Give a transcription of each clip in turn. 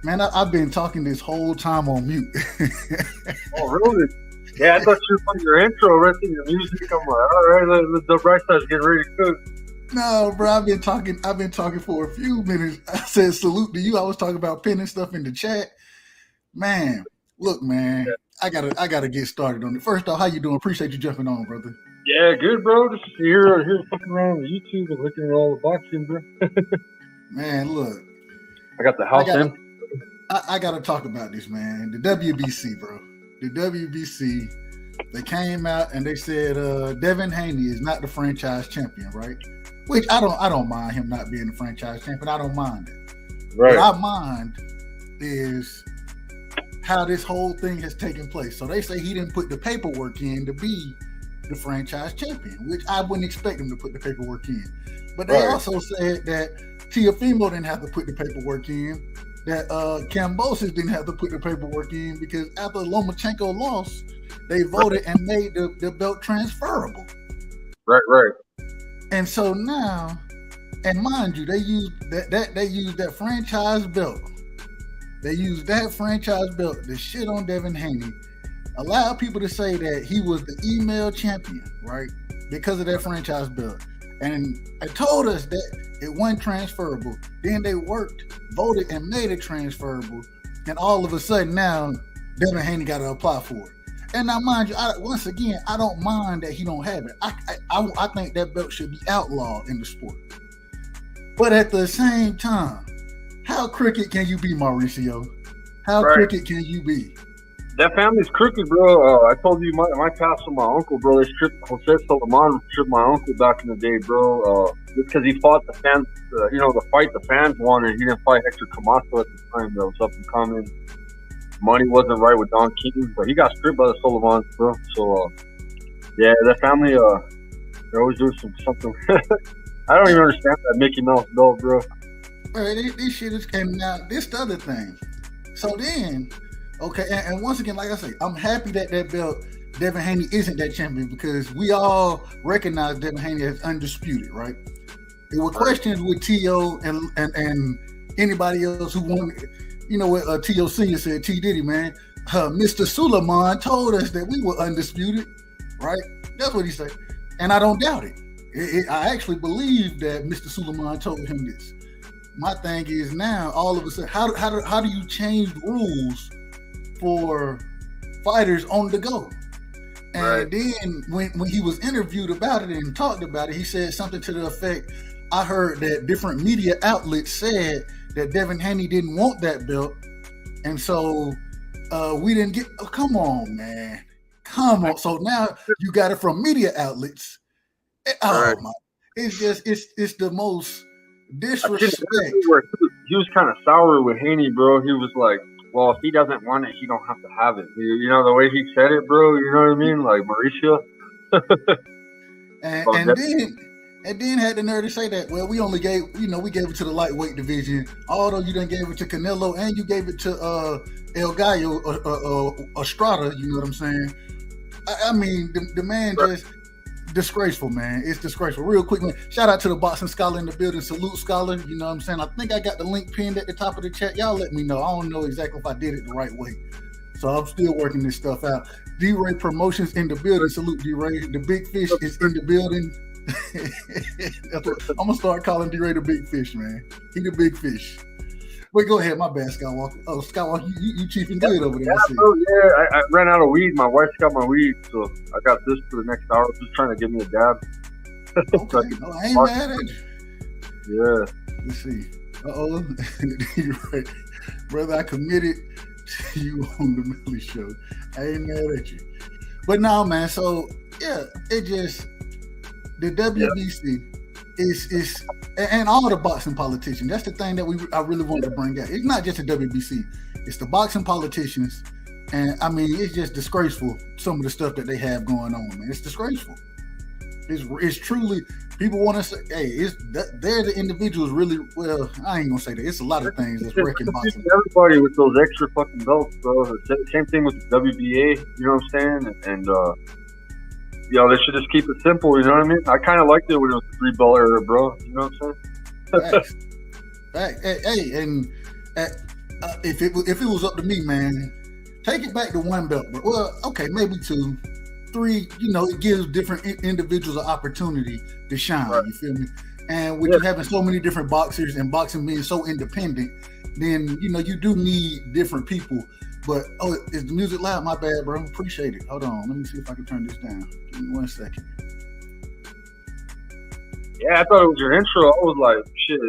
Man, I've been talking this whole time on mute. Oh, really? Yeah, I thought you were on your intro, resting your music. I'm like, all right, the right side's getting ready to cook. No, bro, I've been talking for a few minutes. I said salute to you. I was talking about pinning stuff in the chat. Man, look, man, I gotta get started on it. First off, how you doing? Appreciate you jumping on, brother. Yeah, good, bro. Just here fucking around on YouTube and looking at all the boxing, bro. Man, look, I got the house empty. I gotta talk about this, man. The WBC, bro. The WBC. They came out and they said Devin Haney is not the franchise champion, right? Which I don't mind him not being the franchise champion. I don't mind it. Right. What I mind is how this whole thing has taken place. So they say he didn't put the paperwork in to be the franchise champion, which I wouldn't expect him to put the paperwork in. But they also said that Teofimo didn't have to put the paperwork in, that Kambosos didn't have to put the paperwork in because after Lomachenko lost, they voted and made the belt transferable. Right. And so now, and mind you, they used that franchise belt. They used that franchise belt to shit on Devin Haney, allow people to say that he was the email champion, right? Because of that franchise belt. And I told us that it wasn't transferable. Then they voted and made it transferable. And all of a sudden now, Devin Haney got to apply for it. And now, mind you, once again, I don't mind that he don't have it. I think that belt should be outlawed in the sport. But at the same time, how crooked can you be, Mauricio? How crooked can you be? That family's crooked, bro. I told you my past with my uncle, bro. They stripped Jose Solomon, stripped my uncle back in the day, bro. Just because he fought the fans, the fight the fans wanted. He didn't fight Hector Camacho at the time. That was up and coming. Money wasn't right with Don King, but he got stripped by the Solomons, bro. So, yeah, that family, they're always doing something. I don't even understand that Mickey Mouse belt, bro. This shit is coming out. This the other thing. So then, okay, and once again, like I say, I'm happy that belt, Devin Haney isn't that champion because we all recognize Devin Haney as undisputed, right? There were questions with T.O. and anybody else who wanted. You know what T.O. Senior said, T. Diddy, man. Mr. Suleiman told us that we were undisputed, right? That's what he said. And I don't doubt it. I actually believe that Mr. Suleiman told him this. My thing is now, all of a sudden, how do you change rules for fighters on the go? And then when he was interviewed about it and talked about it, he said something to the effect, I heard that different media outlets said that Devin Haney didn't want that belt, and so we didn't get. Oh, come on, man, come on. So now you got it from media outlets. Oh my! It's just it's the most disrespect. He was kind of sour with Haney, bro. He was like, "Well, if he doesn't want it, he don't have to have it." You know the way he said it, bro. You know what I mean? Like Mauricio. And then had the nerve to say that, well, we only gave it to the lightweight division, although you done gave it to Canelo and you gave it to El Gallo, Estrada, you know what I'm saying? I mean, the man just disgraceful, man. It's disgraceful. Real quick, man, shout out to the Boxing Scholar in the building. Salute, Scholar. You know what I'm saying? I think I got the link pinned at the top of the chat. Y'all let me know. I don't know exactly if I did it the right way. So I'm still working this stuff out. D-Ray Promotions in the building. Salute, D-Ray. The Big Fish is in the building. I'm gonna start calling D-Ray the Big Fish, man. He the Big Fish. Wait, go ahead. My bad, Skywalker. Oh, Skywalker, you chiefing good over there. I ran out of weed. My wife's got my weed, so I got this for the next hour. Just trying to give me a dab. Okay. I ain't mad at you. Yeah. Let's see. D-Ray. Brother, I committed to you on the Millie Show. I ain't mad at you. But now, man, so yeah, it just the WBC is and all the boxing politicians. That's the thing that I really wanted to bring out. It's not just the WBC; it's the boxing politicians, and I mean, it's just disgraceful. Some of the stuff that they have going on, man, it's disgraceful. It's truly. People want to say, "Hey, they're the individuals." Really, well, I ain't gonna say that. It's a lot of things that's wrecking boxing. Everybody with those extra fucking belts, bro. Same thing with the WBA. You know what I'm saying? And they should just keep it simple. You know what I mean? I kind of liked it when it was the 3-belt era, bro. You know what I'm saying? Facts. Hey, and If it was up to me, man, take it back to one belt. But well, okay, maybe 2, 3. You know, it gives different individuals an opportunity to shine. Right. You feel me? And with you having so many different boxers and boxing being so independent, then you know you do need different people. But is the music loud? My bad, bro. Appreciate it. Hold on, let me see if I can turn this down. Give me 1 second. Yeah, I thought it was your intro. I was like, shit.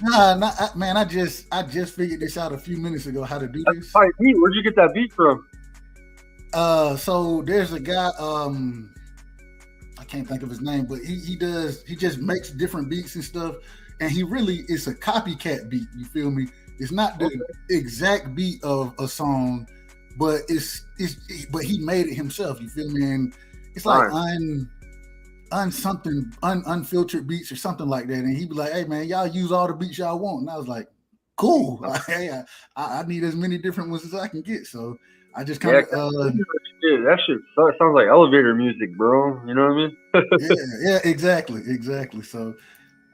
Nah, man. I just figured this out a few minutes ago how to do this. Where'd you get that beat from? So there's a guy. I can't think of his name, but he just makes different beats and stuff, and it's a copycat beat. You feel me? It's not the exact beat of a song, but but he made it himself. You feel me? And it's like unfiltered beats or something like that. And he'd be like, "Hey man, y'all use all the beats y'all want." And I was like, "Cool. Hey, I need as many different ones as I can get." So I just kind of that shit sounds like elevator music, bro. You know what I mean? yeah, exactly. So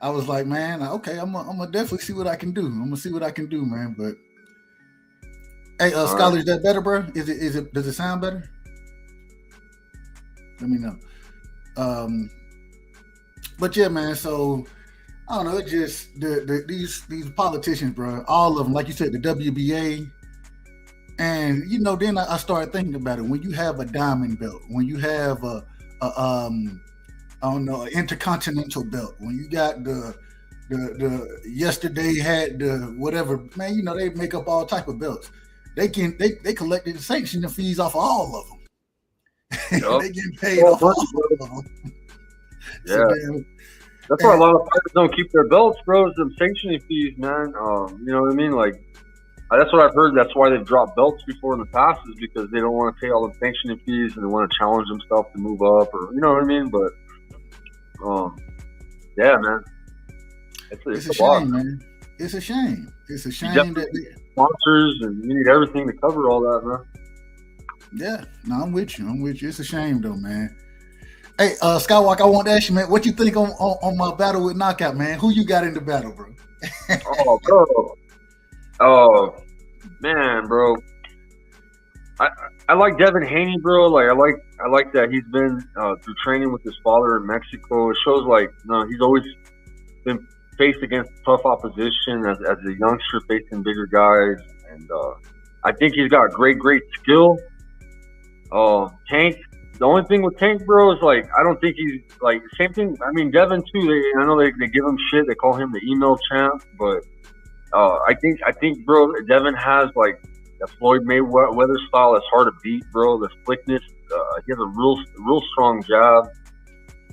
I was like, man, okay, I'm gonna definitely see what I can do. I'm gonna see what I can do, man. But hey, Scholar, is that better, bro? Does it sound better? Let me know. But yeah, man. So I don't know. It just these politicians, bro. All of them, like you said, the WBA. And you know, then I started thinking about it. When you have a diamond belt, when you have I don't know, an intercontinental belt, when you got the yesterday had the whatever, man, you know, they make up all type of belts. They collected the sanction fees off of all of them. Yep. They get paid off all of them. Yeah. So that's why a lot of fighters don't keep their belts, bro. Them sanctioning fees, man. You know what I mean? Like, that's what I've heard. That's why they've dropped belts before in the past, is because they don't want to pay all the sanctioning fees and they want to challenge themselves to move up, or you know what I mean? But yeah, man, it's a shame, lot. Man. It's a shame. It's a shame that sponsors and you need everything to cover all that, man. Yeah, no, I'm with you. It's a shame though, man. Hey, Skywalk, I want to ask you, man, what you think on my battle with Knockout, man? Who you got in the battle, bro? Oh, bro. Oh, man, bro. I like Devin Haney, bro. Like I like that he's been through training with his father in Mexico. It shows like he's always been faced against tough opposition as a youngster facing bigger guys, and I think he's got great skill. Tank. The only thing with Tank, bro, is like I don't think he's like same thing. I mean, Devin too. I know they give him shit. They call him the email champ, but I think, bro, Devin has like the Floyd Mayweather style. It's hard to beat, bro. The slickness. He has a real strong jab.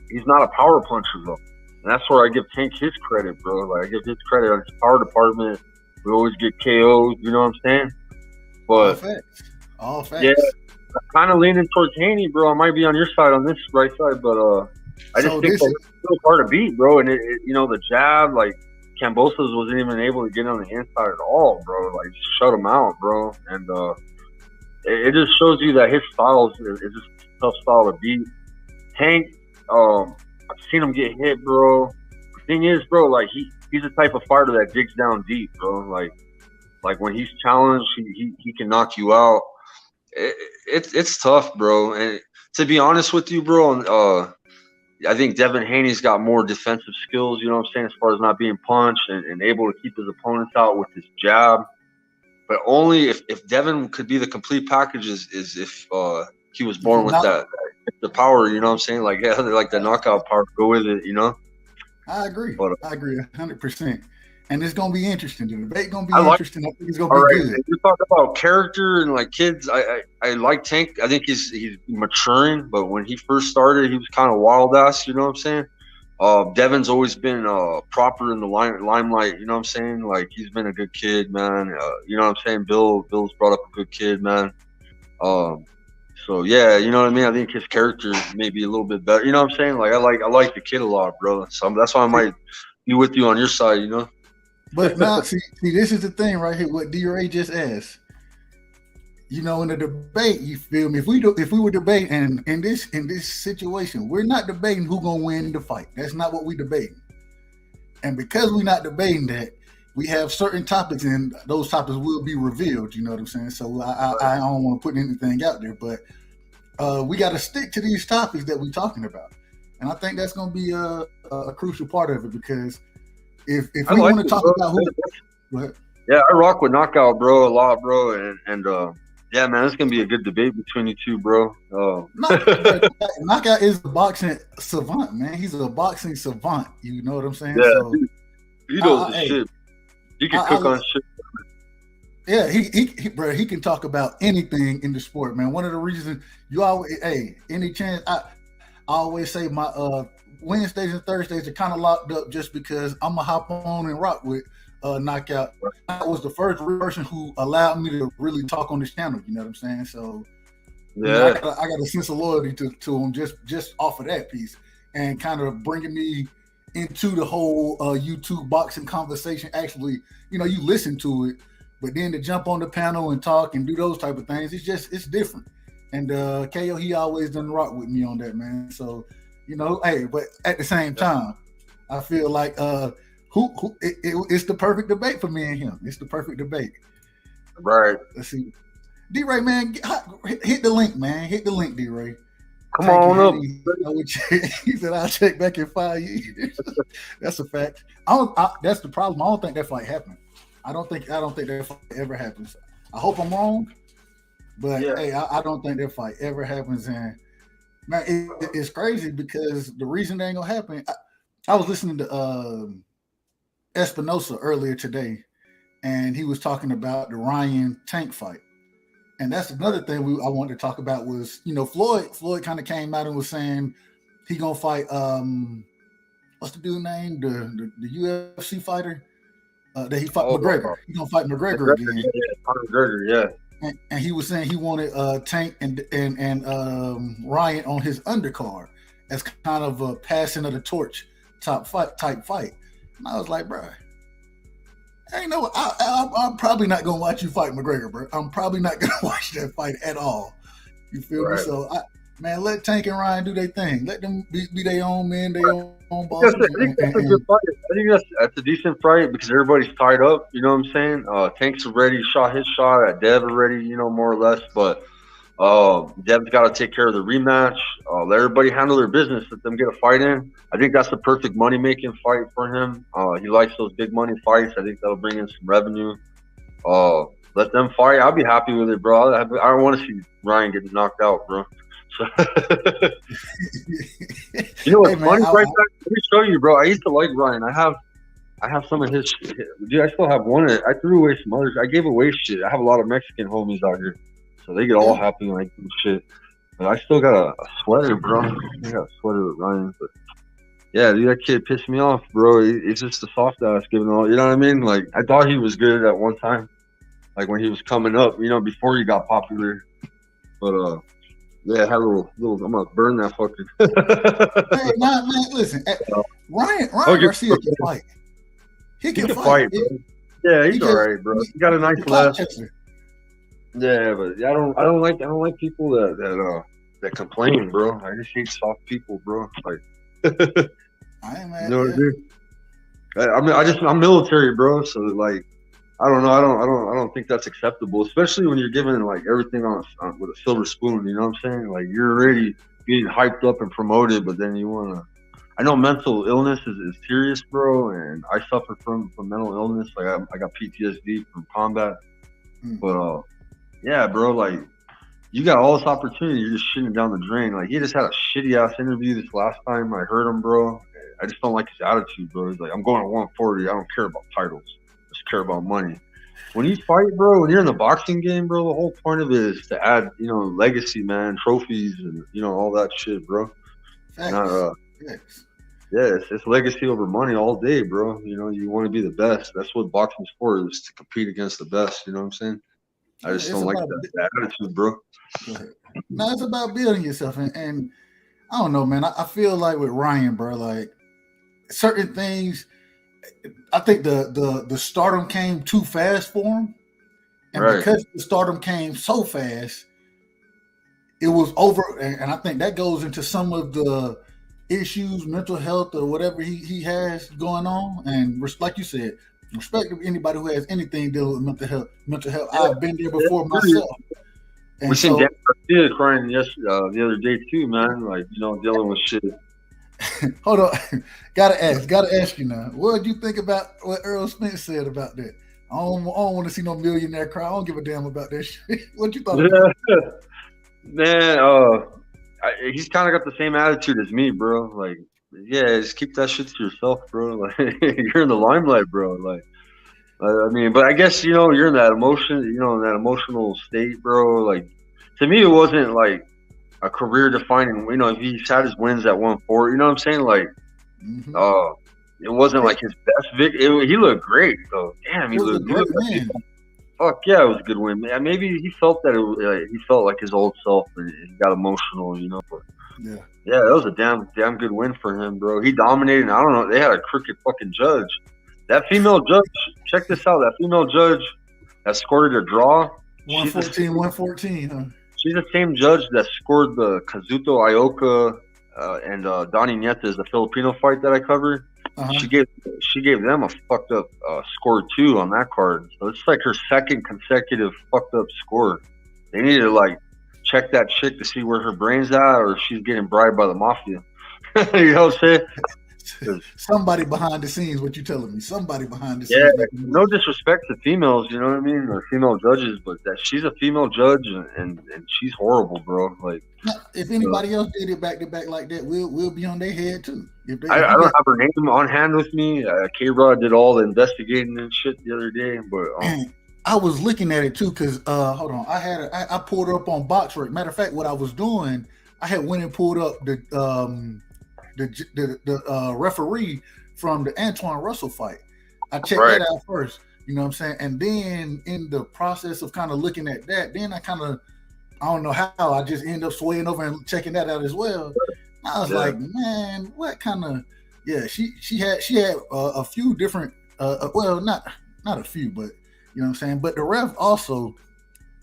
He's not a power puncher though, and that's where I give Tank his credit, bro. Like I give his credit on his power department. We always get KO'd. You know what I'm saying? But all facts. Yeah. I'm kind of leaning towards Haney, bro. I might be on your side on this right side, but I just think it's still hard to beat, bro. And you know, the jab, like Kambosos wasn't even able to get on the inside at all, bro. Like shut him out, bro. And it just shows you that his style is just a tough style to beat. Tank, I've seen him get hit, bro. The thing is, bro, like he's the type of fighter that digs down deep, bro. Like when he's challenged, he can knock you out. It's tough, bro. And to be honest with you, bro, I think Devin Haney's got more defensive skills, you know what I'm saying, as far as not being punched and able to keep his opponents out with his jab. But only if Devin could be the complete package is if he was born with the power, you know what I'm saying? Like, yeah, like the knockout power, go with it, you know? I agree. I agree 100%. And it's gonna be interesting. The debate gonna be interesting. I think it's gonna be good. You talk about character and like kids. I like Tank. I think he's maturing. But when he first started, he was kind of wild ass. You know what I'm saying? Devin's always been proper in the limelight. You know what I'm saying? Like he's been a good kid, man. You know what I'm saying? Bill's brought up a good kid, man. So yeah, you know what I mean. I think his character may be a little bit better. You know what I'm saying? Like I like the kid a lot, bro. So that's why I might be with you on your side. You know. But now, see, this is the thing right here. What D-Ray just asked. You know, in the debate, you feel me? If we were debating in this situation, we're not debating who's gonna win the fight. That's not what we're debating. And because we're not debating that, we have certain topics, and those topics will be revealed. You know what I'm saying? So I don't want to put anything out there, but we got to stick to these topics that we're talking about, and I think that's going to be a crucial part of it, because if we want to talk about who, go ahead. Yeah, I rock with Knockout, bro, a lot, bro, and yeah, man, it's gonna be a good debate between you two, bro. Knockout is a boxing savant, man. He's a boxing savant. You know what I'm saying? Yeah, so, he knows the shit. He can cook on shit. Yeah, he can talk about anything in the sport, man. One of the reasons you always, any chance, I always say my Wednesdays and Thursdays are kind of locked up just because I'm gonna hop on and rock with Knockout. I was the first person who allowed me to really talk on this channel. You know what I'm saying? So yeah, I got a sense of loyalty to him just off of that piece, and kind of bringing me into the whole YouTube boxing conversation. Actually, you listen to it, but then to jump on the panel and talk and do those type of things, it's different. And KO, he always done rock with me on that, man. So but at the same time, I feel like it's the perfect debate for me and him. It's the perfect debate. Right. Let's see. D-Ray, man, hit the link, man. Hit the link, D-Ray. Come on up. He said, I'll check back in 5 years. That's a fact. That's the problem. I don't think that fight happened. I don't think that fight ever happens. I hope I'm wrong, but hey, I don't think that fight ever happens. And man, it's crazy because the reason that ain't gonna happen. I was listening to Espinosa earlier today, and he was talking about the Ryan Tank fight. And that's another thing I wanted to talk about was, Floyd kind of came out and was saying he gonna fight what's the dude name? The UFC fighter that he fought McGregor. He gonna fight McGregor again. McGregor, yeah. And he was saying he wanted Tank and Ryan on his undercard as kind of a passing of the torch type fight. And I was like, bro, I'm probably not gonna watch you fight McGregor, bro. I'm probably not gonna watch that fight at all. You feel me? So, let Tank and Ryan do their thing. Let them be their own men, their own bosses. I think that's a good fight. I think that's a decent fight because everybody's tied up. You know what I'm saying? Tank's already shot his shot at Dev already, more or less. But Dev's got to take care of the rematch. Let everybody handle their business. Let them get a fight in. I think that's the perfect money-making fight for him. He likes those big money fights. I think that'll bring in some revenue. Let them fight. I'll be happy with it, bro. I don't want to see Ryan getting knocked out, bro. You know what's funny, right? Let me show you, bro. I used to like Ryan. I have some of his shit. Dude, I still have one. I threw away some others. I gave away shit. I have a lot of Mexican homies out here, so they get all happy when I do shit. But I still got a sweater, bro. I got a sweater with Ryan. But yeah, dude, that kid pissed me off, bro. He's just a soft ass giving all. You know what I mean? Like, I thought he was good at one time, like when he was coming up, before he got popular. But yeah, I had a little. I'm gonna burn that fucker. Hey, man, listen. Ryan Garcia can fight. He can fight, bro. Yeah, he's all right, bro. He got a nice left. Yeah, but I don't like people that complain, bro. I just hate soft people, bro. Like, I ain't mad. You know what I mean? I'm military, bro. So like, I don't know. I don't think that's acceptable, especially when you're given like everything with a silver spoon. You know what I'm saying? Like, you're already getting hyped up and promoted, but then you wanna. I know mental illness is serious, bro, and I suffer from mental illness. Like, I got PTSD from combat, but yeah, bro, like, you got all this opportunity, you're just shitting it down the drain. Like, he just had a shitty ass interview this last time I heard him, bro. I just don't like his attitude, bro. He's like, I'm going at 140. I don't care about titles. I just care about money. When you fight, bro, when you're in the boxing game, bro, the whole point of it is to add, legacy, man, trophies, and all that shit, bro. Yeah, it's legacy over money all day, bro. You want to be the best. That's what boxing's for, is to compete against the best. You know what I'm saying? I just don't like that attitude, bro. No, it's about building yourself, and I don't know, man. I feel like with Ryan, bro, like certain things, I think the stardom came too fast for him, and because the stardom came so fast, it was over. And I think that goes into some of the issues, mental health or whatever he has going on. And like you said, Respect to anybody who has anything dealing with mental health. Mental health. Yeah, I've been there yeah, before serious. myself. We And seen Dan so, Garcia crying the other day too, man. Like, dealing with shit. hold on. Gotta ask you now. What did you think about what Earl Spence said about that? I don't want to see no millionaire cry. I don't give a damn about that shit. What you thought about it? Yeah, man. He's kind of got the same attitude as me, bro. Like, yeah, just keep that shit to yourself, bro. Like, you're in the limelight, bro. Like, I mean, but I guess you're in that emotion, in that emotional state, bro. Like, to me, it wasn't like a career defining. He's had his wins at 140. You know what I'm saying? Like, Mm-hmm. uh, it wasn't like his best he looked great, though. Damn, It he was a looked. great win. Fuck yeah, it was a good win. Man, maybe he felt that he felt like his old self and he got emotional, But Yeah. yeah, that was a damn good win for him, bro. He dominated. I don't know. They had a crooked fucking judge. That female judge. Check this out. That female judge that scored a draw. 114, huh? She's the same judge that scored the Kazuto Ioka and Donnie Nietes, the Filipino fight that I covered. Uh-huh. She gave them a fucked up score too on that card. So it's like her second consecutive fucked up score. They need to like check that chick to see where her brain's at, or if she's getting bribed by the mafia. You know what I'm saying? Somebody behind the scenes, what you telling me? Somebody behind the Yeah, scenes. no disrespect to females, you know what I mean, or female judges, but that she's a female judge and she's horrible, bro. Like, if anybody else did it back to back like that, we'll be on their head too. I don't have her name on hand with me. K-Rod did all the investigating and shit the other day, but I was looking at it too because hold on, I pulled it up on BoxRec. Matter of fact, what I was doing, I had went and pulled up the referee from the Antoine Russell fight. I checked that out first, you know what I'm saying? And then in the process of kind of looking at that, then I don't know how, I just ended up swaying over and checking that out as well. I was like, man, what kind of, she had a few different, well, not a few, but you know what I'm saying? But the ref also,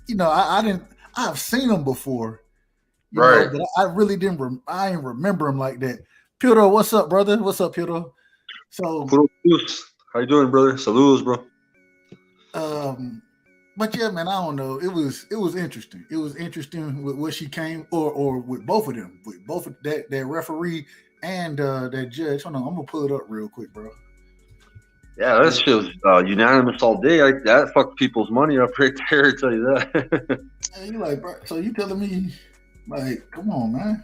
I've seen him before, know, but I really I didn't remember him like that. Piotr, what's up, brother? What's up, Piotr? So, how you doing, brother? Saludos, bro. But yeah, man, I don't know. It was interesting. It was interesting with what she came, or with both of them, with both of that referee and that judge. Hold on, I'm gonna pull it up real quick, bro. Yeah, that shit was unanimous all day. That fucked people's money up right there. I tell you that. Hey, you like, bro? So you telling me, like, come on, man?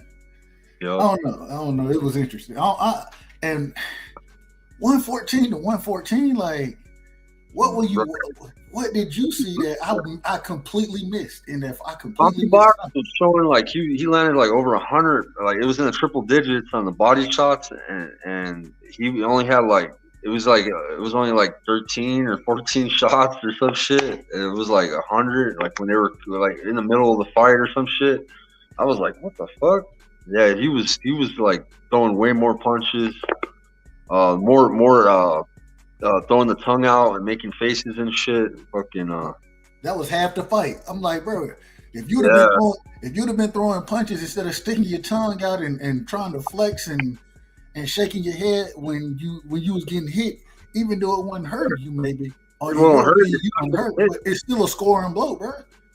Yeah. I don't know. It was interesting. And 114 to 114, like, what were you? What did you see that I completely missed in that? I completely missed. Was showing like he landed like over 100, like it was in the triple digits on the body shots, and he only had like it was only like 13 or 14 shots or some shit. And it was like 100, like when they were like in the middle of the fight or some shit. I was like, what the fuck? Yeah, he was like throwing way more punches, throwing the tongue out and making faces and shit. Fucking that was half the fight. I'm like, bro, if you'd have been throwing punches instead of sticking your tongue out and trying to flex and shaking your head when you was getting hit, even though it wasn't hurting you, maybe. Or you wasn't hurt, but it's still a scoring blow, bro.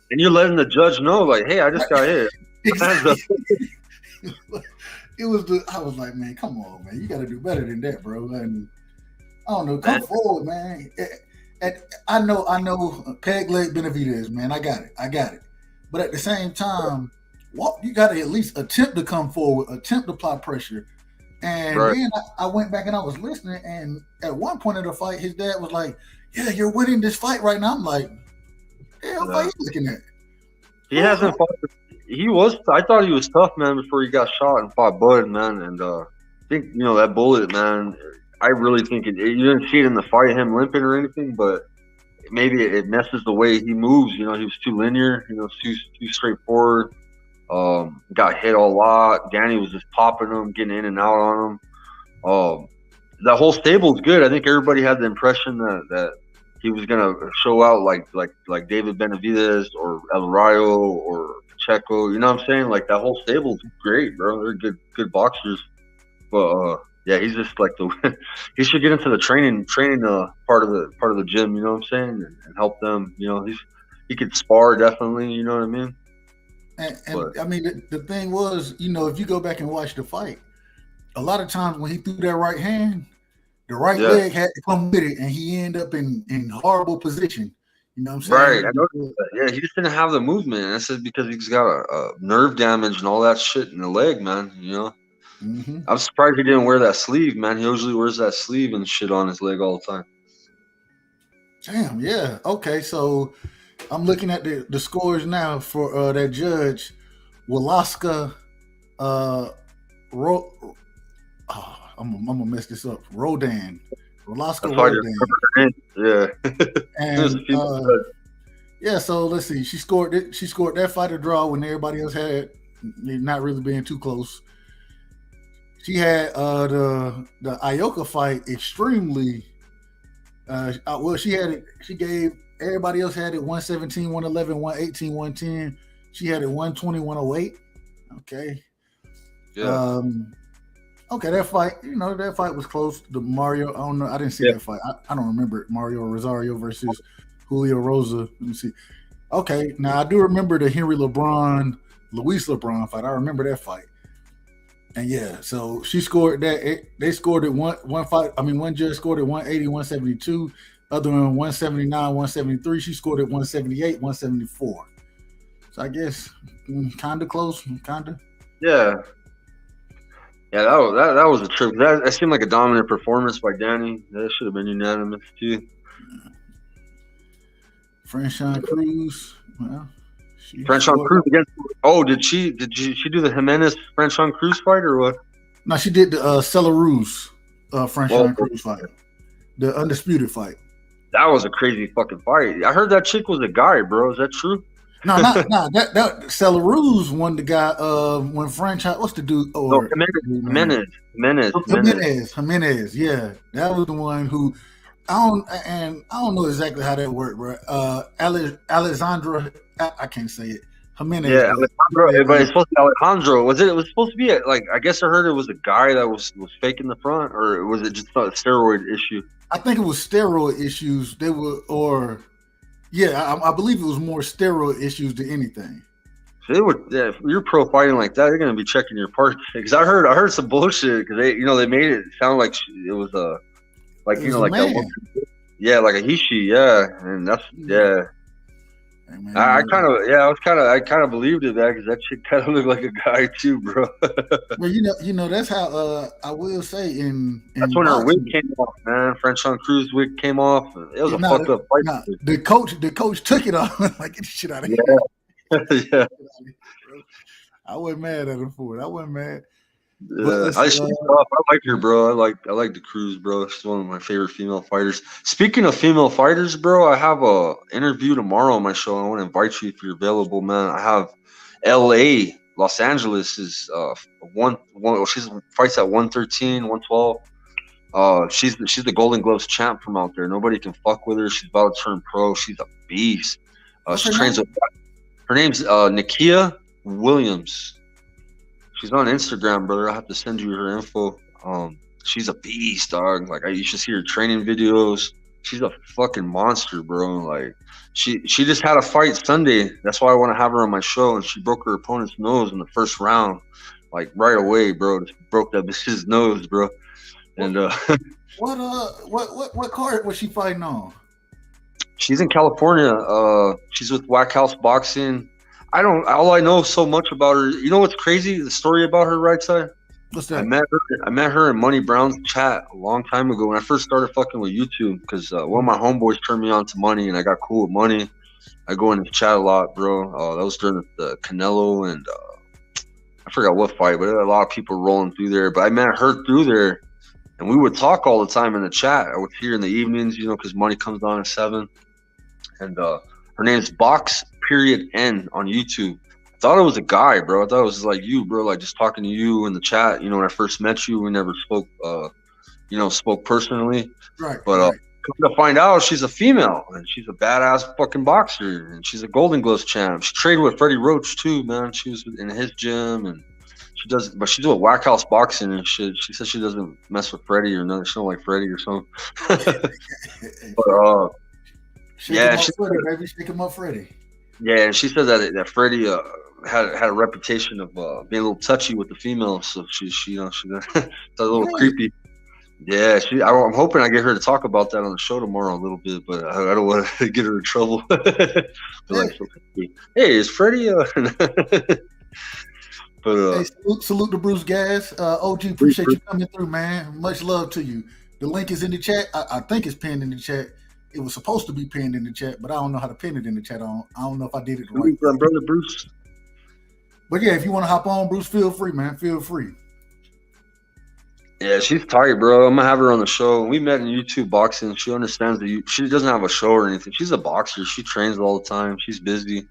And you're letting the judge know, like, hey, I just got hit. Exactly. I was like, man, come on, man. You got to do better than that, bro. And I don't know. Come forward, man. I know peg leg Benavidez, man. I got it. But at the same time, you got to at least attempt to come forward, attempt to apply pressure. And then I went back and I was listening. And at one point of the fight, his dad was like, yeah, you're winning this fight right now. I'm like, hell, what are you looking at? He hasn't fought. I thought he was tough, man, before he got shot and fought Bud, man. And I think, that bullet, man, I really think you didn't see it in the fight, him limping or anything, but maybe it messes the way he moves. He was too linear, too straightforward. Got hit a lot. Danny was just popping him, getting in and out on him. That whole stable's good. I think everybody had the impression that he was gonna show out like David Benavidez or El Rayo or Pacheco. You know what I'm saying? Like that whole stable's great, bro. They're good boxers. But Yeah, he's just like the. He should get into the training part of the gym. You know what I'm saying, and help them. You know, he could spar definitely. You know what I mean? And But I mean, the thing was, if you go back and watch the fight, a lot of times when he threw that right hand, the right yeah, leg had to come with it, and he ended up in horrible position. You know what I'm right. I saying? know. Yeah, he just didn't have the movement. And I said because he's got a nerve damage and all that shit in the leg, man. You know. Mm-hmm. I'm surprised he didn't wear that sleeve, man. He usually wears that sleeve and shit on his leg all the time. Damn, yeah. Okay, so I'm looking at the scores now for that judge, Walaska. Uh, I'm gonna mess this up. Walaska That's why I Rodan, just remember her name. Yeah. It was and a female judge. yeah. So let's see. She scored it. She scored that fight a draw when everybody else had not really being too close. She had the Ioka fight extremely. Well, she had it. She gave everybody else had it 117, 111, 118, 110. She had it 120, 108. Okay. Yeah. Okay, that fight, that fight was close. The Mario, I don't know. I didn't see that fight. I don't remember it. Mario Rosario versus Julio Rosa. Let me see. Okay, now I do remember the Henry Luis LeBron fight. I remember that fight. And yeah, so she scored that. They scored it one fight. I mean, one judge scored it 180, 172. Other one 179, 173. She scored it 178, 174. So I guess kind of close, kind of. Yeah. Yeah, that was a trip. That seemed like a dominant performance by Danny. That should have been unanimous too. Franchon Cruz. Well, Franchon Cruz against. Oh, did she do the Jimenez Franchon Cruz fight or what? No, she did the Celarus Franchon Cruz fight, the undisputed fight. That was a crazy fucking fight. I heard that chick was a guy, bro. Is that true? No, that Celarus won the guy when franchise. What's the dude? Or Jimenez. Yeah, that was the one who I don't know exactly how that worked, bro. Alexandra, I can't say it. Jimenez. Yeah, Alejandro, but it's supposed to be Alejandro. It was supposed to be like I guess I heard it was a guy that was faking the front, or was it just a steroid issue? I think it was steroid issues. They were, or yeah, I believe it was more steroid issues than anything. So if you're pro fighting like that, they're gonna be checking your parts. Because I heard some bullshit because they made it sound like it was a like it was like a one, yeah, like a Hishi, yeah, and that's yeah. Hey, I kind of believed it that because that shit kind of looked like a guy too, bro. Well, that's how I will say that's when her wig came off, man. Franchon Cruz wig came off. It was a fucked up fight. The coach took it off like get the shit out of here. Yeah. I wasn't mad at him for it. I wasn't mad. I like her, bro. I like the Cruz, bro. She's one of my favorite female fighters. Speaking of female fighters, bro, I have a interview tomorrow on my show. I want to invite you if you're available, man. I have L.A. Los Angeles is she fights at 113, 112. She's the Golden Gloves champ from out there. Nobody can fuck with her. She's about to turn pro. She's a beast. She trains with. Her name's Nakia Williams. She's on Instagram, brother. I have to send you her info. She's a beast, dog. Like you should see her training videos. She's a fucking monster, bro. Like she just had a fight Sunday. That's why I want to have her on my show. And she broke her opponent's nose in the first round, like right away, bro. Just broke that bitch's nose, bro. And what card was she fighting on? She's in California. She's with Whack House Boxing. All I know so much about her. You know what's crazy? The story about her, right side? What's that? I met her in Money Brown's chat a long time ago when I first started fucking with YouTube because one of my homeboys turned me on to Money and I got cool with Money. I go in the chat a lot, bro. That was during the Canelo and I forgot what fight, but there were a lot of people rolling through there. But I met her through there and we would talk all the time in the chat. I would hear in the evenings, because Money comes on at 7. And her name's Box.N on YouTube. I thought it was a guy, bro. I thought it was like you, bro. Like just talking to you in the chat. When I first met you, we never spoke, spoke personally. Right. But come to find out, she's a female and she's a badass fucking boxer and she's a Golden Gloves champ. She trained with Freddie Roach too, man. She was in his gym and does, but she's with Whack House Boxing and shit. She says she doesn't mess with Freddie or nothing. She don't like Freddie or something. But yeah, shake him up, Freddie, baby. Shake him up, Freddie. Yeah, and she said that Freddie had a reputation of being a little touchy with the females, so she's a little creepy. Yeah, I'm hoping I get her to talk about that on the show tomorrow a little bit, but I don't want to get her in trouble. Like, hey, is Freddie? But hey, salute to Bruce Gas. OG, appreciate you coming through, man. Much love to you. The link is in the chat. I think it's pinned in the chat. It was supposed to be pinned in the chat, but I don't know how to pin it in the chat. I don't know if I did it right. Brother Bruce. But yeah, if you want to hop on, Bruce, feel free, man. Feel free. Yeah, she's tight, bro. I'm gonna have her on the show. We met in YouTube boxing. She understands she doesn't have a show or anything. She's a boxer. She trains all the time. She's busy.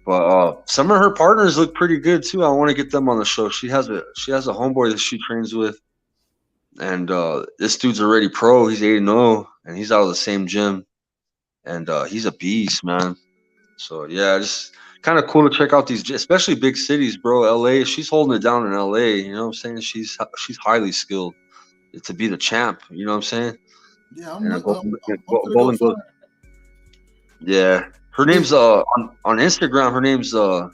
But some of her partners look pretty good too. I want to get them on the show. She has a homeboy that she trains with, and this dude's already pro. He's 8-0, and he's out of the same gym, and he's a beast, man. So yeah, just kind of cool to check out these, especially big cities, bro. LA, she's holding it down in LA. You know what I'm saying? She's highly skilled to be the champ. You know what I'm saying? Yeah, yeah. Her name's on Instagram. Her name's WON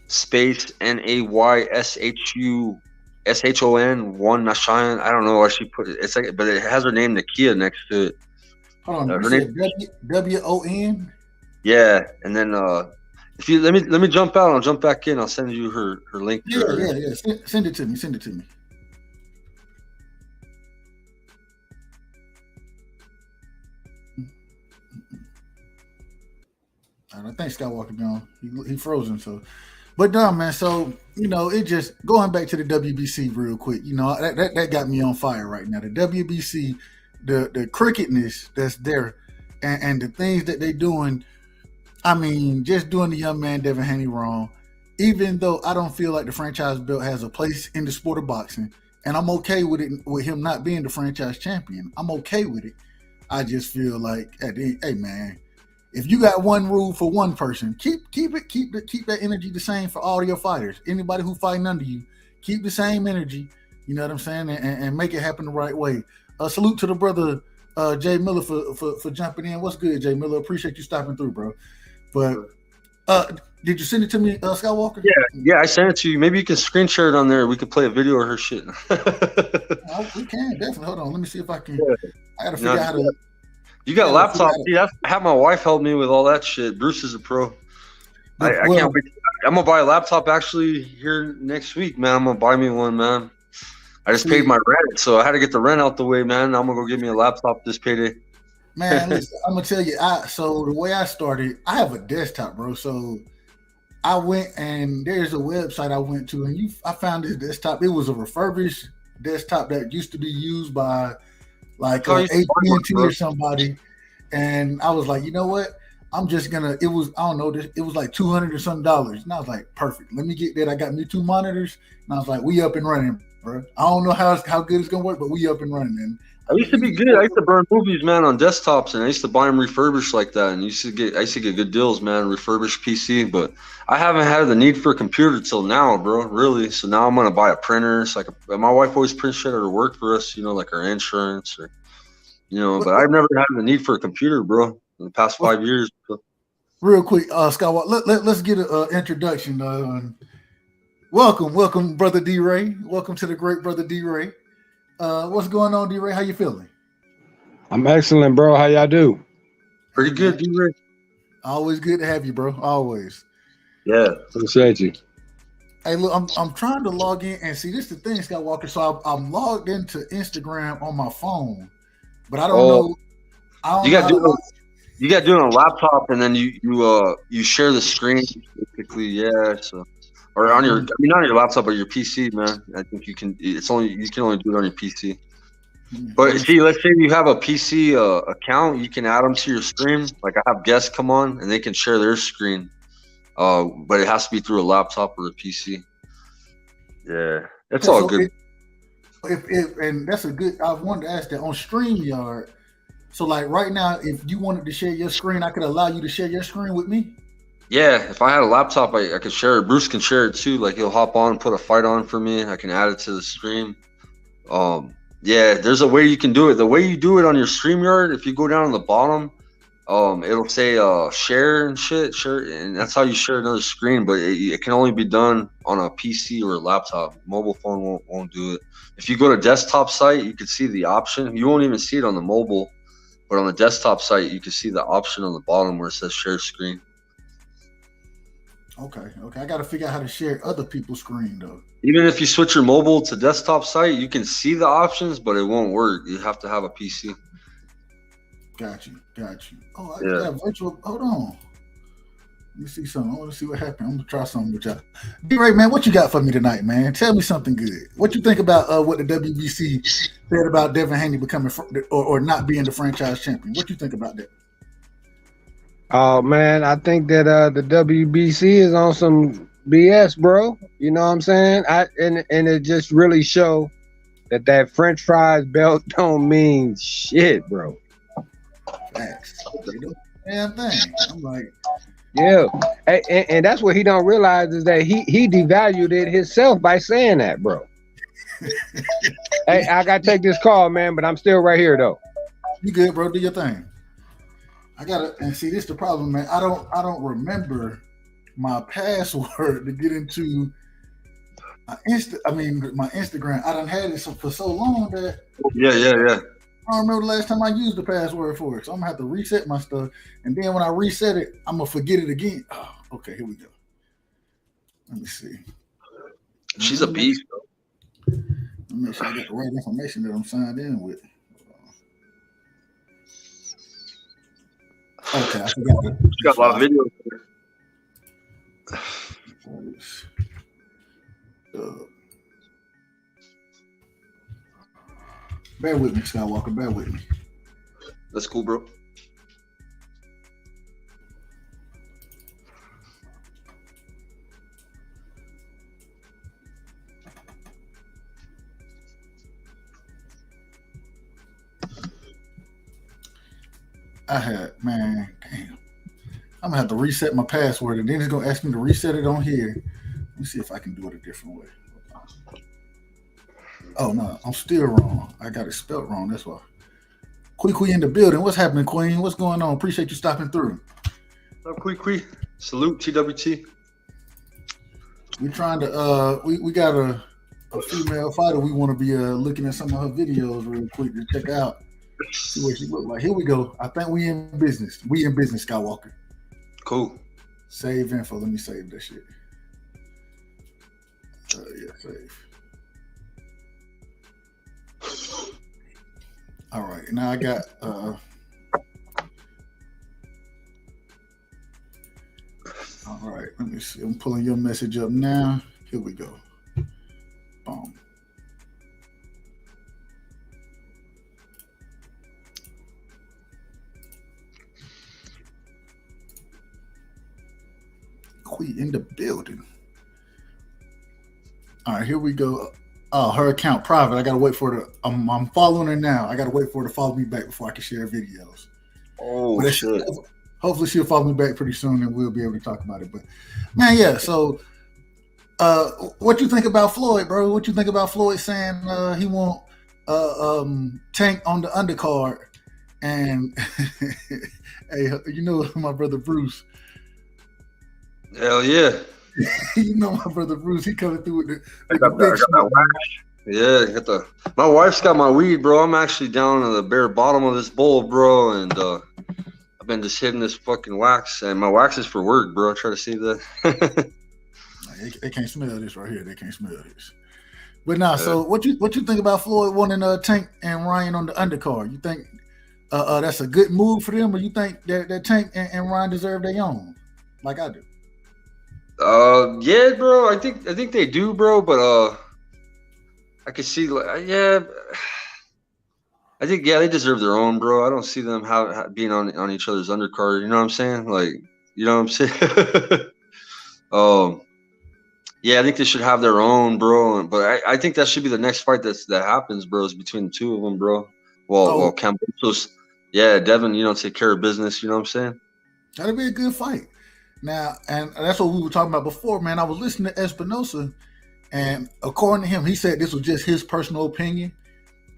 space NAYSHUSHON 1 Nashayan. I don't know why she put it. It's like, but it has her name Nakia next to it. Hold on, her name WON. Yeah, and then if you let me jump out, I'll jump back in. I'll send you her link. Yeah. Send it to me. I think Skywalker gone. He frozen. So, but no, man. So it just going back to the WBC real quick. That got me on fire right now. The WBC, the crickedness that's there, and the things that they doing. I mean, just doing the young man Devin Haney wrong. Even though I don't feel like the franchise belt has a place in the sport of boxing, and I'm okay with it, with him not being the franchise champion. I'm okay with it. I just feel like, hey man, if you got one rule for one person, keep that energy the same for all your fighters. Anybody who fighting under you, keep the same energy. You know what I'm saying, and make it happen the right way. Salute to the brother Jay Miller for jumping in. What's good, Jay Miller? Appreciate you stopping through, bro. But did you send it to me, Skywalker? Yeah, I sent it to you. Maybe you can screen share it on there. We could play a video of her shit. We can definitely. Hold on, let me see if I can. I gotta figure out how to. You got a laptop? See, I have my wife help me with all that shit. Bruce is a pro. I can't wait. I'm gonna buy a laptop actually here next week, man. I'm gonna buy me one, man. I just paid my rent, so I had to get the rent out the way, man. I'm gonna go get me a laptop this payday. Man, listen, I'm gonna tell you. So the way I started, I have a desktop, bro. So I went and there's a website I went to, and I found this desktop. It was a refurbished desktop that used to be used by like AT&T or somebody. And I was like, you know what? I'm just gonna. It was it was like $200 or something, and I was like, perfect. Let me get that. I got me 2 monitors, and I was like, we up and running, bro. I don't know how good it's gonna work, but we up and running. And I used to be good. I used to burn movies, man, on desktops, and I used to buy them refurbished like that. And I used to get good deals, man, refurbished PC. But I haven't had the need for a computer till now, bro. Really. So now I'm gonna buy a printer. It's like my wife always prints shit at her work for us, like our insurance, or But I've never had the need for a computer, bro, in the past 5 years. So. Real quick, Scott, let's get an introduction. Welcome, brother D Ray. Welcome to the great brother D Ray. What's going on, D Ray? How you feeling? I'm excellent, bro. How y'all do? Pretty good, D Ray. Always good to have you, bro. Always. Yeah, appreciate you. Hey, look, I'm trying to log in and see. This is the thing, Scott Walker. So I'm logged into Instagram on my phone, but I don't know. You got to do it on a laptop, and then you share the screen basically. Yeah, so. Or on your, not on your laptop, but your PC, man. I think you can only do it on your PC. But see, let's say you have a PC account, you can add them to your stream. Like I have guests come on and they can share their screen. But it has to be through a laptop or a PC. Yeah, that's all good. And that's a good. I wanted to ask that on StreamYard. So like right now, if you wanted to share your screen, I could allow you to share your screen with me. Yeah, if I had a laptop, I could share it. Bruce can share it too. Like he'll hop on, put a fight on for me. I can add it to the stream. Yeah, there's a way you can do it. The way you do it on your StreamYard, if you go down on the bottom, it'll say share and shit, share, and that's how you share another screen. But it can only be done on a PC or a laptop. Mobile phone won't do it. If you go to desktop site, you can see the option. You won't even see it on the mobile, but on the desktop site, you can see the option on the bottom where it says share screen. Okay. I got to figure out how to share other people's screen though. Even if you switch your mobile to desktop site, you can see the options, but it won't work. You have to have a PC. Got you. Oh, I Yeah. got virtual. Hold on. Let me see something. I want to see what happened. I'm gonna try something with y'all. D-Ray, man, what you got for me tonight, man? Tell me something good. What you think about what the WBC said about Devin Haney becoming or not being the franchise champion? What you think about that? Oh man, I think that the WBC is on some BS, bro. You know what I'm saying? And it just really show that French fries belt don't mean shit, bro. Facts. Damn thing. I'm like, yeah, and that's what he don't realize is that he devalued it himself by saying that, bro. Hey, I gotta take this call, man, but I'm still right here though. You good, bro? Do your thing. I gotta and see this the problem, man. I don't remember my password to get into my Instagram. I done had it for so long that Yeah. I don't remember the last time I used the password for it. So I'm gonna have to reset my stuff. And then when I reset it, I'm gonna forget it again. Oh, okay, here we go. Let me see. She's a beast, bro. Let me make sure I got the right information that I'm signed in with. Okay, I forgot it. She got a lot of videos there. Bear with me, Skywalker. Bear with me. That's cool, bro. Damn. I'm gonna have to reset my password, and then it's gonna ask me to reset it on here. Let me see if I can do it a different way. Oh no, I'm still wrong. I got it spelled wrong. That's why. Quee in the building. What's happening, Queen? What's going on? Appreciate you stopping through. What's up, Quee? Salute, TWT. We're trying to we got a female fighter. We want to be looking at some of her videos real quick to check out. See what she look like. Here we go. I think we in business. We in business, Skywalker. Cool. Save info. Let me save that shit. Yeah, save. All right. Now I got all right. Let me see. I'm pulling your message up now. Here we go. Boom. We in the building. All right, here we go. Oh, her account private. I gotta wait for her. I'm following her now. I gotta wait for her to follow me back before I can share videos. Oh, shit. Hopefully she'll follow me back pretty soon, and we'll be able to talk about it. But man, yeah. So, what you think about Floyd, bro? What you think about Floyd saying he won't Tank on the undercard? And hey, you know my brother Bruce. Hell yeah. You know my brother Bruce, he coming through with the yeah, my wife's got my weed, bro. I'm actually down in the bare bottom of this bowl, bro, and I've been just hitting this fucking wax, and my wax is for work, bro. I try to see that. They can't smell this right here. They can't smell this. But nah, so what you think about Floyd wanting Tank and Ryan on the undercard? You think that's a good move for them, or you think that Tank and Ryan deserve their own, like I do? Yeah, bro. I think they do, bro. But I could see, yeah. I think they deserve their own, bro. I don't see them being on each other's undercard. You know what I'm saying? Like, you know what I'm saying? Yeah, I think they should have their own, bro. But I think that should be the next fight that happens, bro. Is between the two of them, bro. Well, Cambosos, yeah, Devin, take care of business. You know what I'm saying? That'd be a good fight. Now, and that's what we were talking about before, man. I was listening to Espinosa, and according to him, he said this was just his personal opinion,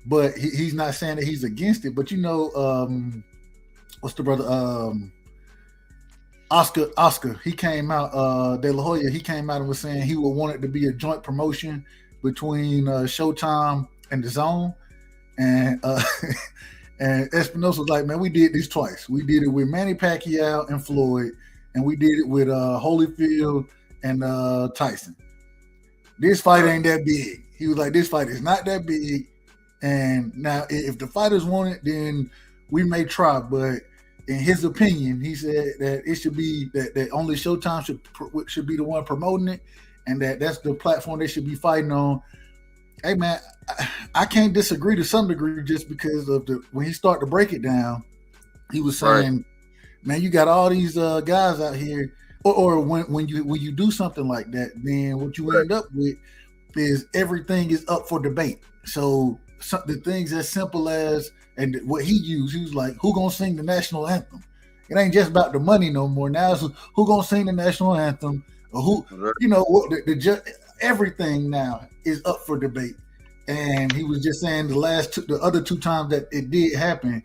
but he's not saying that he's against it. But what's the brother? Oscar, he came out, De La Hoya, he came out and was saying he would want it to be a joint promotion between Showtime and the Zone. And and Espinosa was like, man, we did this twice. We did it with Manny Pacquiao and Floyd, and we did it with Holyfield and Tyson. This fight ain't that big. He was like, this fight is not that big. And now if the fighters want it, then we may try, but in his opinion, he said that it should be that only Showtime should be the one promoting it, and that's the platform they should be fighting on. Hey man, I can't disagree to some degree just because of when he started to break it down, he was saying, right, man, you got all these guys out here, or when you do something like that, then what you end up with is everything is up for debate. So the things as simple as, and what he used, he was like, who gonna sing the national anthem? It ain't just about the money no more. Now it's who gonna sing the national anthem, or who, everything now is up for debate. And he was just saying the other two times that it did happen,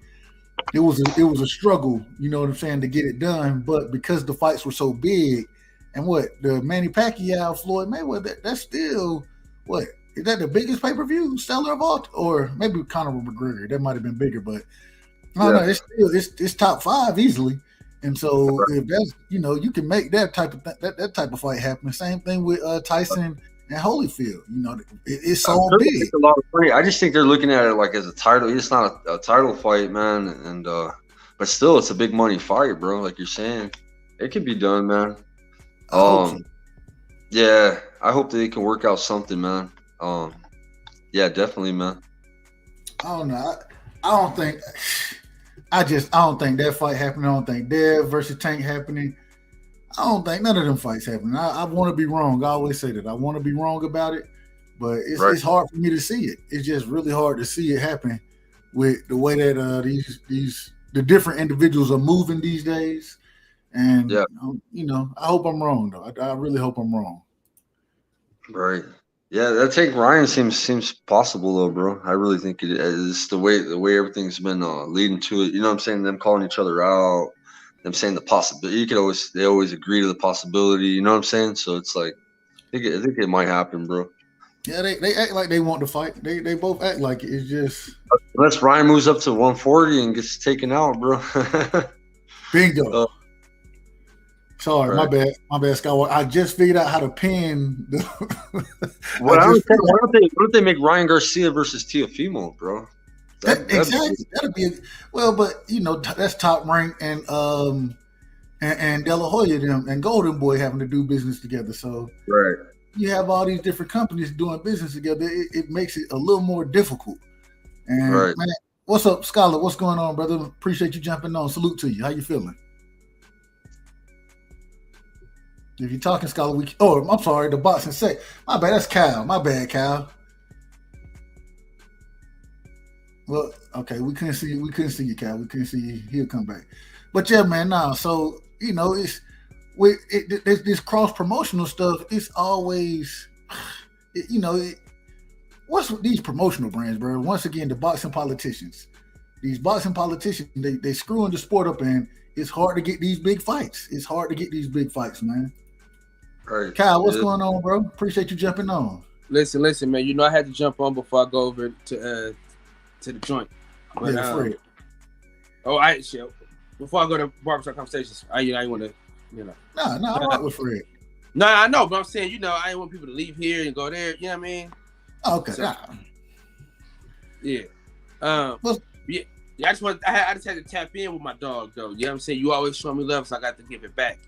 it was a struggle, you know what I'm saying, to get it done. But because the fights were so big, and the Manny Pacquiao, Floyd Mayweather, that's still what? Is that the biggest pay-per-view seller of all? Or maybe Conor McGregor. That might have been bigger, but I don't know. It's top 5 easily. And so if that's, you can make that type of fight happen. Same thing with Tyson and Holyfield. It's so big. A lot of money. I just think they're looking at it like as a title. It's not a title fight, man. And but still, it's a big money fight, bro. Like you're saying, it can be done, man. Yeah, I hope that they can work out something, man. Yeah, definitely, man. I don't know. I don't think that fight happening. I don't think Dev versus Tank happening. I don't think none of them fights happening. I want to be wrong. I always say that. I want to be wrong about it, but it's hard for me to see it. It's just really hard to see it happen with the way that the different individuals are moving these days. And I hope I'm wrong though. I really hope I'm wrong. Right. Yeah, that Tank Ryan seems possible though, bro. I really think it is the way everything's been leading to it. You know what I'm saying? Them calling each other out, them saying the possibility. They always agree to the possibility. You know what I'm saying? So it's like, I think it might happen, bro. Yeah, they act like they want to fight. They both act like it. It's just unless Ryan moves up to 140 and gets taken out, bro. Bingo. Sorry, my bad, Skywalker. I just figured out how to pin. Why don't they make Ryan Garcia versus Teofimo, bro? Exactly. That'd be but that's Top Rank and De La Hoya them and Golden Boy having to do business together. So you have all these different companies doing business together. It makes it a little more difficult. And man, what's up, Scholar? What's going on, brother? Appreciate you jumping on. Salute to you. How you feeling? If you're talking, Scholar, I'm sorry, the boxing set. My bad, that's Kyle. My bad, Kyle. Well, okay, we couldn't see you, Kyle. We couldn't see you. He'll come back. But yeah, man, so it's with this cross promotional stuff. It's always, what's with these promotional brands, bro? Once again, the boxing politicians. These boxing politicians, they screwing the sport up, and it's hard to get these big fights. It's hard to get these big fights, man. Right. Kyle, what's going on, bro? Appreciate you jumping on. Listen, man. I had to jump on before I go over to the joint. But, Fred. Shit. Before I go to barbershop conversations, I want to, No, I'm right with Fred. No, I know, but I'm saying, I ain't want people to leave here and go there. You know what I mean? Okay. So, yeah. I just had to tap in with my dog, though. You know what I'm saying? You always show me love, so I got to give it back.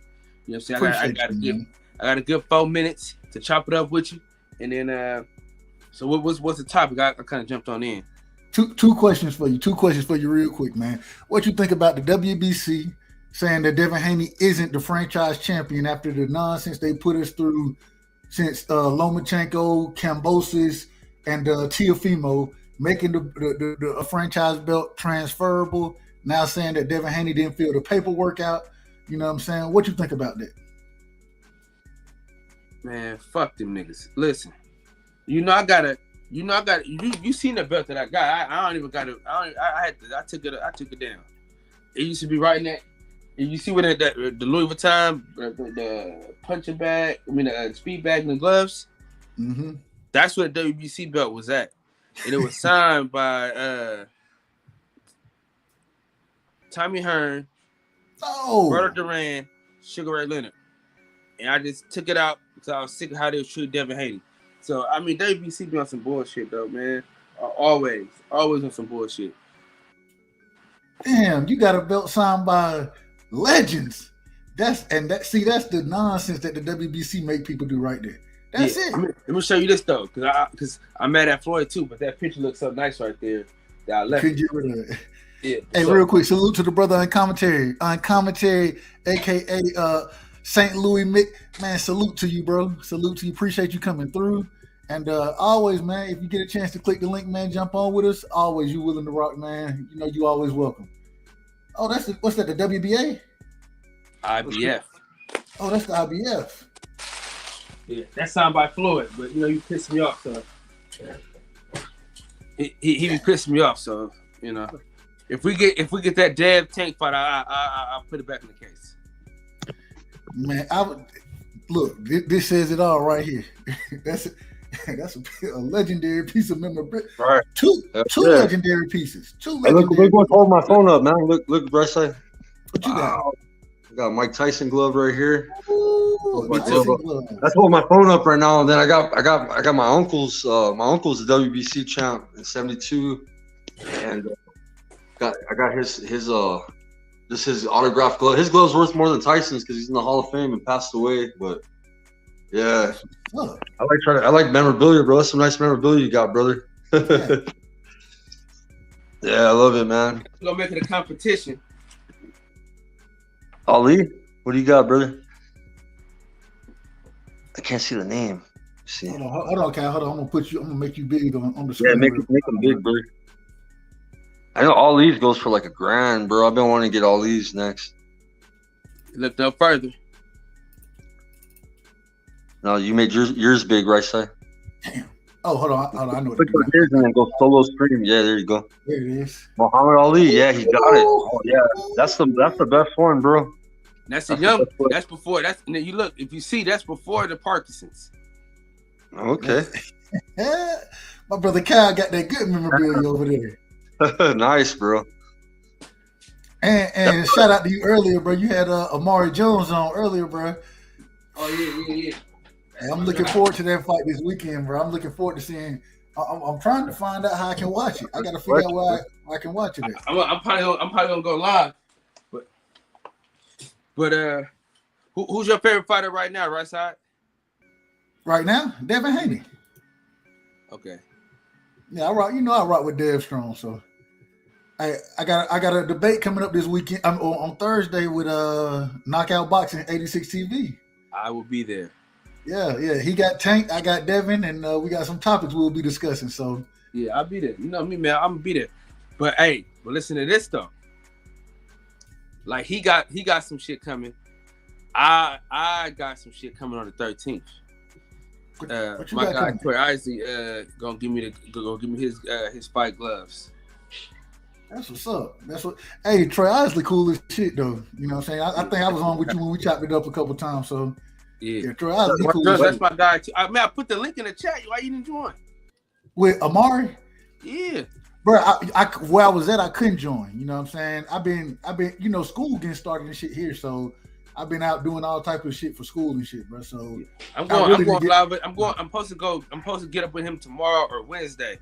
You know what I'm saying? I got a good 4 minutes to chop it up with you, and then so what's the topic? I kind of jumped on in. Two questions for you real quick, man. What you think about the WBC saying that Devin Haney isn't the franchise champion after the nonsense they put us through since Lomachenko, Kambosos, and Teofimo making the franchise belt transferable, now saying that Devin Haney didn't fill the paperwork out. You know what I'm saying? What you think about that? Man, fuck them niggas. Listen, you seen the belt that I got. I don't even got it. I took it down. It used to be right in that. And you see what the Louis Vuitton, the punching bag, the speed bag and the gloves. Mm-hmm. That's where the WBC belt was at, and it was signed by Tommy Hearn, Roberto Duran, Sugar Ray Leonard, and I just took it out because I was sick of how they treated Devin Haney. So WBC be on some bullshit though, man. Always on some bullshit. Damn, you got a belt signed by legends. That's the nonsense that the WBC make people do right there. That's it. Let me show you this though, because I'm mad at Floyd too, but that picture looks so nice right there that I left. Couldn't get rid of it. Yeah. Hey, real quick, salute to the brother on commentary, aka St. Louis Mick. Man, salute to you, bro. Salute to you. Appreciate you coming through. And always, man, if you get a chance to click the link, man, jump on with us. Always, you willing to rock, man. You know, you always welcome. Oh, what's that? The WBA? IBF. Oh, that's the IBF. Yeah, that's signed by Floyd, but you pissed me off, so he be pissing me off. So if we get that Dev Tank fight, I'll put it back in the case. Man, look. This says it all right here. That's a legendary piece of memorabilia. Right. Two legendary pieces. Look, hold my phone up, man. Look, right side. What you got? I got a Mike Tyson glove right here. Ooh, That's holding my phone up right now. And then I got my uncle's. My uncle's the WBC champ in '72, and I got his autographed glove. His glove's worth more than Tyson's because he's in the Hall of Fame and passed away. But yeah, I like memorabilia, bro. That's some nice memorabilia you got, brother. Yeah, I love it, man. We're gonna make it a competition. Ali, what do you got, brother? I can't see the name. See. Hold on, Cal. Hold on. I'm gonna make you big on the screen. Yeah, make them big, bro. I know all these goes for like $1,000, bro. I've been wanting to get all these next. Looked up further. No, you made yours big, right side. Damn. Oh, hold on. I know what Click on his and then go solo stream. Yeah, there you go. There it is. Muhammad Ali. Yeah, he got it. Oh, yeah, that's the best one, bro. That's That's before. You look. If you see, that's before the Parkinson's. Okay. My brother Kyle got that good memorabilia over there. Nice, bro. And shout out to you earlier, bro. You had Amari Jones on earlier, bro. Oh yeah. Hey, I'm looking forward to that fight this weekend, bro. I'm looking forward to seeing. I'm trying to find out how I can watch it. I got to figure out where I can watch it at. I'm probably gonna go live, but who's your favorite fighter right now, right side? Right now, Devin Haney. Okay. Yeah, I rock with Dev Strong. So, I got a debate coming up this weekend. I'm on Thursday with Knockout Boxing 86 TV. I will be there. Yeah. He got Tank, I got Devin, and we got some topics we'll be discussing. So yeah, I'll be there. You know me, man. I'm gonna be there. But hey, listen to this though. Like he got some shit coming. I got some shit coming on the 13th. My guy Troy Isley gonna give me his fight gloves. That's what's up. Hey, Troy Isley cool as shit though. You know what I'm saying? I think I was on with you when we chopped it up a couple times. So yeah, Troy Isley cool. That's my guy too. I put the link in the chat. Why you didn't join? With Amari? Yeah. Bro, where I was at, I couldn't join. You know what I'm saying? I've been, school getting started and shit here, so I've been out doing all type of shit for school and shit, bro. So I'm going live. I'm supposed to get up with him tomorrow or Wednesday.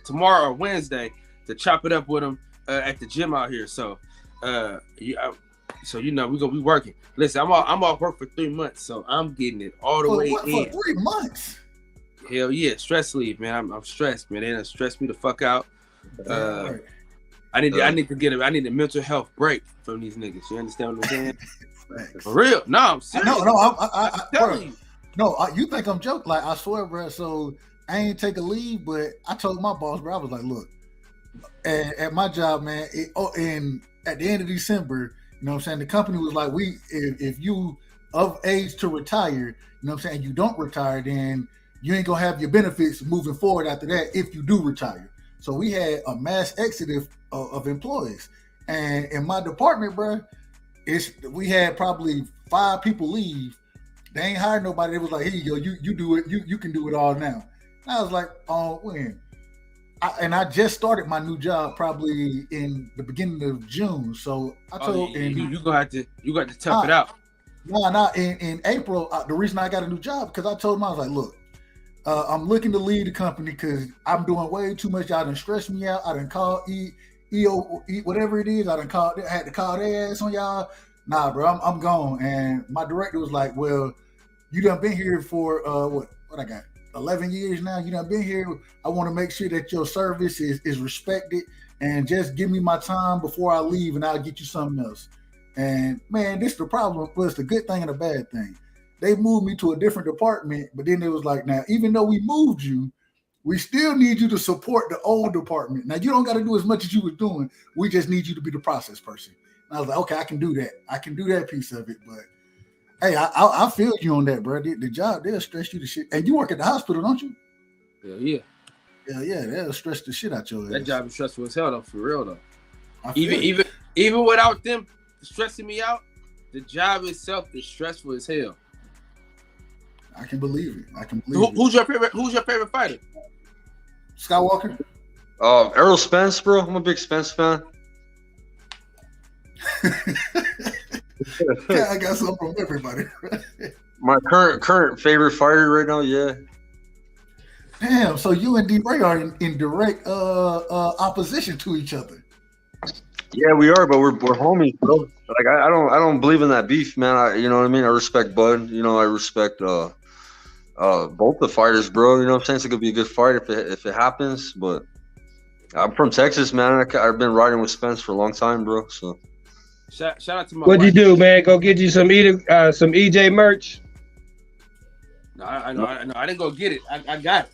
Tomorrow or Wednesday to chop it up with him at the gym out here. So, we're gonna be working. Listen, I'm off work for 3 months, so I'm getting it all the way in. For 3 months? Hell yeah, stress leave, man. I'm stressed, man. They done stressed me the fuck out. I need a mental health break from these niggas. You understand what I'm saying? For real? No, I'm serious. I'm telling you. No, you think I'm joking? Like I swear, bro. So I ain't take a leave, but I told my boss, bro. I was like, look, at my job, man. And at the end of December, You know what I'm saying? The company was like, if you of age to retire, you know what I'm saying, you don't retire, then you ain't gonna have your benefits moving forward after that if you do retire. So we had a mass exodus of employees. And in my department, bro, we had probably 5 people leave. They ain't hired nobody. It was like, here you go, you do it, you can do it all now. And I was like, oh, when? I just started my new job probably in the beginning of June. So I told you got to tough it out. In April, the reason I got a new job, because I told them, I was like, look, I'm looking to leave the company because I'm doing way too much. Y'all done stressed me out. I done called EO, whatever it is. I had to call their ass on y'all. Nah, bro, I'm gone. And my director was like, well, you done been here for what I got, 11 years now. You done been here. I want to make sure that your service is respected, and just give me my time before I leave, and I'll get you something else. And man, this is the problem. Well, it's the good thing and the bad thing. They moved me to a different department, but then it was like, now, even though we moved you, we still need you to support the old department. Now, you don't got to do as much as you were doing. We just need you to be the process person. And I was like, okay, I can do that. I can do that piece of it. But hey, I feel you on that, bro. The job, they'll stress you to shit. And you work at the hospital, don't you? Yeah. Yeah, they'll stress the shit out your ass. That job is stressful as hell, though, for real, though. Even without them stressing me out, the job itself is stressful as hell. I can believe it. Who's your favorite fighter? Skywalker. Errol Spence, bro. I'm a big Spence fan. Yeah, I got something from everybody. My current favorite fighter right now, yeah. Damn, so you and D-Ray are in direct opposition to each other. Yeah, we are, but we're homies, bro. Like I don't believe in that beef, man. You know what I mean? I respect Bud. You know, I respect both the fighters, bro. You know what I'm saying? It's gonna be a good fight if it happens. But I'm from Texas, man. I've been riding with Spence for a long time, bro. So shout out to my. What'd you do, man? Go get you some EJ merch. No, I know. I didn't go get it. I got it.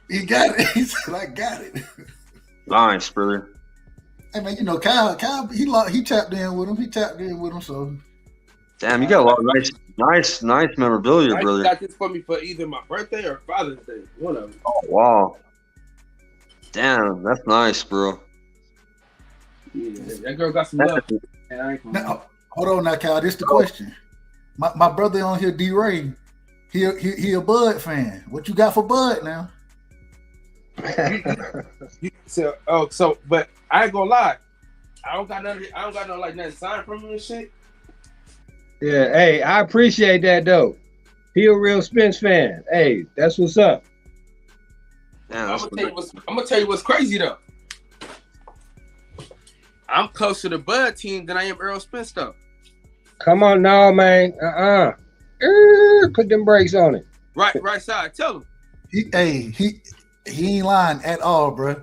He got it. He said, I got it. Nice, brother. Hey man, you know Kyle, he tapped in with him. So damn, you got a lot of nice memorabilia, brother. You got this for me for either my birthday or Father's Day, one of them. Oh wow, damn, that's nice, bro. Yeah, that girl got some love. Now, hold on now, Kyle. This is the question. My brother on here, D-Ray, he a Bud fan. What you got for Bud now? But I ain't gonna lie, I don't got no like nothing signed from him and shit. Yeah, hey, I appreciate that though. He a real Spence fan. Hey, that's what's up. Yeah, I'm gonna tell you what's crazy though. I'm closer to Bud team than I am Earl Spence though. Come on now, man. Put them brakes on it. Right side. Tell him. He ain't lying at all, bro.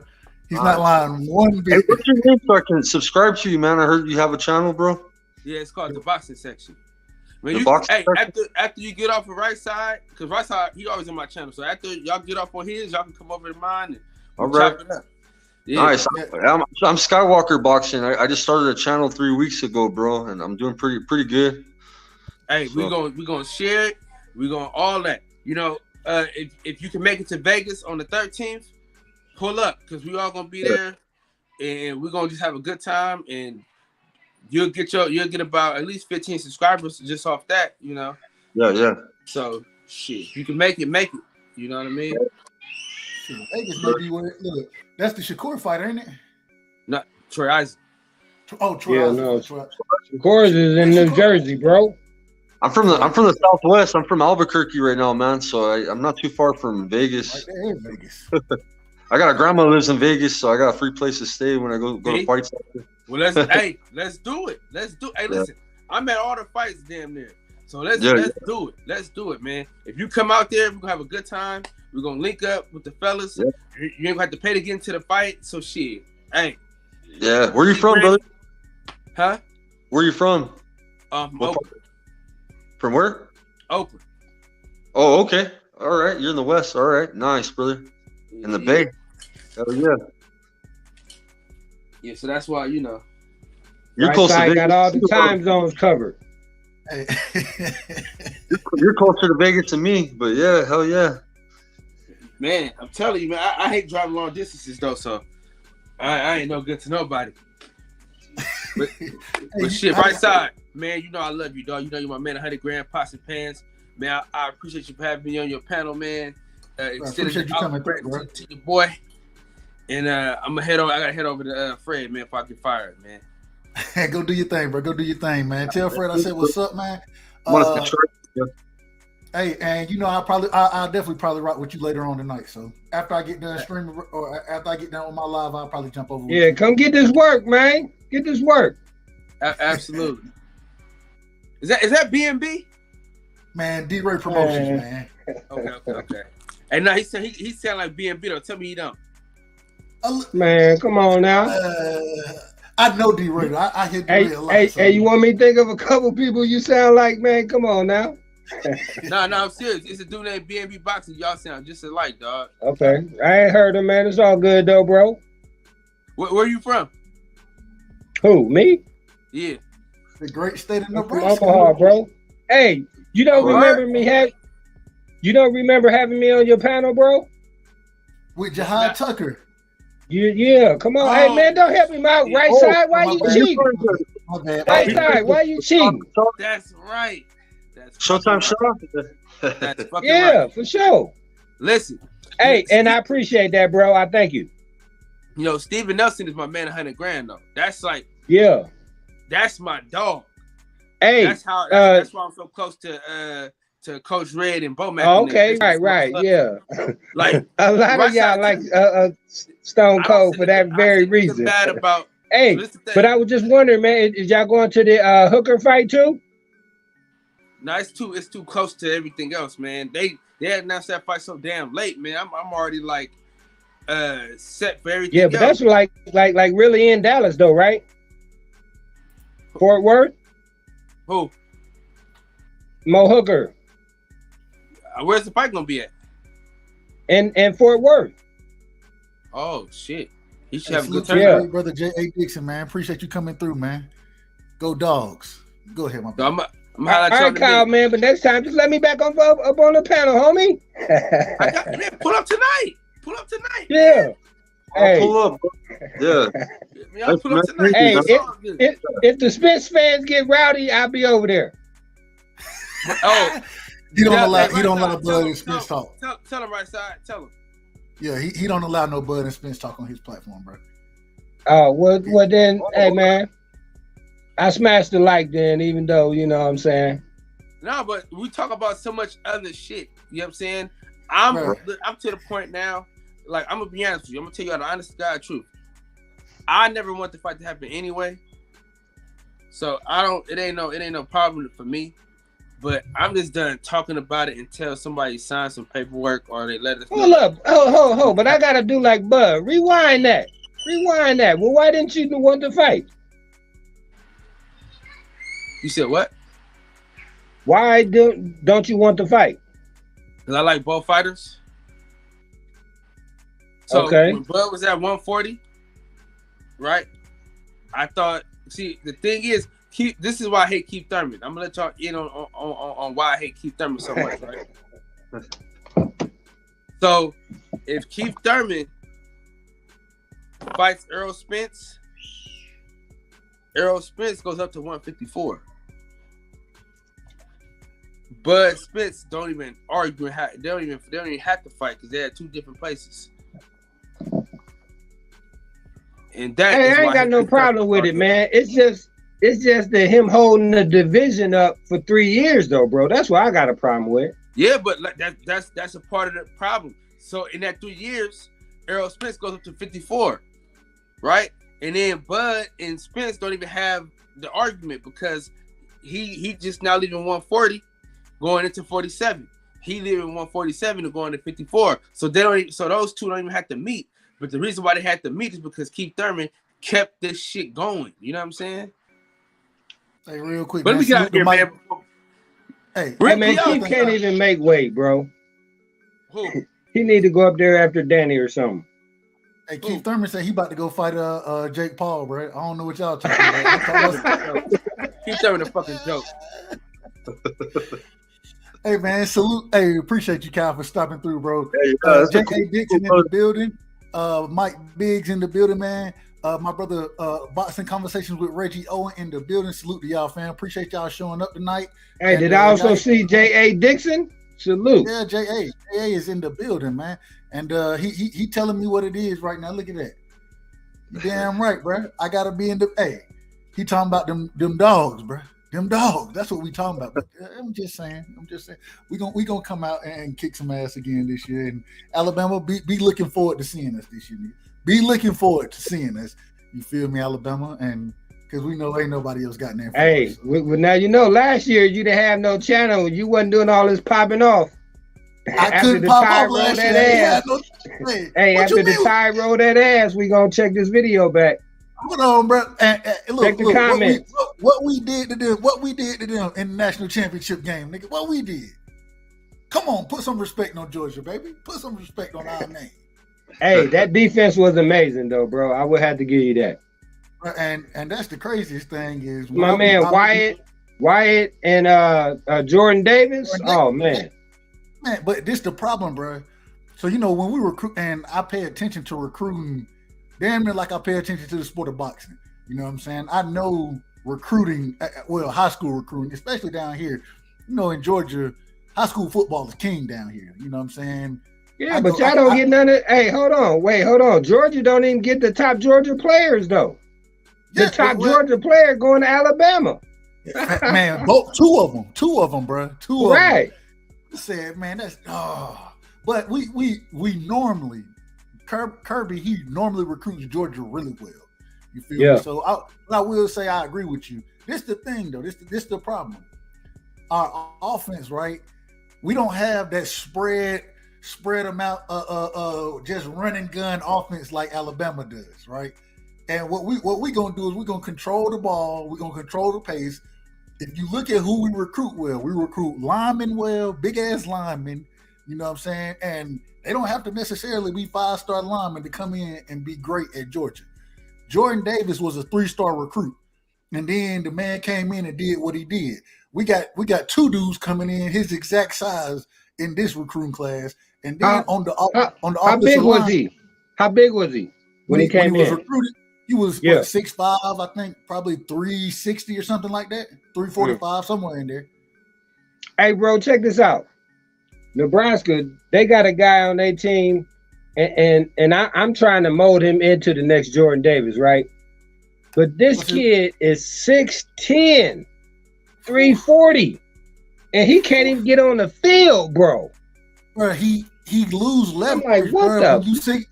He's not lying one bit. Hey, what's your name so I can subscribe to you, man? I heard you have a channel, bro. Yeah, it's called the boxing section. After you get off the right side, because right side he always on my channel. So after y'all get off on his, y'all can come over to mine and chop it up. Yeah. Nice. I'm Skywalker Boxing. I just started a channel 3 weeks ago, bro, and I'm doing pretty good. Hey, so. we gonna share it. We gonna all that. You know, if you can make it to Vegas on the 13th, pull up because we all gonna be there, and we're gonna just have a good time. And you'll get about at least 15 subscribers just off that. You know. Yeah. So shit, you can make it. You know what I mean? Vegas may be where. Look, that's the Shakur fight, ain't it? Not Troy Isaac. Oh, Troy. Yeah, no. Shakur is in New Jersey, bro. I'm from the Southwest. I'm from Albuquerque right now, man. So I'm not too far from Vegas. Right there in Vegas. I got a grandma who lives in Vegas, so I got a free place to stay when I go to fights. Well, let's do it. Hey, listen, I'm at all the fights damn near. So let's do it. Let's do it, man. If you come out there, we're gonna have a good time. We're gonna link up with the fellas. Yeah. You ain't gonna have to pay to get into the fight. So shit. Hey. Yeah. Where you from, brother? Huh? Where you from? Oakland. From where? Oakland. Oh, okay. All right. You're in the West. All right. Nice, brother. In the Bay. Hell yeah. Yeah, so that's why, you know. You're Right close to side Vegas. got all the time zones covered. Hey. You're closer to Vegas than me, but yeah, hell yeah. Man, I'm telling you, man, I hate driving long distances though, so I ain't no good to nobody. But shit, right side, man, you know I love you, dog. You know you're my man, 100 grand pots and pans. Man, I appreciate you for having me on your panel, man. Appreciate you coming through, bro. To your boy. And I'm gonna head over. I gotta head over to Fred, man, if I get fired, man. Go do your thing, bro. Go do your thing, man. Tell Fred I said what's up, man. Hey, and you know I'll definitely probably rock with you later on tonight. So after I get done streaming or after I get done with my live, I'll probably jump over. Yeah, come get this work, man. Get this work. Absolutely. Is that B&B? Man, D-Ray Promotions, man. Okay. And now he sound like B&B though. Tell me he don't. Man, come on now. I know D-Ray. I hit D-Ray a lot. Hey, you want me to think of a couple people you sound like, man? Come on now. No, I'm serious. It's a dude named B&B Boxing. Y'all sound just alike, dog. Okay. I ain't heard him, man. It's all good though, bro. Where you from? Who, me? Yeah. The great state of I'm from Nebraska. Omaha, bro. Hey, you don't remember having me on your panel, bro? With Jahad Tucker. Yeah, come on. Hey, man, don't help him out. Right side, why you cheating? My bad. Right side, why you cheating? That's right. That's Showtime show. That's fucking Yeah, right. for sure. Listen. Hey, and I appreciate that, bro. I thank you. You know, Steven Nelson is my man, 100 grand though. That's like, Yeah. that's my dog. Hey, That's why I'm so close to Coach Red and Bo Mac. okay, right, yeah. Like a lot of y'all like Stone Cold for that very reason. Bad about. Hey, but I was just wondering, man, is y'all going to the hooker fight too? No, it's too close to everything else, man. They announced that fight so damn late, man. I'm already like set for everything. Yeah, but else. that's like really in Dallas though, right? Fort Worth? Who? Mo Hooker. Where's the fight gonna be at? And Fort Worth. Oh shit. He should have a good Salute turn. to your brother J.A. Dixon, man. Appreciate you coming through, man. Go Dogs. Go ahead, my brother. I'm All right, Kyle, man, but next time, just let me back up on the panel, homie. I got man, pull up tonight. Yeah. Hey. Pull up. Yeah. Y'all pull up tonight. Hey, if the Spence fans get rowdy, I'll be over there. Oh, He don't yeah, allow Bud and Spence talk. Tell him right side. Tell him. Yeah, he don't allow no Bud and Spence talk on his platform, bro. Oh, well then, hey man, I smashed the like then, even though, you know what I'm saying. No, but we talk about so much other shit. You know what I'm saying? I'm to the point now. Like, I'm gonna be honest with you. I'm gonna tell you the honest to God truth. I never want the fight to happen anyway. So it ain't no problem for me. But I'm just done talking about it until somebody signs some paperwork or they let us know. Hold up. But I gotta do like Bud. Rewind that. Well, why didn't you want to fight? You said what? Why don't you want to fight? Because I like both fighters. So okay. When Bud was at 140, right? I thought, see, the thing is, this is why I hate Keith Thurman. I'm gonna let y'all in on why I hate Keith Thurman so much, right? So if Keith Thurman fights Errol Spence goes up to 154. Bud Spence don't even argue. They don't even have to fight because they're at two different places. And that I ain't got no problem with it, man. It's just that him holding the division up for 3 years, though, bro. That's what I got a problem with. Yeah, but like that's a part of the problem. So in that 3 years, Errol Spence goes up to 54, right? And then Bud and Spence don't even have the argument because he just now leaving 140, going into 47. He leaving 147 and going to 54. So those two don't even have to meet. But the reason why they had to meet is because Keith Thurman kept this shit going. You know what I'm saying? Hey, real quick. But let me get out here, man. Hey man, Keith can't even make weight, bro. Who? He need to go up there after Danny or something. Hey, Keith Thurman said he about to go fight Jake Paul, bro. I don't know what y'all talking about. Keith Thurman a fucking joke. Hey man, salute. Hey, appreciate you, Kyle, for stopping through, bro. Hey, J.A. Dixon in the building. Mike Biggs in the building, man. My brother, Boxing Conversations with Reggie Owen in the building. Salute to y'all, fam. Appreciate y'all showing up tonight. Hey, and, did I also see J.A. Dixon? Salute. Yeah, J.A. J.A. is in the building, man. And he telling me what it is right now. Look at that. You damn right, bro. I gotta be in the. Hey, he talking about them dogs, bro. Them dogs. That's what we talking about. But I'm just saying. We gonna come out and kick some ass again this year. And Alabama, be looking forward to seeing us this year. Be looking forward to seeing us. You feel me, Alabama? And because we know ain't nobody else got there. Hey, well, now you know. Last year you didn't have no channel. You wasn't doing all this popping off. I couldn't pop off last year. Hey, after the tie rolled that ass, we gonna check this video back. Hold on, bro. And look, check the comments. What we did to them in the national championship game, nigga. What we did. Come on, put some respect on Georgia, baby. Put some respect on our name. Hey, that defense was amazing, though, bro. I would have to give you that. And that's the craziest thing is my man Wyatt and Jordan Davis. Oh man, but this the problem, bro. So you know when we recruit, and I pay attention to recruiting, damn near like I pay attention to the sport of boxing. You know what I'm saying? I know recruiting, well, high school recruiting, especially down here. You know, in Georgia, high school football is king down here. You know what I'm saying? Yeah, but y'all don't get none of. Hey, hold on. Georgia don't even get the top Georgia players though. The top Georgia player going to Alabama. Man, two of them, bro. Two of them. Right. Said, man, that's but we normally Kirby, he normally recruits Georgia really well. You feel me? So I will say I agree with you. This the thing though. This the problem. Our offense, right? We don't have that spread amount just run and gun offense like Alabama does, right? And what we gonna do is we're gonna control the ball, we're gonna control the pace. If you look at who we recruit well, we recruit linemen well, big ass linemen, you know what I'm saying? And they don't have to necessarily be 5-star linemen to come in and be great at Georgia. Jordan Davis was a 3-star recruit. And then the man came in and did what he did. We got two dudes coming in his exact size in this recruiting class. And then on the how big line, was he? How big was he when he came in? Was recruited? He was 6'5", I think, probably 360 or something like that, 345, somewhere in there. Hey, bro, check this out. Nebraska, they got a guy on their team, and I'm trying to mold him into the next Jordan Davis, right? But this kid is 6'10", 340, and he can't even get on the field, bro. Bro, he lose leverage. I'm like, what bro, the?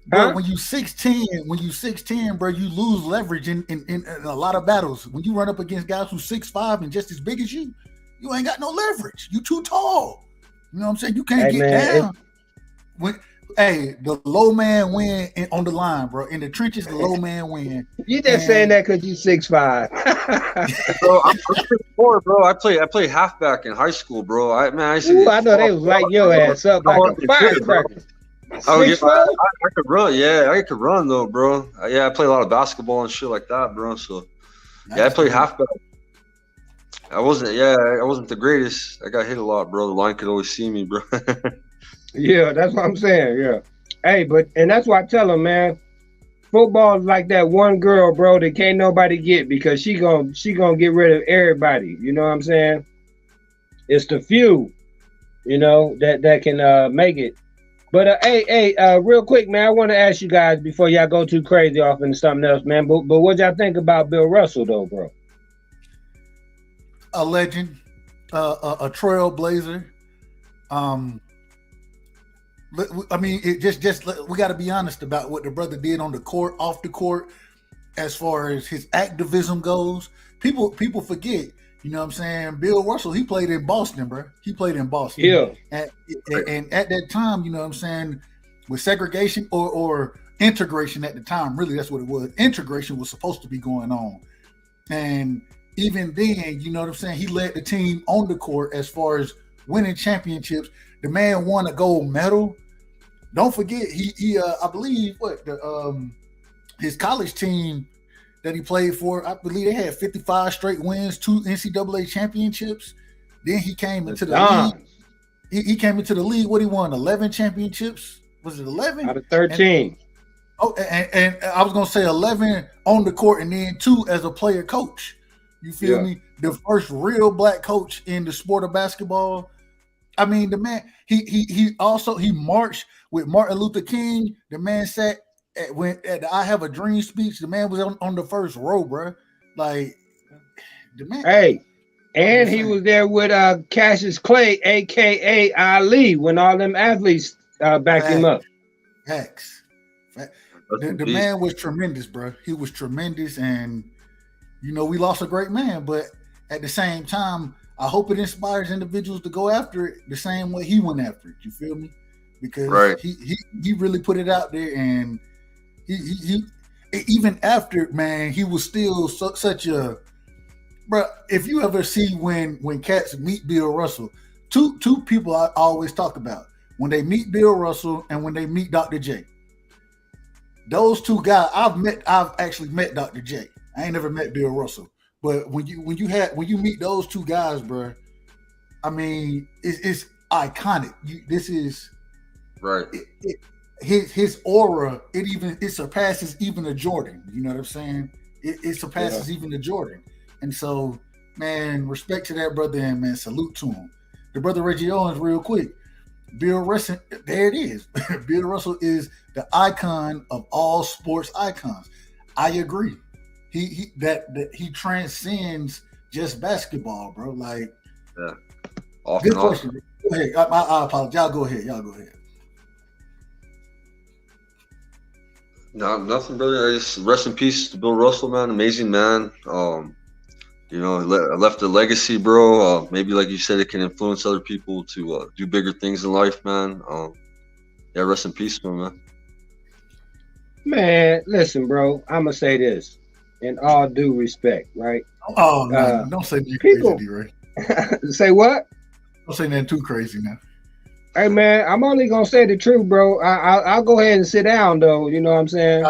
When you 6'10", bro, you lose leverage in a lot of battles. When you run up against guys who's 6'5" and just as big as you ain't got no leverage. You too tall. You know what I'm saying? You can't get down. The low man win on the line, bro. In the trenches, the low man win. You just saying that because you 6'5". Bro, I'm 6'4", bro. I play halfback in high school, bro. I know they was lighting your ass up like a firecracker. I could run. Yeah, I could run though, bro. I play a lot of basketball and shit like that, bro. So I play halfback. I wasn't the greatest. I got hit a lot, bro. The line could always see me, bro. Yeah, that's what I'm saying. Yeah. Hey, and that's why I tell them, man, football is like that one girl, bro, that can't nobody get because she gonna get rid of everybody. You know what I'm saying? It's the few, you know, that can make it. But hey, real quick, man, I want to ask you guys before y'all go too crazy off into something else, man. But what y'all think about Bill Russell, though, bro? A legend, a trailblazer. I mean, it just we got to be honest about what the brother did on the court, off the court, as far as his activism goes. People forget. You know what I'm saying? Bill Russell, he played in Boston, bro. He played in Boston. Yeah. And at that time, you know what I'm saying, with segregation or integration at the time, really that's what it was. Integration was supposed to be going on. And even then, you know what I'm saying, he led the team on the court as far as winning championships. The man won a gold medal don't forget he I believe his college team that he played for, I believe they had 55 straight wins, 2 NCAA championships. Then he came into the league. He came into the league. What he won? 11 championships. Was it 11 out of 13? And I was gonna say 11 on the court, and then 2 as a player coach. You feel me? The first real black coach in the sport of basketball. I mean, the man. He also marched with Martin Luther King. The man sat at the "I Have a Dream" speech. The man was on the first row, bro. Like the man. Hey. And he was there with Cassius Clay, a.k.a. Ali, when all them athletes backed him up. Facts. The man was tremendous, bro. He was tremendous, and, we lost a great man. But at the same time, I hope it inspires individuals to go after it the same way he went after it. You feel me? Because he really put it out there, and he even after, man, he was still such a... Bro, if you ever see when cats meet Bill Russell, two people I always talk about when they meet Bill Russell and when they meet Dr. J. Those 2 guys, I've actually met Dr. J. I ain't never met Bill Russell, but when you meet those 2 guys, bro, I mean, it's iconic. This is right. His aura. It surpasses even a Jordan. You know what I'm saying? It surpasses even a Jordan. And so, man, respect to that brother, and man, salute to him. The brother Reggie Owens, real quick. Bill Russell, there it is. Bill Russell is the icon of all sports icons. I agree. He transcends just basketball, bro. Like, good question. Go ahead. I apologize. Y'all go ahead. No, nothing, brother. I just rest in peace to Bill Russell, man. Amazing man. Left a legacy, bro. Maybe, like you said, it can influence other people to do bigger things in life, man. Rest in peace to him, man. Man, listen, bro. I'm gonna say this in all due respect, right? Oh no, don't say nothing crazy, right? Say what? Don't say nothing too crazy now. Hey man, I'm only gonna say the truth, bro. I'll go ahead and sit down, though. You know what I'm saying?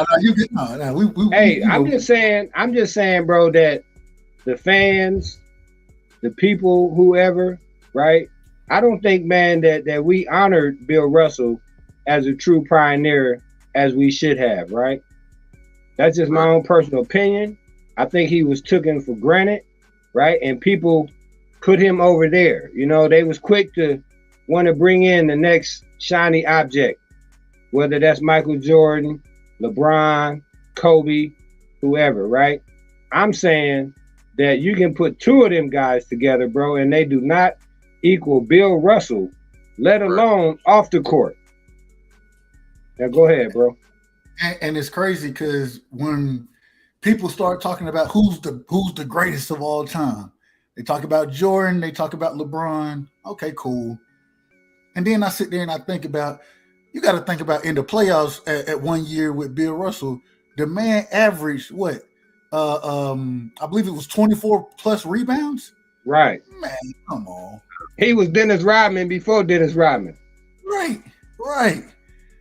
I'm just saying, bro, that the fans, the people, whoever, right? I don't think, man, that we honored Bill Russell as a true pioneer as we should have, right? That's just my own personal opinion. I think he was taken for granted, right? And people put him over there. They was quick to want to bring in the next shiny object, whether that's Michael Jordan, LeBron, Kobe, whoever, right? I'm saying that you can put 2 of them guys together, bro, and they do not equal Bill Russell, let alone off the court. Now go ahead, bro. And it's crazy because when people start talking about who's the greatest of all time, they talk about Jordan, they talk about LeBron. Okay, cool. And then I sit there and I think about, you got to think about in the playoffs at 1 year with Bill Russell, the man averaged what? I believe it was 24 plus rebounds. Right. Man, come on. He was Dennis Rodman before Dennis Rodman. Right.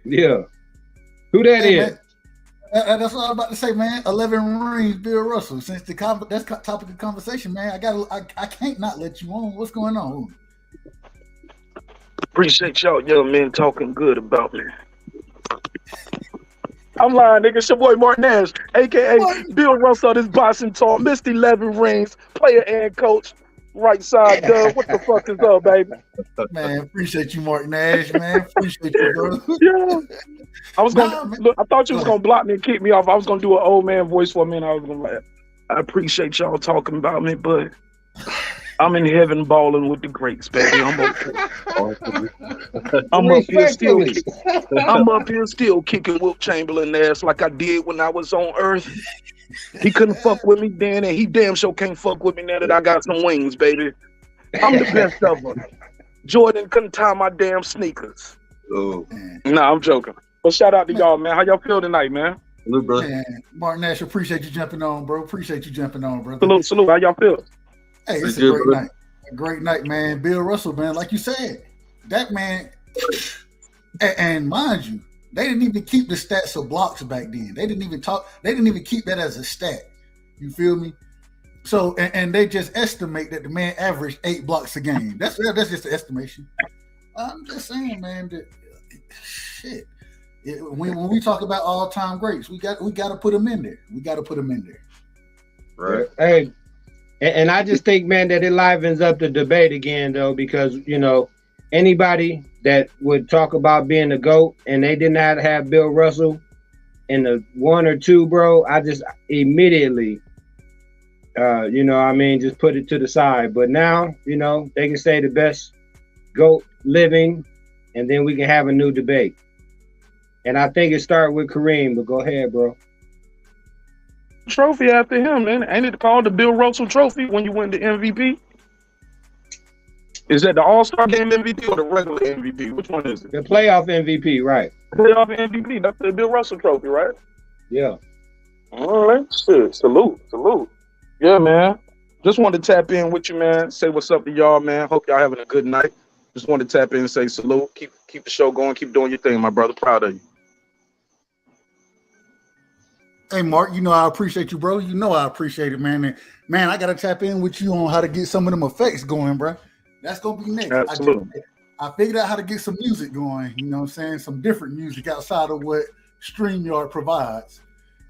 Yeah. Who that is? Man, that's what I'm about to say, man. 11 rings, Bill Russell. Since that's topic of conversation, man. I can't not let you on. What's going on? Appreciate y'all young men talking good about me. I'm lying, nigga. It's your boy Martinez, a.k.a. Bill Russell, this boxing talk. Missed 11 rings, player and coach. Right side, Doug. What the fuck is up, baby? Man, appreciate you, Martinez, man. Appreciate you, bro. Yeah. I thought you was going to block me and kick me off. I was going to do an old man voice for a minute. I was going to laugh. I appreciate y'all talking about me, but I'm in heaven balling with the greats, baby. I'm up here still kicking Wilt Chamberlain ass like I did when I was on Earth. He couldn't fuck with me then, and he damn sure can't fuck with me now that I got some wings, baby. I'm the best of them. Jordan couldn't tie my damn sneakers. Oh. Nah, I'm joking. But shout out to y'all, man. How y'all feel tonight, man? Salute, brother. Man, Martin Nash, appreciate you jumping on, bro. Appreciate you jumping on, brother. Salute. How y'all feel? Hey, it's a great night. A great night, man. Bill Russell, man, like you said, that man, And mind you, they didn't even keep the stats of blocks back then. They didn't even keep that as a stat. You feel me? So and they just estimate that the man averaged 8 blocks a game. That's just an estimation. I'm just saying, man, that shit. When we talk about all-time greats, we got to put them in there. We got to put them in there. Right. Hey, and I just think, man, that it livens up the debate again, though, because anybody that would talk about being a GOAT and they did not have Bill Russell in the 1 or 2, bro, I just immediately, just put it to the side. But now, they can say the best GOAT living, and then we can have a new debate. And I think it started with Kareem, but go ahead, bro. Trophy after him, man. Ain't it called the Bill Russell Trophy when you win the MVP? Is that the All-Star Game MVP or the regular MVP? Which one is it? The playoff MVP, right? Playoff MVP. That's the Bill Russell Trophy, right? Yeah. All right. Shit. Salute. Yeah, man. Just wanted to tap in with you, man. Say what's up to y'all, man. Hope y'all having a good night. Just wanted to tap in and say salute. Keep the show going. Keep doing your thing, my brother. Proud of you. Hey, Mark, I appreciate you, bro. I appreciate it, man. And, man, I got to tap in with you on how to get some of them effects going, bro. That's going to be next. Absolutely. I figured out how to get some music going, you know what I'm saying? Some different music outside of what StreamYard provides.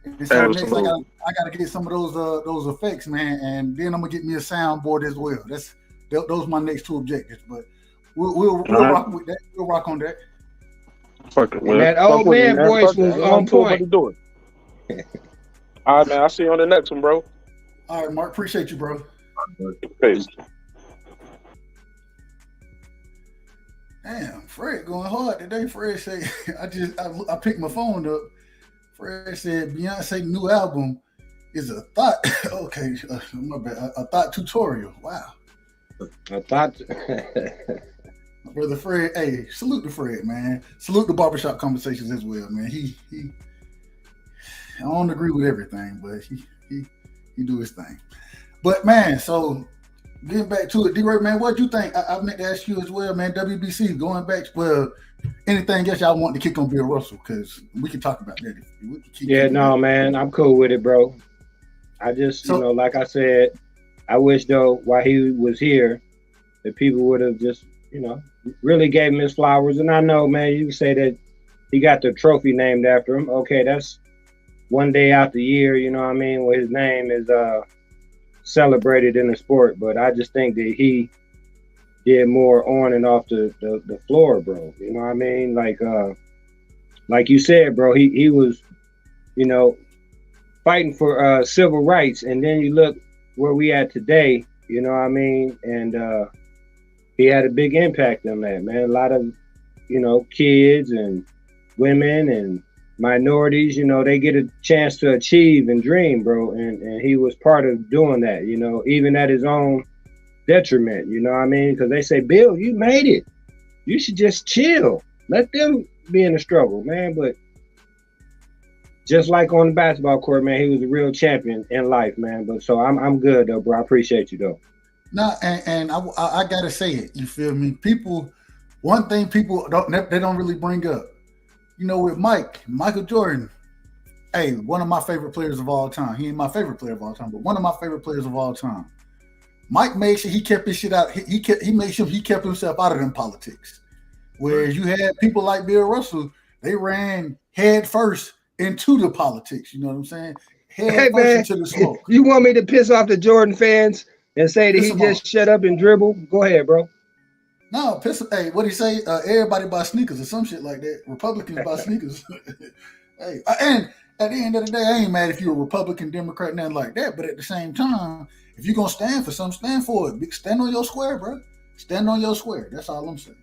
And so next I got to get some of those effects, man. And then I'm going to get me a soundboard as well. Those are my next 2 objectives. But we'll rock with that. We'll rock on that. And that old man voice was on point. All right, man. I'll see you on the next one, bro. All right, Mark. Appreciate you, bro. Peace. Damn, Fred going hard today. Fred said, I picked my phone up. Fred said Beyonce new album is a thought. Okay, my bad. A thought tutorial. Wow. A thought. Brother Fred, hey, salute to Fred, man. Salute the barbershop conversations as well, man. He I don't agree with everything, but he do his thing. But man, so getting back to it, D-Ray, man, what you think? I meant to ask you as well, man. WBC going back. Well, anything else y'all want to kick on Bill Russell? Because we can talk about that. Man, I'm cool with it, bro. I just, like I said, I wish though while he was here, that people would have just, really gave him his flowers. And I know, man, you can say that he got the trophy named after him. Okay, that's one day out the year, where his name is celebrated in the sport. But I just think that he did more on and off the floor, bro. You know what I mean? Like you said, bro, he was, fighting for civil rights. And then you look where we at today, you know what I mean? And he had a big impact on that, man. A lot of, kids and women and minorities, they get a chance to achieve and dream, bro. And he was part of doing that, even at his own detriment, you know what I mean? Because they say, Bill, you made it. You should just chill. Let them be in the struggle, man. But just like on the basketball court, man, he was a real champion in life, man. But so I'm good though, bro. I appreciate you though. No, and I gotta say it. You feel me? One thing people don't really bring up. With Michael Jordan, hey, one of my favorite players of all time. He ain't my favorite player of all time, but one of my favorite players of all time. Mike made sure he kept his shit out. He made sure he kept himself out of them politics. Whereas you had people like Bill Russell, they ran head first into the politics. You know what I'm saying? Head first into the smoke. You want me to piss off the Jordan fans and say that he just shut up and dribble? Go ahead, bro. No, hey, what he say? Everybody buy sneakers or some shit like that. Republicans buy sneakers. Hey, and at the end of the day, I ain't mad if you're a Republican, Democrat, nothing like that. But at the same time, if you're gonna stand for something, stand for it. Stand on your square, bro. Stand on your square. That's all I'm saying.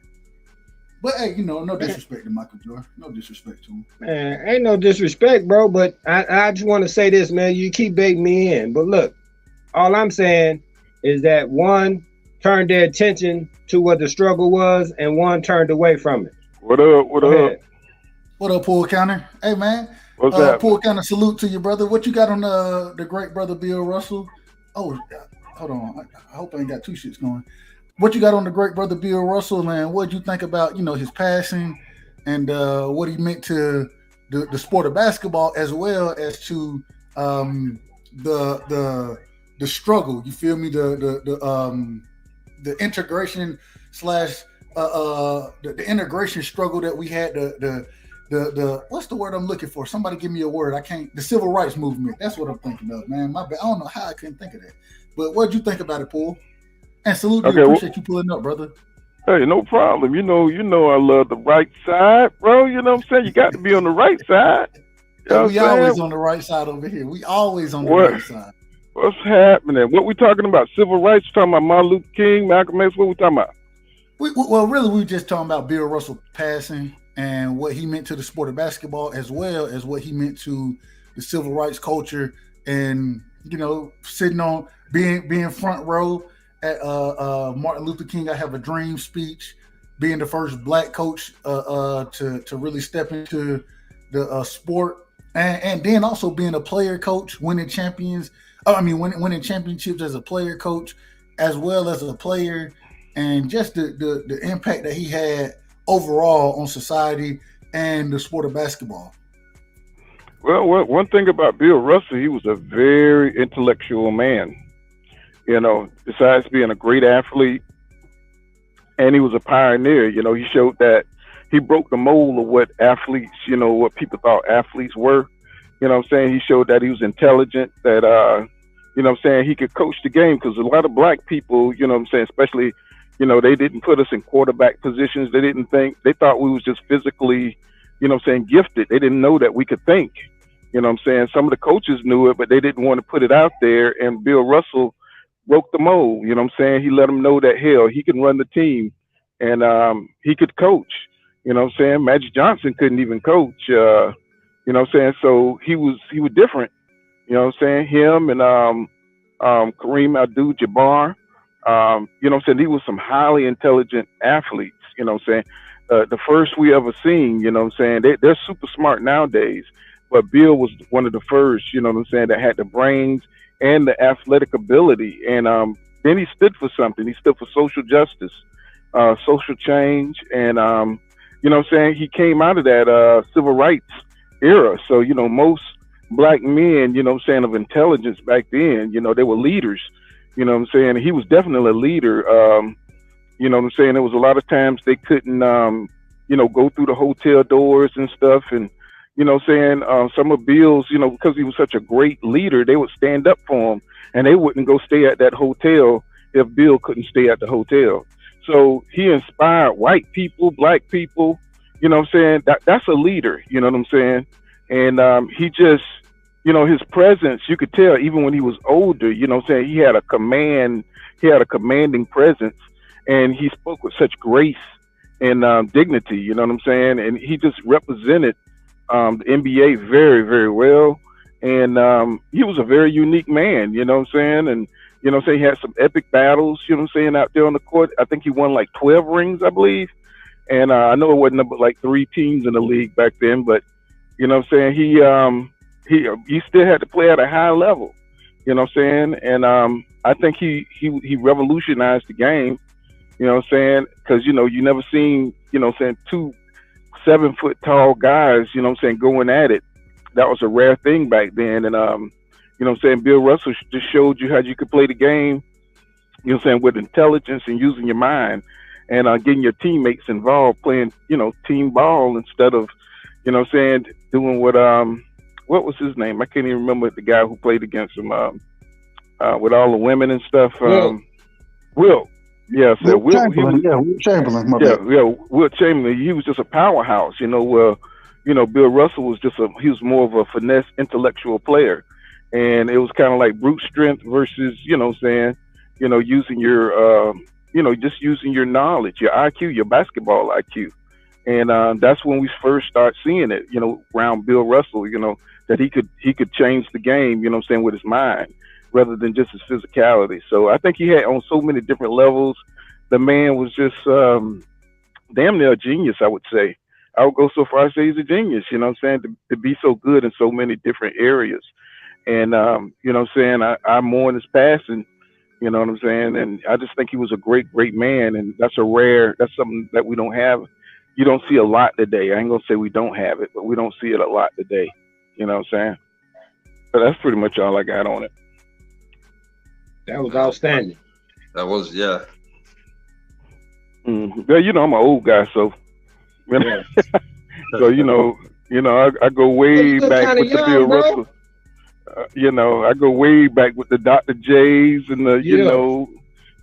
But hey, no disrespect to Michael Jordan. No disrespect to him. Man, ain't no disrespect, bro. But I just want to say this, man. You keep baiting me in. But look, all I'm saying is that one turned their attention to what the struggle was, and one turned away from it. What up? What up? What up, Pool Counter? Hey, man. What's up? Pool Counter, salute to you, brother. What you got on the great brother Bill Russell? Oh, hold on. I hope I ain't got 2 shits going. What you got on the great brother Bill Russell, and what you think about, his passing? and what he meant to the sport of basketball, as well as to the struggle. You feel me? The integration slash the integration struggle that we had. The what's the word I'm looking for? Somebody give me a word. I can't. The civil rights movement. That's what I'm thinking of, man. My bad. I don't know how I couldn't think of that. But what'd you think about it, Paul? And salute you. Appreciate you pulling up, brother. Hey, no problem. You know I love the right side, bro. You know what I'm saying? You got to be on the right side. You know we always on the right side over here. We always on the right side. What's happening? What we talking about? Civil rights? We talking about Martin Luther King, Malcolm X? What we talking about? Well, really, we were just talking about Bill Russell passing and what he meant to the sport of basketball, as well as what he meant to the civil rights culture, and sitting on being front row at Martin Luther King I Have a Dream speech, being the first black coach to really step into the sport, and then also being a player coach, winning championships as a player coach, as well as a player, and just the impact that he had overall on society and the sport of basketball. Well, one thing about Bill Russell, he was a very intellectual man. Besides being a great athlete, and he was a pioneer. He showed that he broke the mold of what athletes, what people thought athletes were. He showed that he was intelligent, that, he could coach the game, because a lot of black people, especially, they didn't put us in quarterback positions. They thought we was just physically, gifted. They didn't know that we could think. Some of the coaches knew it, but they didn't want to put it out there. And Bill Russell broke the mold. He let them know that, hell, he can run the team, and he could coach. Magic Johnson couldn't even coach. So he was different. Him and Kareem Abdul-Jabbar. He was some highly intelligent athletes. The first we ever seen. They're super smart nowadays, but Bill was one of the first. That had the brains and the athletic ability. And then he stood for something. He stood for social justice, social change. And, he came out of that civil rights era. So, most black men, of intelligence back then, they were leaders. He was definitely a leader. There was a lot of times they couldn't, go through the hotel doors and stuff. And, some of Bill's, because he was such a great leader, they would stand up for him, and they wouldn't go stay at that hotel if Bill couldn't stay at the hotel. So he inspired white people, black people, that's a leader, And he just, his presence, you could tell even when he was older, he had a commanding presence, and he spoke with such grace and dignity, and he just represented the NBA very, very well. And he was a very unique man, and he had some epic battles, out there on the court. I think he won like 12 rings, I believe. And I know it wasn't but like 3 teams in the league back then, but he still had to play at a high level, And I think he revolutionized the game, because you never seen, 2 7-foot tall guys, going at it. That was a rare thing back then. And, Bill Russell just showed you how you could play the game, with intelligence and using your mind, and getting your teammates involved, playing, team ball instead of, doing what was his name? I can't even remember the guy who played against him, with all the women and stuff. Will. Yeah, so Will Chamberlain. Will Chamberlain. Will Chamberlain. He was just a powerhouse. Bill Russell was he was more of a finesse, intellectual player, and it was kind of like brute strength versus, using your, just using your knowledge, your IQ, your basketball IQ, and that's when we first start seeing it. Around Bill Russell, that he could change the game. With his mind, rather than just his physicality. So I think he had on so many different levels. The man was just damn near a genius, I would say. I would go so far as to say he's a genius, to be so good in so many different areas. And, I mourn his passing, and I just think he was a great, great man. And that's something that we don't have you don't see a lot today. I ain't gonna say we don't have it, but we don't see it a lot today. You know what I'm saying? But that's pretty much all I got on it. That was outstanding. That was, yeah. Yeah, you know, I'm an old guy, so you know, so I go way back with the Bill Russell. You know, I go way back with the Dr. J's and the, you know,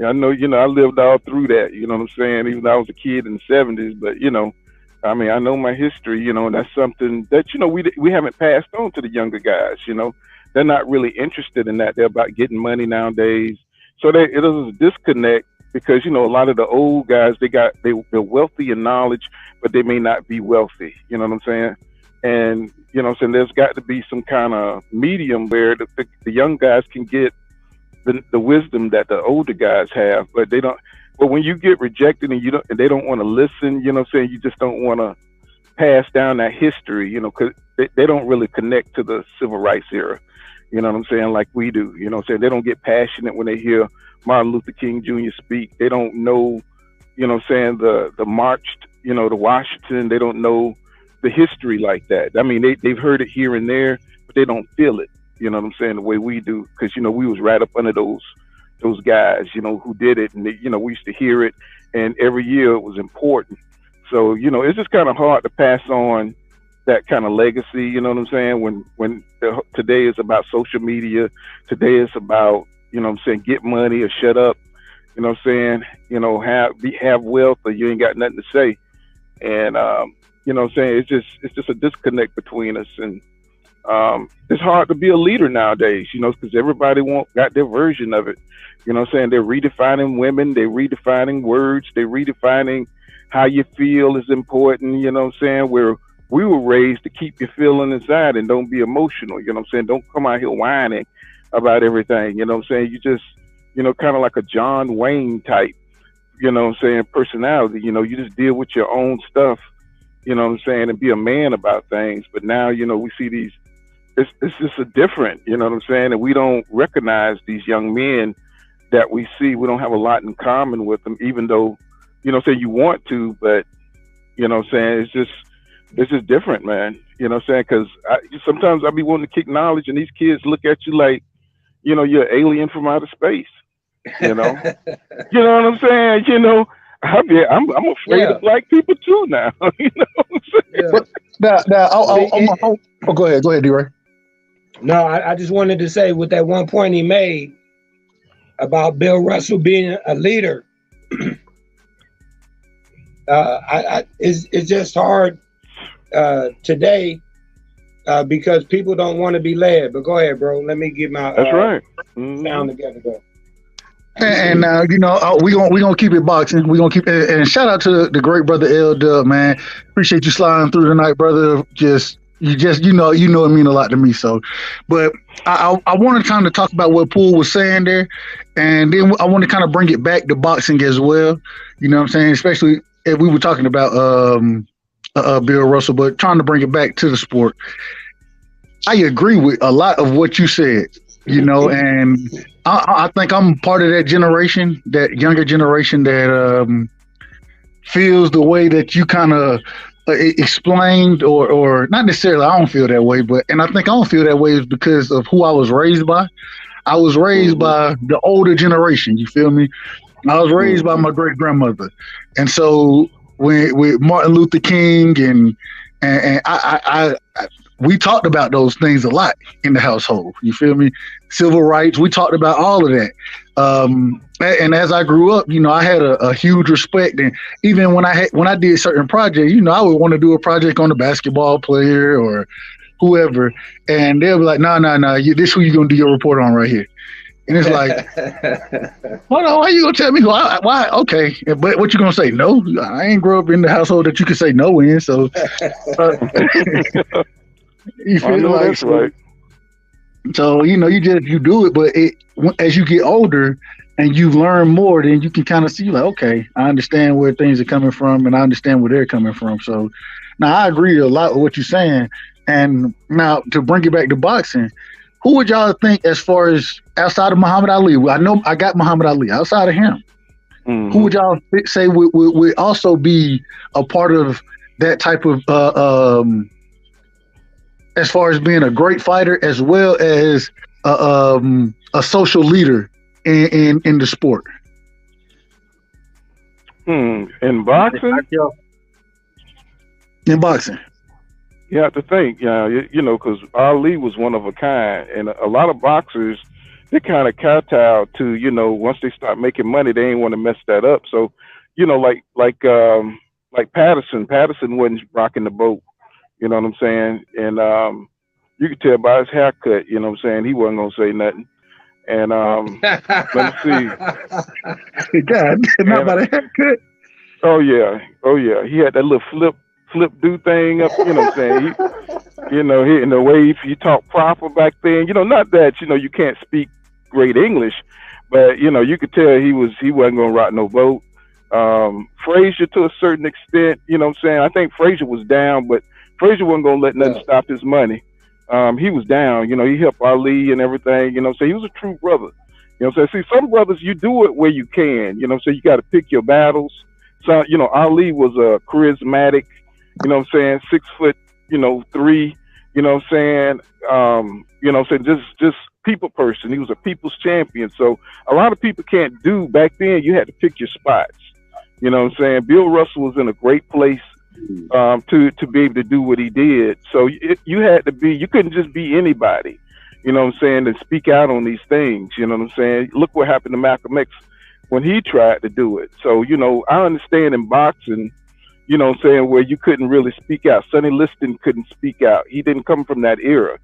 I know, I lived all through that. You know what I'm saying? Even though I was a kid in the '70s, but you know, I mean, I know my history. You know, and that's something that we haven't passed on to the younger guys. You know, they're not really interested in that. They're about getting money nowadays. So it is a disconnect. Because, a lot of the old guys, they're wealthy in knowledge, but they may not be wealthy. You know what I'm saying? And, there's got to be some kind of medium where the young guys can get the wisdom that the older guys have, but they don't. But when you get rejected and they don't want to listen, you know what I'm saying? You just don't want to pass down that history, because they don't really connect to the civil rights era. You know what I'm saying? Like we do, you know what I'm saying? They don't get passionate when they hear Martin Luther King Jr. speak. They don't know, you know what I'm saying, the march, to Washington. They don't know the history like that. I mean, they've heard it here and there, but they don't feel it, you know what I'm saying, the way we do. Because, we was right up under those guys, who did it. And, we used to hear it. And every year it was important. So, it's just kind of hard to pass on that kind of legacy, you know what I'm saying? When today is about social media, today is about, you know what I'm saying, get money or shut up, you know what I'm saying? Have wealth or you ain't got nothing to say. And you know what I'm saying, it's just a disconnect between us. And it's hard to be a leader nowadays, because everybody got their version of it. You know what I'm saying? They're redefining women, they're redefining words, they're redefining how you feel is important, you know what I'm saying? Where we were raised to keep your feeling inside and don't be emotional, you know what I'm saying? Don't come out here whining about everything, you know what I'm saying? You just, kind of like a John Wayne type, you know what I'm saying, personality, you just deal with your own stuff, you know what I'm saying, and be a man about things. But now, we see these, it's just a different, you know what I'm saying, and we don't recognize these young men that we see. We don't have a lot in common with them, even though, say you want to, but, you know what I'm saying, it's just different, man. You know what I'm saying? Because sometimes I be wanting to kick knowledge, and these kids look at you like, you're an alien from outer space. You know what I'm saying? I'm afraid of black people too now. You know what I'm saying? Now, go ahead, D-Ray. No, I just wanted to say with that one point he made about Bill Russell being a leader. It's just hard today because people don't want to be led. But go ahead, bro. Let me get my that's right. sound together, though. And we gonna keep it boxing. We gonna keep it. And shout out to the great brother L Dub, man. Appreciate you sliding through tonight, brother. You know it mean a lot to me. So, but I want to kind of talk about what Poole was saying there, and then I want to kind of bring it back to boxing as well. You know what I'm saying? Especially if we were talking about Bill Russell, but trying to bring it back to the sport. I agree with a lot of what you said, and I think I'm part of that generation, that younger generation that feels the way that you kind of explained, or not necessarily. I don't feel that way, and I think I don't feel that way is because of who I was raised by. I was raised by the older generation. You feel me? I was raised by my great grandmother, and so with Martin Luther King and I we talked about those things a lot in the household. You feel me? Civil rights. We talked about all of that. And as I grew up, I had a huge respect. And even when I did certain projects, I would want to do a project on a basketball player or whoever, and they'll be like, "No, this is who you're gonna do your report on right here." And it's like, hold on, why you gonna tell me why? Okay, but what you gonna say? No, I ain't grow up in the household that you can say no in. So, you feel like that's right. So you do it, but as you get older and you learn more, then you can kind of see like, okay, I understand where things are coming from, and I understand where they're coming from. So now I agree a lot with what you're saying. And now to bring it back to boxing, who would y'all think as far as outside of Muhammad Ali? I know I got Muhammad Ali. Outside of him, Mm-hmm. Who would y'all say would also be a part of that type of as far as being a great fighter as well as a social leader in the sport? In boxing? In boxing. You have to think, you know, because Ali was one of a kind, and a lot of boxers, they kind of kowtow to, you know, once they start making money, they ain't want to mess that up. So, you know, like Patterson wasn't rocking the boat, you know what I'm saying? And you could tell by his haircut, you know what I'm saying, he wasn't gonna say nothing. And let me see. God, not by the haircut. Oh yeah, he had that little flip do thing up, you know what I'm saying? He in the way you talk proper back then, you know, not that, you know, you can't speak great English, but you know, you could tell he wasn't gonna rock no boat. Frazier to a certain extent, you know what I'm saying? I think Frazier was down, but Frazier wasn't gonna let nothing stop his money. He was down, you know, he helped Ali and everything, you know what I'm saying? He was a true brother. You know what I'm saying? See, some brothers, you do it where you can, you know, so you got to pick your battles. So, you know, Ali was a charismatic, you know what I'm saying, 6'3", you know what I'm saying, you know what I'm saying, just people person. He was a people's champion. So a lot of people can't do, back then you had to pick your spots. You know what I'm saying? Bill Russell was in a great place to be able to do what he did. So you had to be, you couldn't just be anybody, you know what I'm saying, and speak out on these things, you know what I'm saying? Look what happened to Malcolm X when he tried to do it. So, you know, I understand in boxing, you know what I'm saying, where you couldn't really speak out. Sonny Liston couldn't speak out. He didn't come from that era.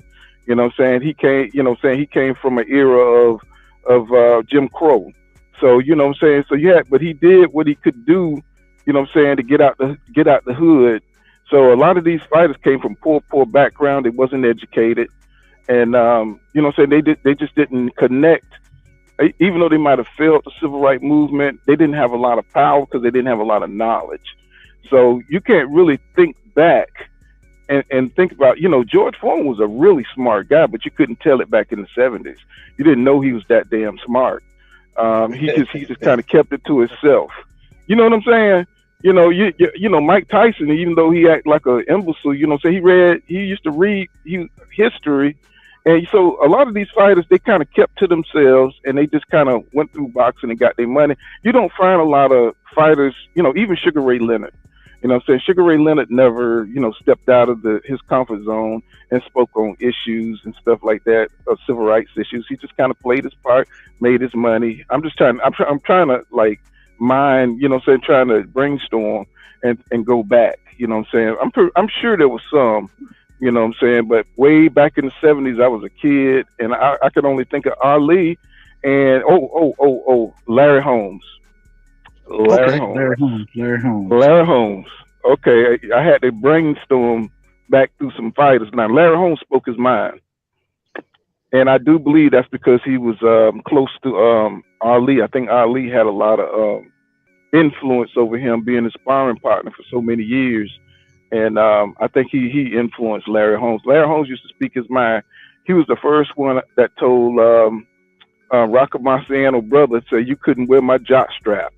You know what I'm saying? He came, you know what I'm saying, he came from an era of Jim Crow. So, you know what I'm saying? So but he did what he could do, you know what I'm saying, to get out the hood. So a lot of these fighters came from poor background. They wasn't educated. And you know what I'm saying, they just didn't connect. Even though they might have felt the civil rights movement, they didn't have a lot of power because they didn't have a lot of knowledge. So you can't really think back and think about, you know, George Foreman was a really smart guy, but you couldn't tell it back in the 70s. You didn't know he was that damn smart. He just kind of kept it to himself. You know what I'm saying? You know, you know, Mike Tyson, even though he acted like an imbecile, you know, so he used to read history. And so a lot of these fighters, they kind of kept to themselves and they just kind of went through boxing and got their money. You don't find a lot of fighters, you know, even Sugar Ray Leonard. You know what I'm saying? Sugar Ray Leonard never, you know, stepped out of his comfort zone and spoke on issues and stuff like that, civil rights issues. He just kind of played his part, made his money. I'm trying to like mind, you know what I'm saying, trying to brainstorm and go back, you know what I'm saying? I'm sure there was some, you know what I'm saying, but way back in the 70s, I was a kid and I could only think of Ali and Larry Holmes. Larry Holmes. Okay, I had to brainstorm back through some fighters. Now, Larry Holmes spoke his mind. And I do believe that's because he was close to Ali. I think Ali had a lot of influence over him, being his sparring partner for so many years. And I think he influenced Larry Holmes. Larry Holmes used to speak his mind. He was the first one that told Rocco Marciano brother, said, "You couldn't wear my jock strap."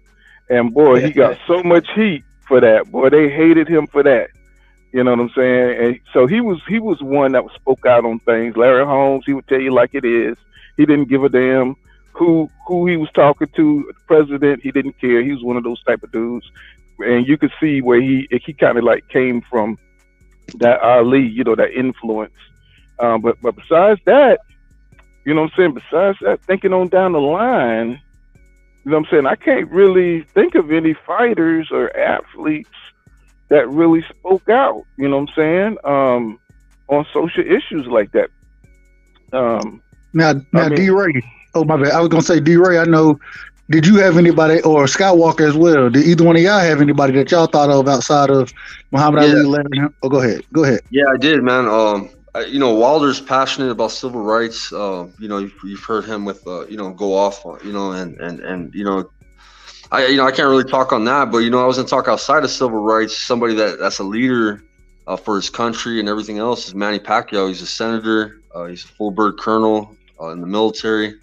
And boy, he got so much heat for that. Boy, they hated him for that. You know what I'm saying? And so he was one that spoke out on things. Larry Holmes, he would tell you like it is. He didn't give a damn who he was talking to. The president, he didn't care. He was one of those type of dudes. And you could see where he kind of like came from that Ali, you know, that influence. But besides that, you know what I'm saying? Besides that, thinking on down the line, you know what I'm saying, I can't really think of any fighters or athletes that really spoke out, you know what I'm saying, on social issues like that. Now, D-Ray, oh, my bad. I was going to say, D-Ray, I know, did you have anybody, or Skywalker as well, did either one of y'all have anybody that y'all thought of outside of Muhammad Ali, Larry? Oh, go ahead. Yeah, I did, man. You know, Wilder's passionate about civil rights. You know, you've heard him with, you know, go off, you know, and you know, I can't really talk on that, but, you know, I was going to talk outside of civil rights. Somebody that's a leader for his country and everything else is Manny Pacquiao. He's a senator. He's a full bird colonel in the military.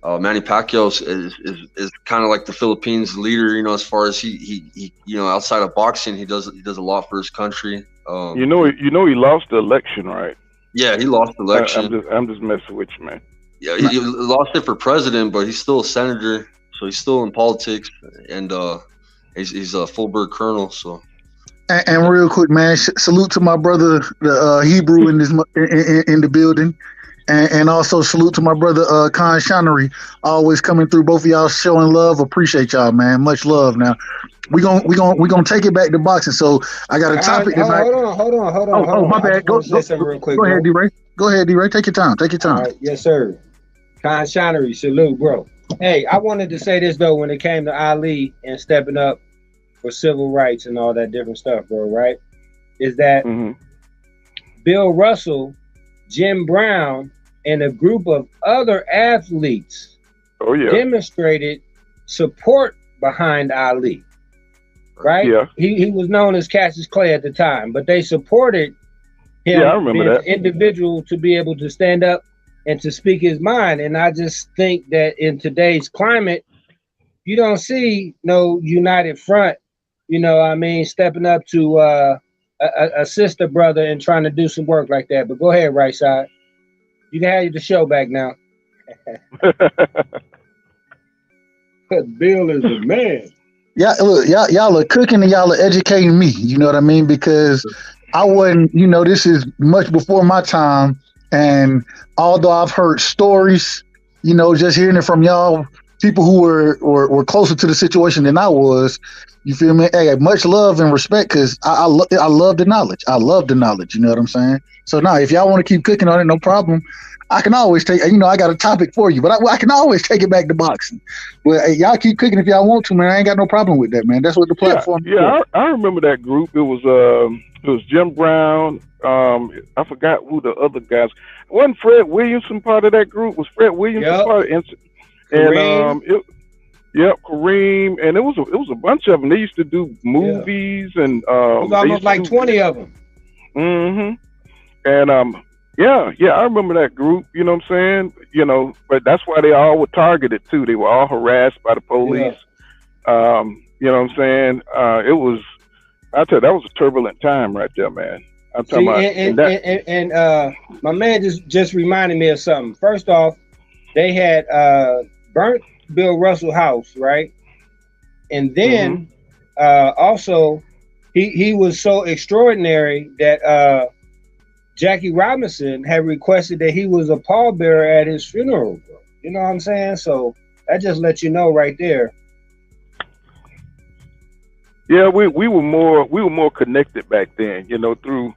Manny Pacquiao is kind of like the Philippines leader, you know, as far as he you know, outside of boxing, he does a lot for his country. You know, he lost the election, right? Yeah, he lost the election. I'm just messing with you, man. Yeah, he lost it for president, but he's still a senator, so he's still in politics, and he's a full bird colonel. So. And real quick, man, salute to my brother, the Hebrew in the building. And also salute to my brother Khan Shanery, always coming through. Both of y'all showing love. Appreciate y'all, man. Much love. Now we gonna take it back to boxing. So I got a topic. Hold on. Oh, my bad. Go real quick. Go ahead, D-Ray. Go ahead, D-Ray. Take your time. All right. Yes, sir. Khan Shanery, salute, bro. Hey, I wanted to say this though when it came to Ali and stepping up for civil rights and all that different stuff, bro. Right? Is that Bill Russell, Jim Brown, and a group of other athletes demonstrated support behind Ali. Right? Yeah. He was known as Cassius Clay at the time, but they supported him, I remember that. An individual to be able to stand up and to speak his mind. And I just think that in today's climate, you don't see no united front, you know what I mean, stepping up to a sister brother and trying to do some work like that. But go ahead, right side. You can have the show back now. Bill is a man. Yeah, look, y'all are cooking and y'all are educating me. You know what I mean? Because I wasn't, you know, this is much before my time. And although I've heard stories, you know, just hearing it from y'all, people who were closer to the situation than I was, you feel me? Hey, much love and respect, because I love the knowledge. I love the knowledge. You know what I'm saying? So now, if y'all want to keep cooking on it, no problem. I can always take, you know, I got a topic for you, but I can always take it back to boxing. But hey, y'all keep cooking if y'all want to, man. I ain't got no problem with that, man. That's what the platform is. Yeah, I remember that group. It was Jim Brown. I forgot who the other guys. Wasn't Fred Williamson part of that group? Was Fred Williamson part of it? And Kareem, and it was a bunch of them. They used to do movies and it was almost like 20 of them. And I remember that group. You know what I'm saying? You know, but that's why they all were targeted too. They were all harassed by the police. Yeah. You know what I'm saying? It was. I tell you, that was a turbulent time right there, man. I'm talking about. My man just reminded me of something. First off, they had burnt Bill Russell house, right? And then also he was so extraordinary that Jackie Robinson had requested that he was a pallbearer at his funeral, bro. You know what I'm saying? So that just lets you know right there. Yeah, we were more connected back then, you know, through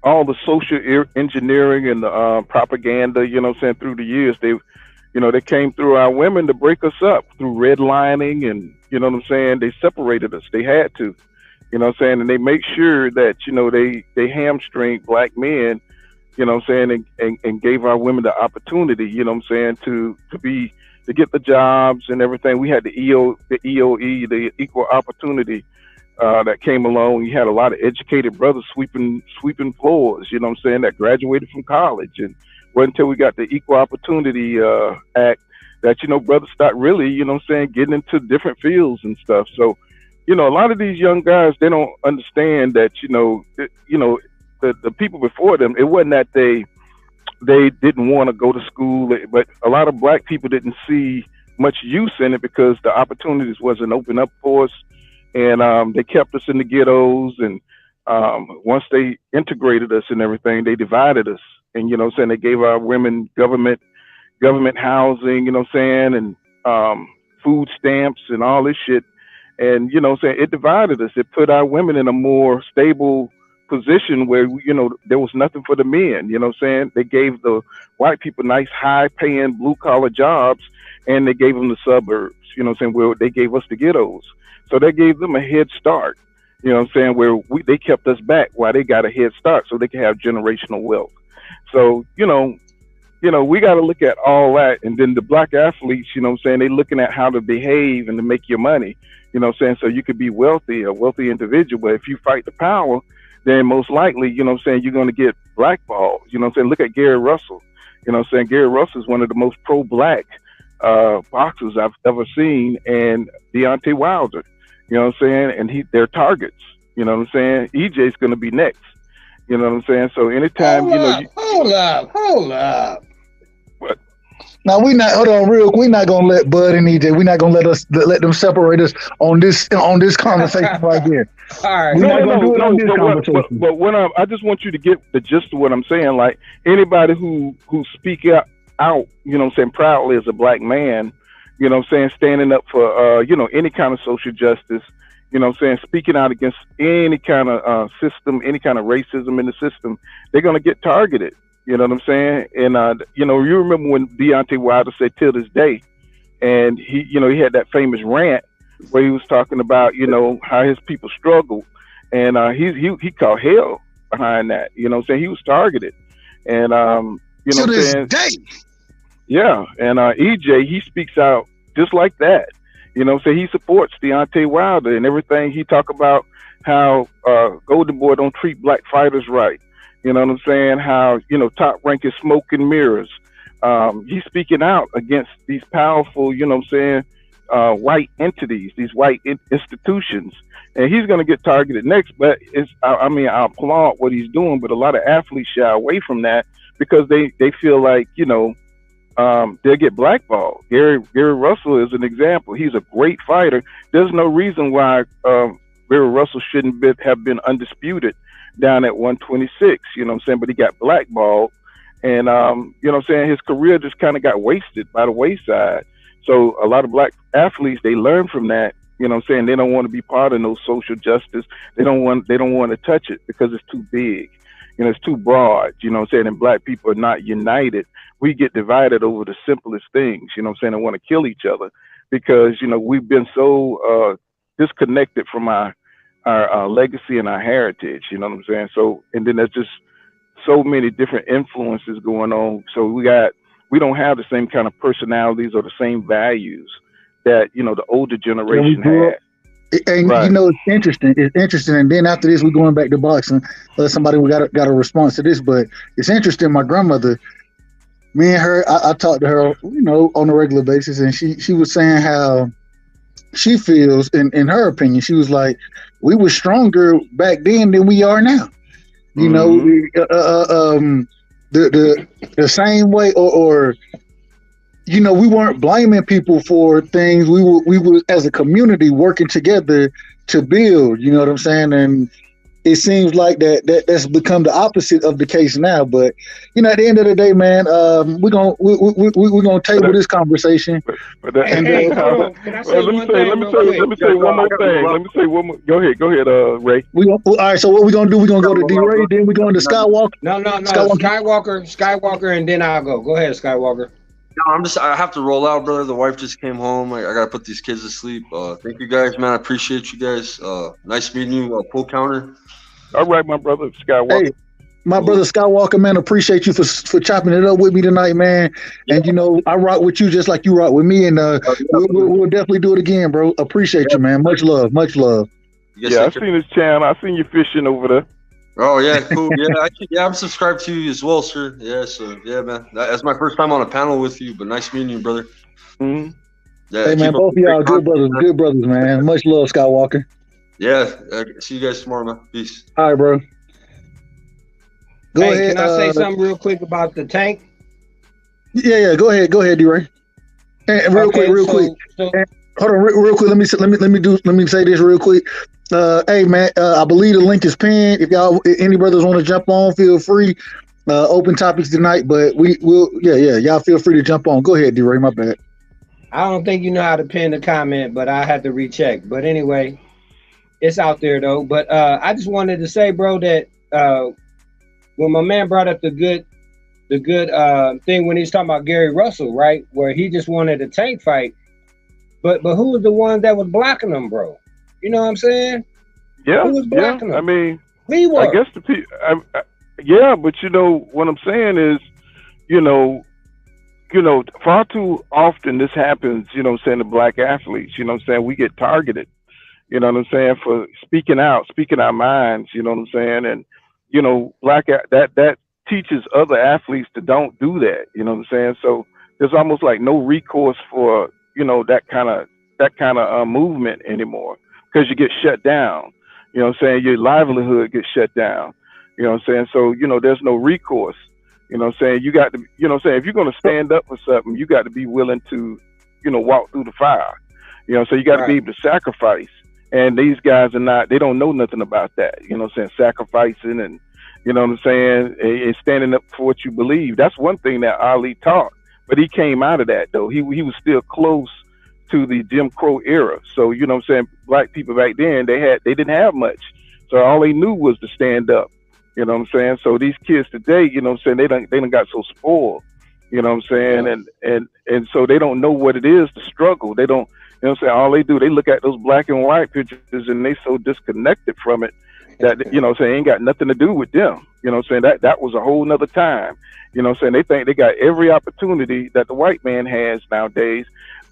all the social engineering and the propaganda, you know what I'm saying, through the years. They came through our women to break us up through redlining, and you know what I'm saying, they separated us. They had to, you know what I'm saying, and they make sure that, you know, they hamstring black men, you know what I'm saying, and gave our women the opportunity, you know what I'm saying, to get the jobs and everything. We had the EOE, the equal opportunity that came along. You had a lot of educated brothers sweeping floors, you know what I'm saying, that graduated from college. And it wasn't until we got the Equal Opportunity Act that, you know, brothers start really, you know what I'm saying, getting into different fields and stuff. So, you know, a lot of these young guys, they don't understand that, the people before them, it wasn't that they didn't want to go to school, but a lot of black people didn't see much use in it because the opportunities wasn't open up for us. And they kept us in the ghettos, and once they integrated us and everything, they divided us. And, you know what I'm saying, they gave our women government housing, you know what I'm saying, and food stamps and all this shit. And, you know what I'm saying, it divided us. It put our women in a more stable position where, you know, there was nothing for the men, you know what I'm saying. They gave the white people nice, high-paying, blue-collar jobs, and they gave them the suburbs, you know what I'm saying, where they gave us the ghettos. So they gave them a head start, you know what I'm saying, where they kept us back while they got a head start so they could have generational wealth. So, you know, we got to look at all that. And then the black athletes, you know what I'm saying, they looking at how to behave and to make your money, you know what I'm saying, so you could be wealthy, a wealthy individual. But if you fight the power, then most likely, you know what I'm saying, you're going to get blackballed. You know what I'm saying? Look at Gary Russell. You know what I'm saying? Gary Russell is one of the most pro-black boxers I've ever seen, and Deontay Wilder. You know what I'm saying? And they're targets. You know what I'm saying? EJ's going to be next. You know what I'm saying? So anytime, hold up. What? Now we're not gonna let Bud and EJ. We're not gonna let them separate us on this conversation right here. All right. We're not gonna do it on this conversation. But when I just want you to get the gist of what I'm saying. Like anybody who speak out, you know what I'm saying, proudly as a black man, you know what I'm saying, standing up for any kind of social justice, you know what I'm saying, speaking out against any kind of system, any kind of racism in the system, they're gonna get targeted. You know what I'm saying? And you remember when Deontay Wilder said till this day, and he had that famous rant where he was talking about, how his people struggled, and he caught hell behind that. You know what I'm saying? He was targeted. And you know what I'm saying? Day. Yeah. And EJ, he speaks out just like that. You know what I'm saying? He supports Deontay Wilder and everything. He talk about how Golden Boy don't treat black fighters right. You know what I'm saying? How, Top Rank is smoke and mirrors. He's speaking out against these powerful, you know what I'm saying, white entities, these white institutions. And he's going to get targeted next. But I applaud what he's doing, but a lot of athletes shy away from that because they feel like, they'll get blackballed. Gary Russell is an example. He's a great fighter. There's no reason why Gary Russell shouldn't have been undisputed down at 126, you know what I'm saying? But he got blackballed. And, you know what I'm saying? His career just kind of got wasted by the wayside. So a lot of black athletes, they learn from that, you know what I'm saying? They don't want to be part of no social justice. They don't want to touch it because it's too big. It's too broad, you know what I'm saying? And black people are not united. We get divided over the simplest things, you know what I'm saying? And want to kill each other because, we've been so disconnected from our legacy and our heritage, you know what I'm saying? So, and then there's just so many different influences going on. So we don't have the same kind of personalities or the same values that, the older generation had. And right. It's interesting. It's interesting. And then after this, we're going back to boxing. Somebody got a response to this, but it's interesting. My grandmother, me and her, I talked to her, on a regular basis, and she was saying how she feels, in her opinion, she was like, we were stronger back then than we are now. The same way, or we weren't blaming people for things. We were as a community working together to build. You know what I'm saying? And it seems like that's become the opposite of the case now. But at the end of the day, man, we're gonna table this conversation. Let me say one more thing. Let me say one more. Go ahead, Ray. All right. So what we gonna do? We're gonna go to D-Ray, then we're going to Skywalker. No. Skywalker, and then I'll go. Go ahead, Skywalker. No, I have to roll out, brother. The wife just came home. I gotta put these kids to sleep. Thank you guys, man. I appreciate you guys. Nice meeting you, Pull Counter. All right, my brother Skywalker. Hey, my brother Skywalker, man, appreciate you for chopping it up with me tonight, man. And I rock with you just like you rock with me, and we'll definitely do it again, bro. Appreciate you, man. Much love. Yeah, I've seen his channel. I seen you fishing over there. Oh yeah, cool. Yeah, I'm subscribed to you as well, sir. Yeah, so yeah, man. That's my first time on a panel with you, but nice meeting you, brother. Mm-hmm. Yeah, hey man, both of y'all good brothers, man. Much love, Skywalker. Yeah, see you guys tomorrow, man. Peace. All right, bro. Go ahead. Can I say something real quick about the tank? Yeah. Go ahead, D-Ray. And real quick. Hold on, real quick. Let me say this real quick. Hey man, I believe the link is pinned. If any brothers want to jump on, feel free. Open topics tonight, but y'all feel free to jump on. Go ahead, D-Ray. My bad. I don't think you know how to pin the comment, but I had to recheck. But anyway, it's out there though. But I just wanted to say, bro, that when my man brought up the good thing when he's talking about Gary Russell, right, where he just wanted a tank fight, but who was the one that was blocking him, bro? You know what I'm saying? Yeah, who was blocking him? I mean, we were. I guess the people. Yeah, but what I'm saying is, far too often this happens. You know what I'm saying, to black athletes. You know what I'm saying, we get targeted. You know what I'm saying, for speaking our minds. You know what I'm saying, and that teaches other athletes to don't do that. You know what I'm saying? So there's almost like no recourse for that kind of movement anymore, because you get shut down. You know what I'm saying? Your livelihood gets shut down. You know what I'm saying? So there's no recourse. You know what I'm saying? You got to, if you're going to stand up for something, you got to be willing to, walk through the fire. So you got to be able to sacrifice. And these guys are not, they don't know nothing about that. You know what I'm saying? Sacrificing and, you know what I'm saying? And standing up for what you believe. That's one thing that Ali taught. But he came out of that, though. He was still close to the Jim Crow era. So, you know what I'm saying? Black people back then, they didn't have much. So all they knew was to stand up. You know what I'm saying? So these kids today, you know what I'm saying, they done got so spoiled. You know what I'm saying? And so they don't know what it is to struggle. They don't, you know what I'm saying? All they do, they look at those black and white pictures and they so disconnected from it that, you know what I'm saying, ain't got nothing to do with them. You know what I'm saying? That was a whole nother time. You know what I'm saying? They think they got every opportunity that the white man has nowadays.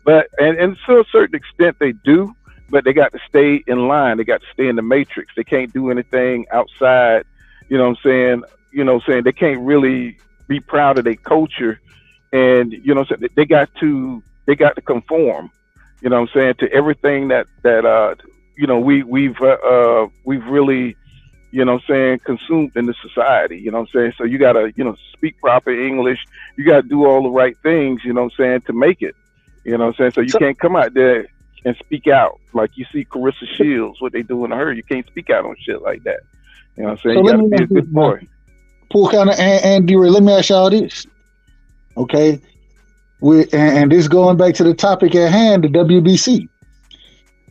But, and to a certain extent they do, but they got to stay in line. They got to stay in the matrix. They can't do anything outside. You know what I'm saying? You know what I'm saying? They can't really be proud of their culture. And, you know what I'm saying? They got to conform, you know what I'm saying, to everything that we've really, you know what I'm saying, consumed in the society, you know what I'm saying? So you got to, speak proper English. You got to do all the right things, you know what I'm saying, to make it, you know what I'm saying? So you can't come out there and speak out like you see Carissa Shields, what they doing to her. You can't speak out on shit like that. You know what I'm saying? So you got to be a good boy. Pool County and D-Ray, let me ask y'all this. Okay? And this going back to the topic at hand, the WBC.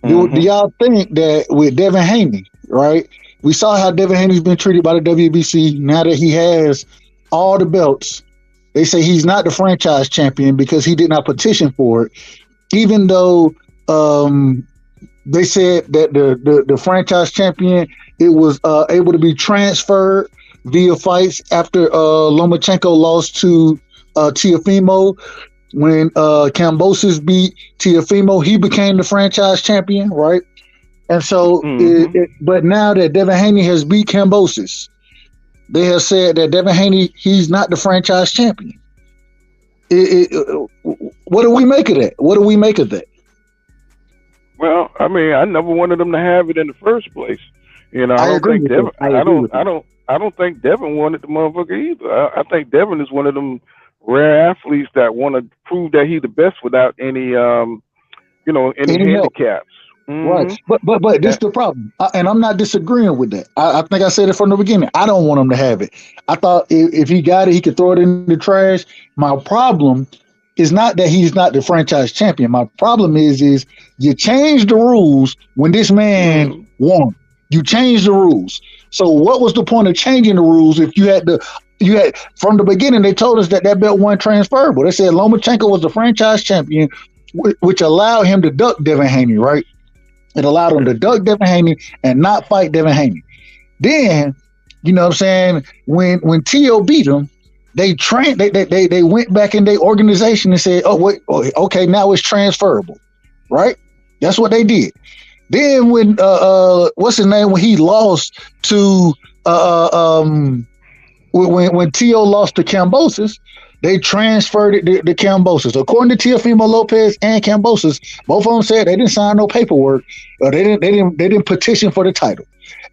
Do y'all think that with Devin Haney, right? We saw how Devin Haney's been treated by the WBC. Now that he has all the belts, they say he's not the franchise champion because he did not petition for it. Even though they said that the franchise champion, it was able to be transferred via fights after Lomachenko lost to Teofimo. When Kambosos beat Teofimo, he became the franchise champion, right? And so, but now that Devin Haney has beat Kambosos, they have said that Devin Haney, he's not the franchise champion. What do we make of that? What do we make of that? Well, I mean, I never wanted them to have it in the first place. I don't think Devin. I don't think Devin wanted the motherfucker either. I think Devin is one of them rare athletes that want to prove that he's the best without any handicaps. Right, but this is the problem, and I'm not disagreeing with that. I think I said it from the beginning. I don't want him to have it. I thought if he got it, he could throw it in the trash. My problem is not that he's not the franchise champion. My problem is you changed the rules when this man won. You changed the rules. So what was the point of changing the rules if you had from the beginning, they told us that belt wasn't transferable. They said Lomachenko was the franchise champion, which allowed him to duck Devin Haney, right? It allowed him to duck Devin Haney and not fight Devin Haney. Then, you know what I'm saying, when T.O. beat him, they went back in their organization and said, okay, now it's transferable, right? That's what they did. Then when what's his name, when he lost to when T.O. lost to Kambosos, they transferred it to Kambosos. According to Teofimo Lopez and Kambosos, both of them said they didn't sign no paperwork, or they didn't petition for the title.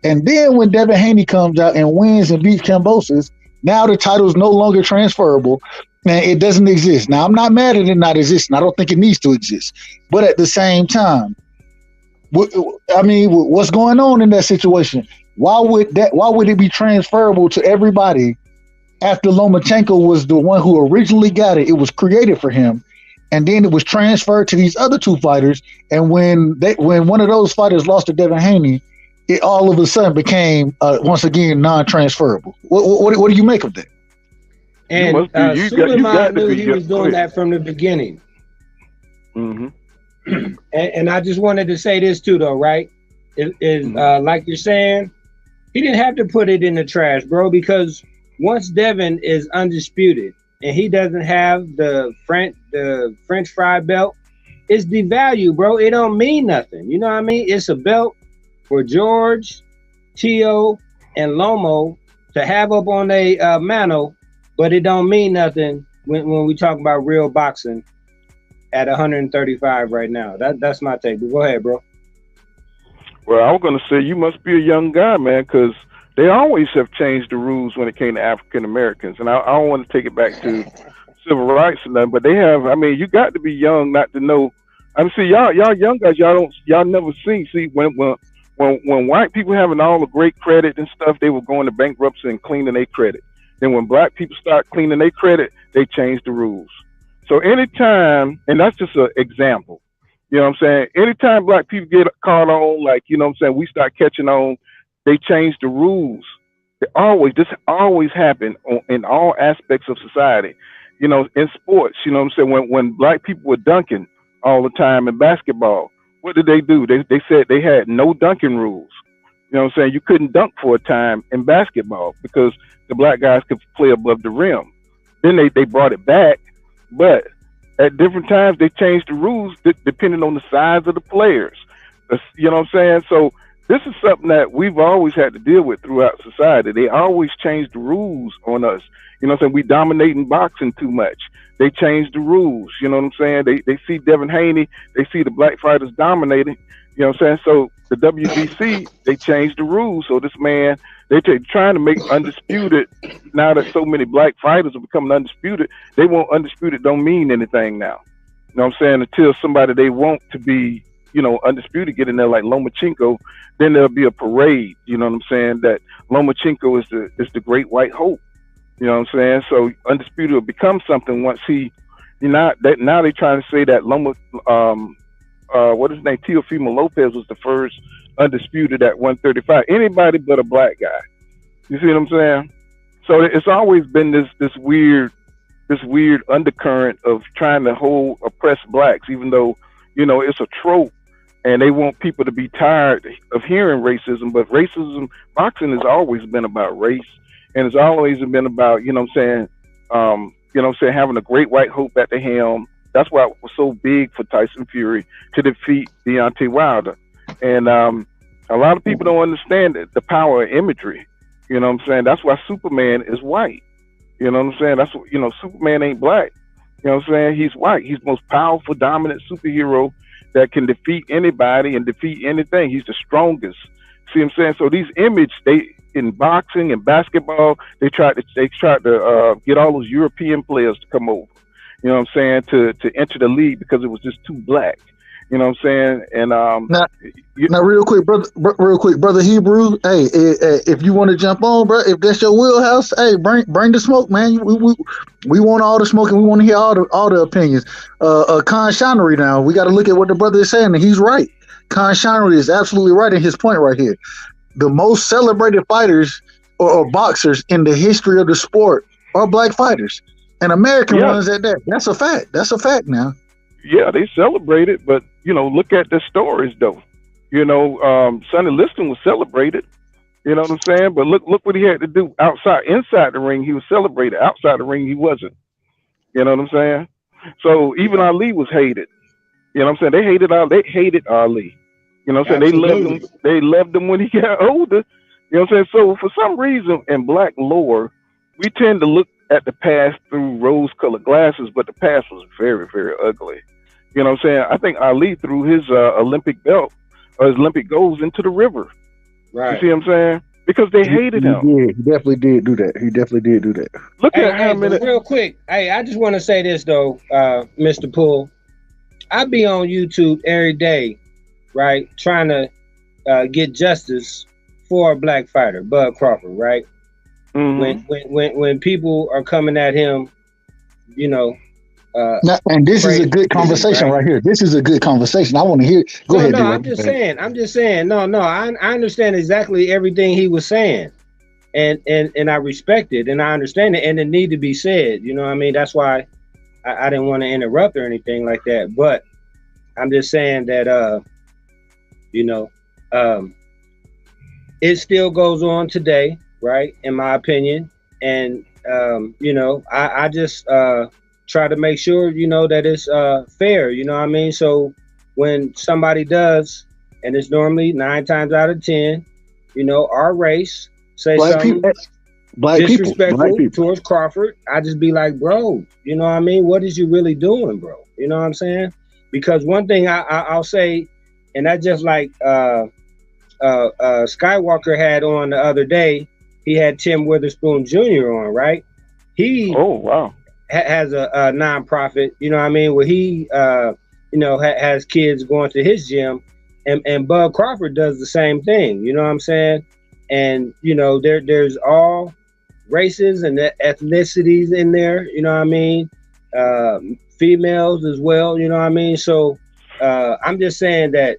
And then when Devin Haney comes out and wins and beats Kambosos, now the title is no longer transferable and it doesn't exist. Now I'm not mad at it not existing. I don't think it needs to exist. But at the same time, I mean, what's going on in that situation? Why would it be transferable to everybody after Lomachenko was the one who originally got it? It was created for him, and then it was transferred to these other two fighters. And when one of those fighters lost to Devin Haney, it all of a sudden became once again non-transferable. What do you make of that? And Suleiman knew he was doing that from the beginning. And I just wanted to say this too, though, right? Like you're saying, he didn't have to put it in the trash, bro, because once Devin is undisputed and he doesn't have the French fry belt, it's devalued, bro. It don't mean nothing. You know what I mean? It's a belt for George, T.O., and Lomo to have up on their mantle, but it don't mean nothing when we talk about real boxing at 135 right now. That's my take. But go ahead, bro. Well, I was going to say you must be a young guy, man, because they always have changed the rules when it came to African Americans. And I don't want to take it back to civil rights and nothing, but they have. I mean, you got to be young not to know. I mean, see, y'all young guys, y'all never see when white people having all the great credit and stuff, they were going to bankruptcy and cleaning their credit. Then when black people start cleaning their credit, they change the rules. So anytime, and that's just an example, you know what I'm saying? Anytime black people get caught on, like, you know what I'm saying, we start catching on, they change the rules. This always happen in all aspects of society. You know, in sports, you know what I'm saying? When black people were dunking all the time in basketball, what did they do? They said they had no dunking rules. You know what I'm saying? You couldn't dunk for a time in basketball because the black guys could play above the rim. Then they brought it back, but at different times they changed the rules depending on the size of the players. You know what I'm saying? So this is something that we've always had to deal with throughout society. They always change the rules on us. You know what I'm saying? We dominating boxing too much. They change the rules. You know what I'm saying? They see Devin Haney. They see the black fighters dominating. You know what I'm saying? So the WBC, they changed the rules. So this man, they're trying to make undisputed. Now that so many black fighters are becoming undisputed, they want undisputed don't mean anything now. You know what I'm saying? Until somebody they want to be, you know, undisputed get in there like Lomachenko, then there'll be a parade. You know what I'm saying? That Lomachenko is the great white hope. You know what I'm saying? So undisputed will become something once now they're trying to say that what is his name? Teofimo Lopez was the first undisputed at 135. Anybody but a black guy. You see what I'm saying? So it's always been this weird undercurrent of trying to oppress blacks, even though, you know, it's a trope and they want people to be tired of hearing racism. But boxing has always been about race, and it's always been about, you know what I'm saying, having a great white hope at the helm. That's why it was so big for Tyson Fury to defeat Deontay Wilder. And a lot of people don't understand the power of imagery. You know what I'm saying? That's why Superman is white. You know what I'm saying? That's what, you know, Superman ain't black. You know what I'm saying? He's white. He's the most powerful, dominant superhero that can defeat anybody and defeat anything. He's the strongest. See what I'm saying? So these in boxing and basketball, they tried to get all those European players to come over. You know what I'm saying? To enter the league because it was just too black. You know what I'm saying? And now, real quick, brother Hebrew. Hey, if you want to jump on, bro, if that's your wheelhouse, hey, bring the smoke, man. We want all the smoke, and we want to hear all the opinions. Khan Shinery, now we got to look at what the brother is saying, and he's right. Khan Shinery is absolutely right in his point right here. The most celebrated fighters or boxers in the history of the sport are black fighters, and American ones at that. That's a fact. That's a fact now. Yeah, they celebrate it, but, you know, look at the stories, though. You know, Sonny Liston was celebrated. You know what I'm saying? But look what he had to do inside the ring. He was celebrated. Outside the ring, he wasn't. You know what I'm saying? So even Ali was hated. You know what I'm saying? They hated Ali. You know what I'm saying? They loved him when he got older. You know what I'm saying? So for some reason in black lore, we tend to look at the past through rose-colored glasses, but the past was very, very ugly. You know what I'm saying? I think Ali threw his Olympic belt or his Olympic golds into the river. Right. You see what I'm saying? Because they hated him. He definitely did do that. Look at how many. Real quick, hey, I just want to say this though, Mr. Poole. I be on YouTube every day, right, trying to get justice for a black fighter, Bud Crawford, right? Mm-hmm. When people are coming at him, you know. And this is a good conversation right here. This is a good conversation. I want to hear. Go ahead. No, I'm just saying. No. I understand exactly everything he was saying, and I respect it, and I understand it, and it need to be said. You know what I mean? That's why I didn't want to interrupt or anything like that. But I'm just saying that you know, it still goes on today, right? In my opinion, and you know, I just try to make sure, you know, that it's fair, you know what I mean? So when somebody does, and it's normally 9 times out of 10, you know, our race say black something. disrespectful towards Crawford, I just be like, bro, you know what I mean? What is you really doing, bro? You know what I'm saying? Because one thing I'll say, and that just like Skywalker had on the other day, he had Tim Witherspoon Jr. on, right? He has a nonprofit, you know what I mean, where he has kids going to his gym, and Bud Crawford does the same thing, you know what I'm saying? And there's all races and ethnicities in there, you know what I mean? Females as well, you know what I mean? So I'm just saying that,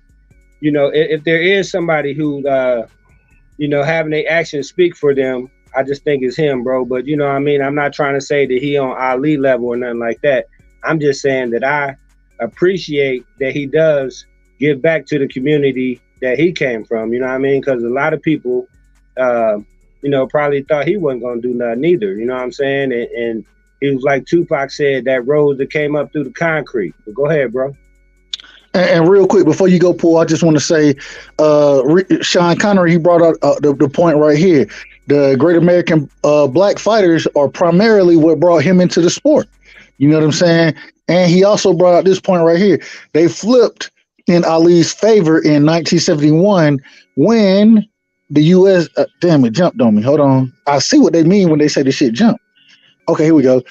if there is somebody who having their actions speak for them, I just think it's him, bro. But you know what I mean? I'm not trying to say that he on Ali level or nothing like that. I'm just saying that I appreciate that he does give back to the community that he came from, you know what I mean? Because a lot of people, probably thought he wasn't going to do nothing either, you know what I'm saying? And he was like Tupac said, that rose that came up through the concrete. But go ahead, bro. And real quick, before you go, Paul, I just want to say, Sean Connery, he brought out the point right here. The Great American Black Fighters are primarily what brought him into the sport. You know what I'm saying? And he also brought out this point right here. They flipped in Ali's favor in 1971 when the U.S. Damn, it jumped on me. Hold on. I see what they mean when they say the shit jumped. Okay, here we go.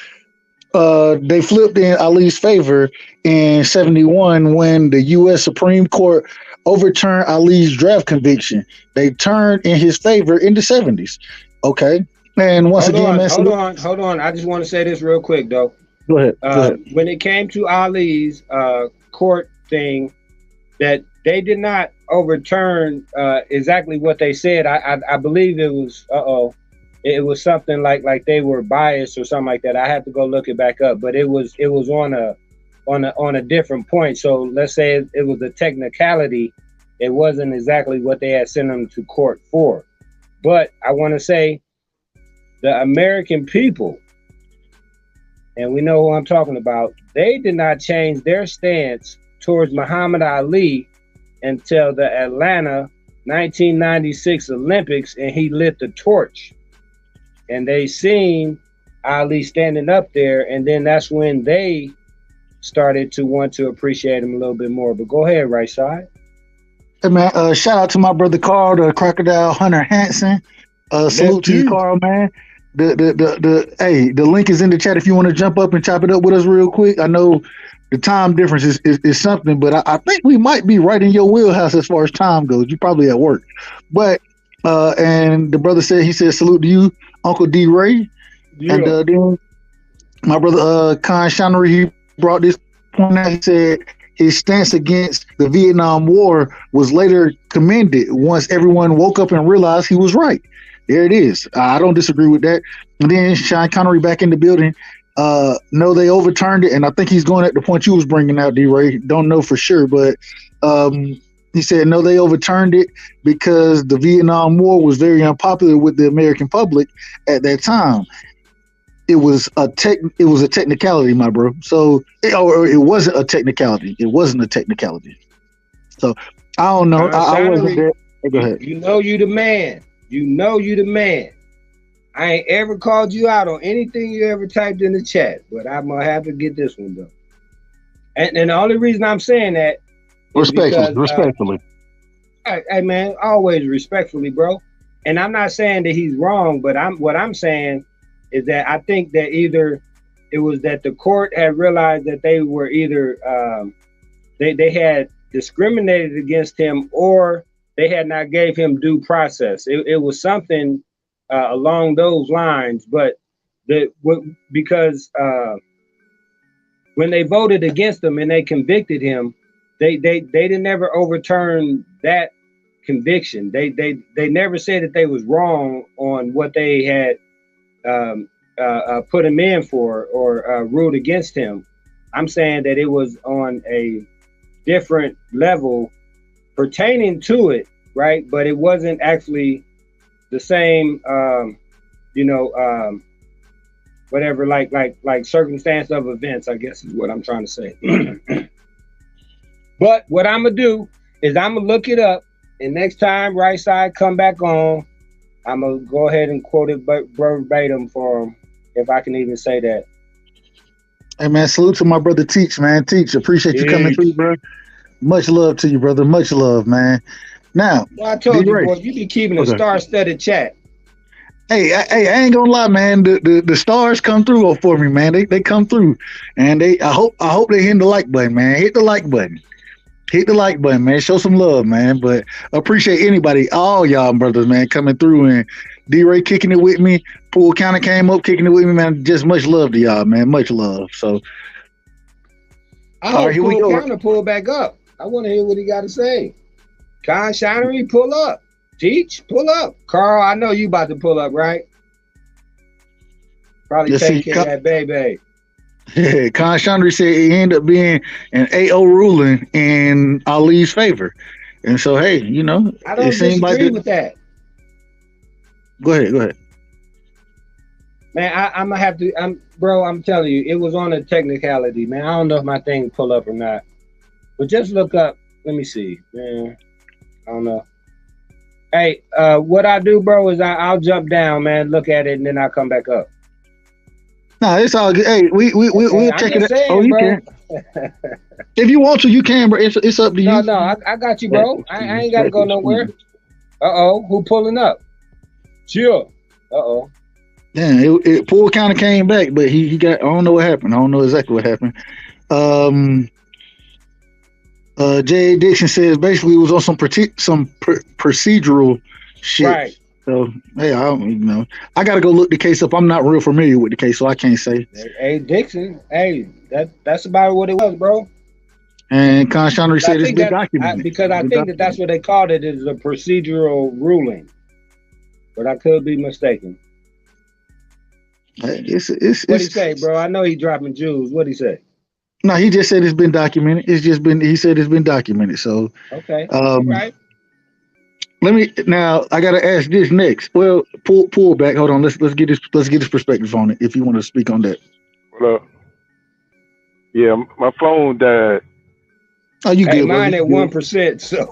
They flipped in Ali's favor in 71 when the U.S. Supreme Court overturned Ali's draft conviction. They turned in his favor in the 70s. Okay. And once hold on. I just want to say this real quick, though. Go ahead. When it came to Ali's court thing, that they did not overturn exactly what they said. I believe it was it was something like they were biased or something like that. I have to go look it back up, but it was on a different point. So let's say it was a technicality. It wasn't exactly what they had sent them to court for. But I want to say the American people, and we know who I'm talking about, they did not change their stance towards Muhammad Ali until the Atlanta 1996 Olympics, and he lit the torch. And they seen Ali standing up there, and then that's when they started to want to appreciate him a little bit more. But go ahead, right side. Hey man, shout out to my brother Carl, the Crocodile Hunter Hansen. Salute to you, Carl, man. The link is in the chat if you want to jump up and chop it up with us real quick. I know the time difference is something, but I think we might be right in your wheelhouse as far as time goes. You're probably at work. But and the brother said, he said, salute to you, Uncle D. Ray. Yeah. And then my brother Khan Shanery, he brought this point out. He said his stance against the Vietnam War was later commended once everyone woke up and realized he was right. There it is. I don't disagree with that. And then Sean Connery back in the building. No, they overturned it, and I think he's going at the point you was bringing out, D-Ray. Don't know for sure, but he said no, they overturned it because the Vietnam War was very unpopular with the American public at that time. It was a technicality, my bro. So it wasn't a technicality. It wasn't a technicality. So I don't know. I wasn't there. Hey, go ahead. You know you the man. You know you the man. I ain't ever called you out on anything you ever typed in the chat, but I'm gonna have to get this one though. And the only reason I'm saying that, respectfully. Hey man, always respectfully, bro. And I'm not saying that he's wrong, but what I'm saying is that I think that either it was that the court had realized that they were either they had discriminated against him, or they had not gave him due process. It was something along those lines, but because when they voted against him and they convicted him, they didn't never overturn that conviction. They never said that they was wrong on what they had put him in for or ruled against him. I'm saying that it was on a different level pertaining to it, right? But it wasn't actually the same, whatever, like circumstance of events, I guess is what I'm trying to say. But what I'm gonna do is I'm gonna look it up, and next time Right Side come back on, I'm gonna go ahead and quote it verbatim for him, if I can even say that. Hey man, salute to my brother Teach, man. Teach, appreciate you coming through, bro. Much love to you, brother. Much love, man. Now, well, I told you, boy, you be keeping a star-studded chat. Hey, I ain't gonna lie, man. The stars come through for me, man. They come through, and I hope they hit the like button, man. Hit the like button. Hit the like button, man. Show some love, man. But appreciate anybody, all y'all brothers, man, coming through, and D-Ray kicking it with me. Pool County came up kicking it with me, man. Just much love to y'all, man. Much love. So I hope Pool County pull back up. I want to hear what he got to say. Con Shinery, pull up. Teach, pull up. Carl, I know you about to pull up, right? Probably taking that baby. Yeah, Con Chandra said it ended up being an 8-0 ruling in Ali's favor. And so, hey, you know, I don't disagree with that. Go ahead. Man, I'm gonna have to. I'm telling you, it was on a technicality, man. I don't know if my thing pull up or not, but just look up. Let me see, man. I don't know. Hey, what I do, bro, is I'll jump down, man, look at it, and then I'll come back up. No, it's all good. Hey, we'll check it out. You bro. can. If you want to, you can, bro. It's up to you. No, I got you, bro. I ain't got to go nowhere. Who pulling up? Chill. Yeah, Poole kind of came back, but he got. I don't know what happened. I don't know exactly what happened. J.A. Dixon says basically it was on some procedural shit. Right. So hey, I don't even know. I gotta go look the case up. I'm not real familiar with the case, so I can't say. Hey Dixon, hey, that's about what it was, bro. And Con Chandra said it's been documented. Because I think that's what they called it, is a procedural ruling. But I could be mistaken. What'd he say, bro? I know he dropping jewels. What'd he say? No, he just said it's been documented. He said it's been documented. So okay, right. I gotta ask this next. Well, pull back. Hold on. Let's get his perspective on it if you want to speak on that. Well, yeah, my phone died. Oh, you good? Mine at 1%. So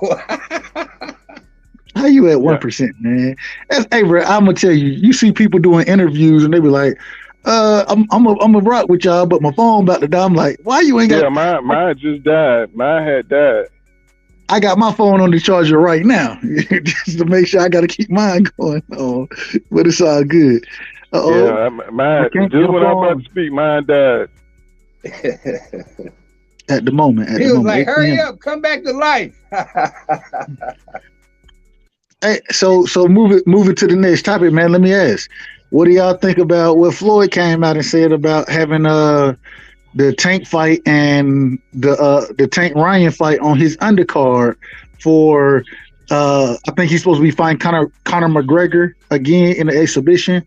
how you at 1%, man? Hey, bro, I'm gonna tell you. You see people doing interviews and they be like, I'm a rock with y'all, but my phone about to die. I'm like, why you ain't got? Yeah, mine just died. Mine had died. I got my phone on the charger right now just to make sure I got to keep mine going on, but it's all good. Yeah, mine. Just when I'm about to speak, mine died. At the moment, he was like, "Hurry up, come back to life." Hey, so move it to the next topic, man. Let me ask, what do y'all think about what Floyd came out and said about having the Tank fight and the Tank Ryan fight on his undercard for I think he's supposed to be fighting Conor McGregor again in the exhibition,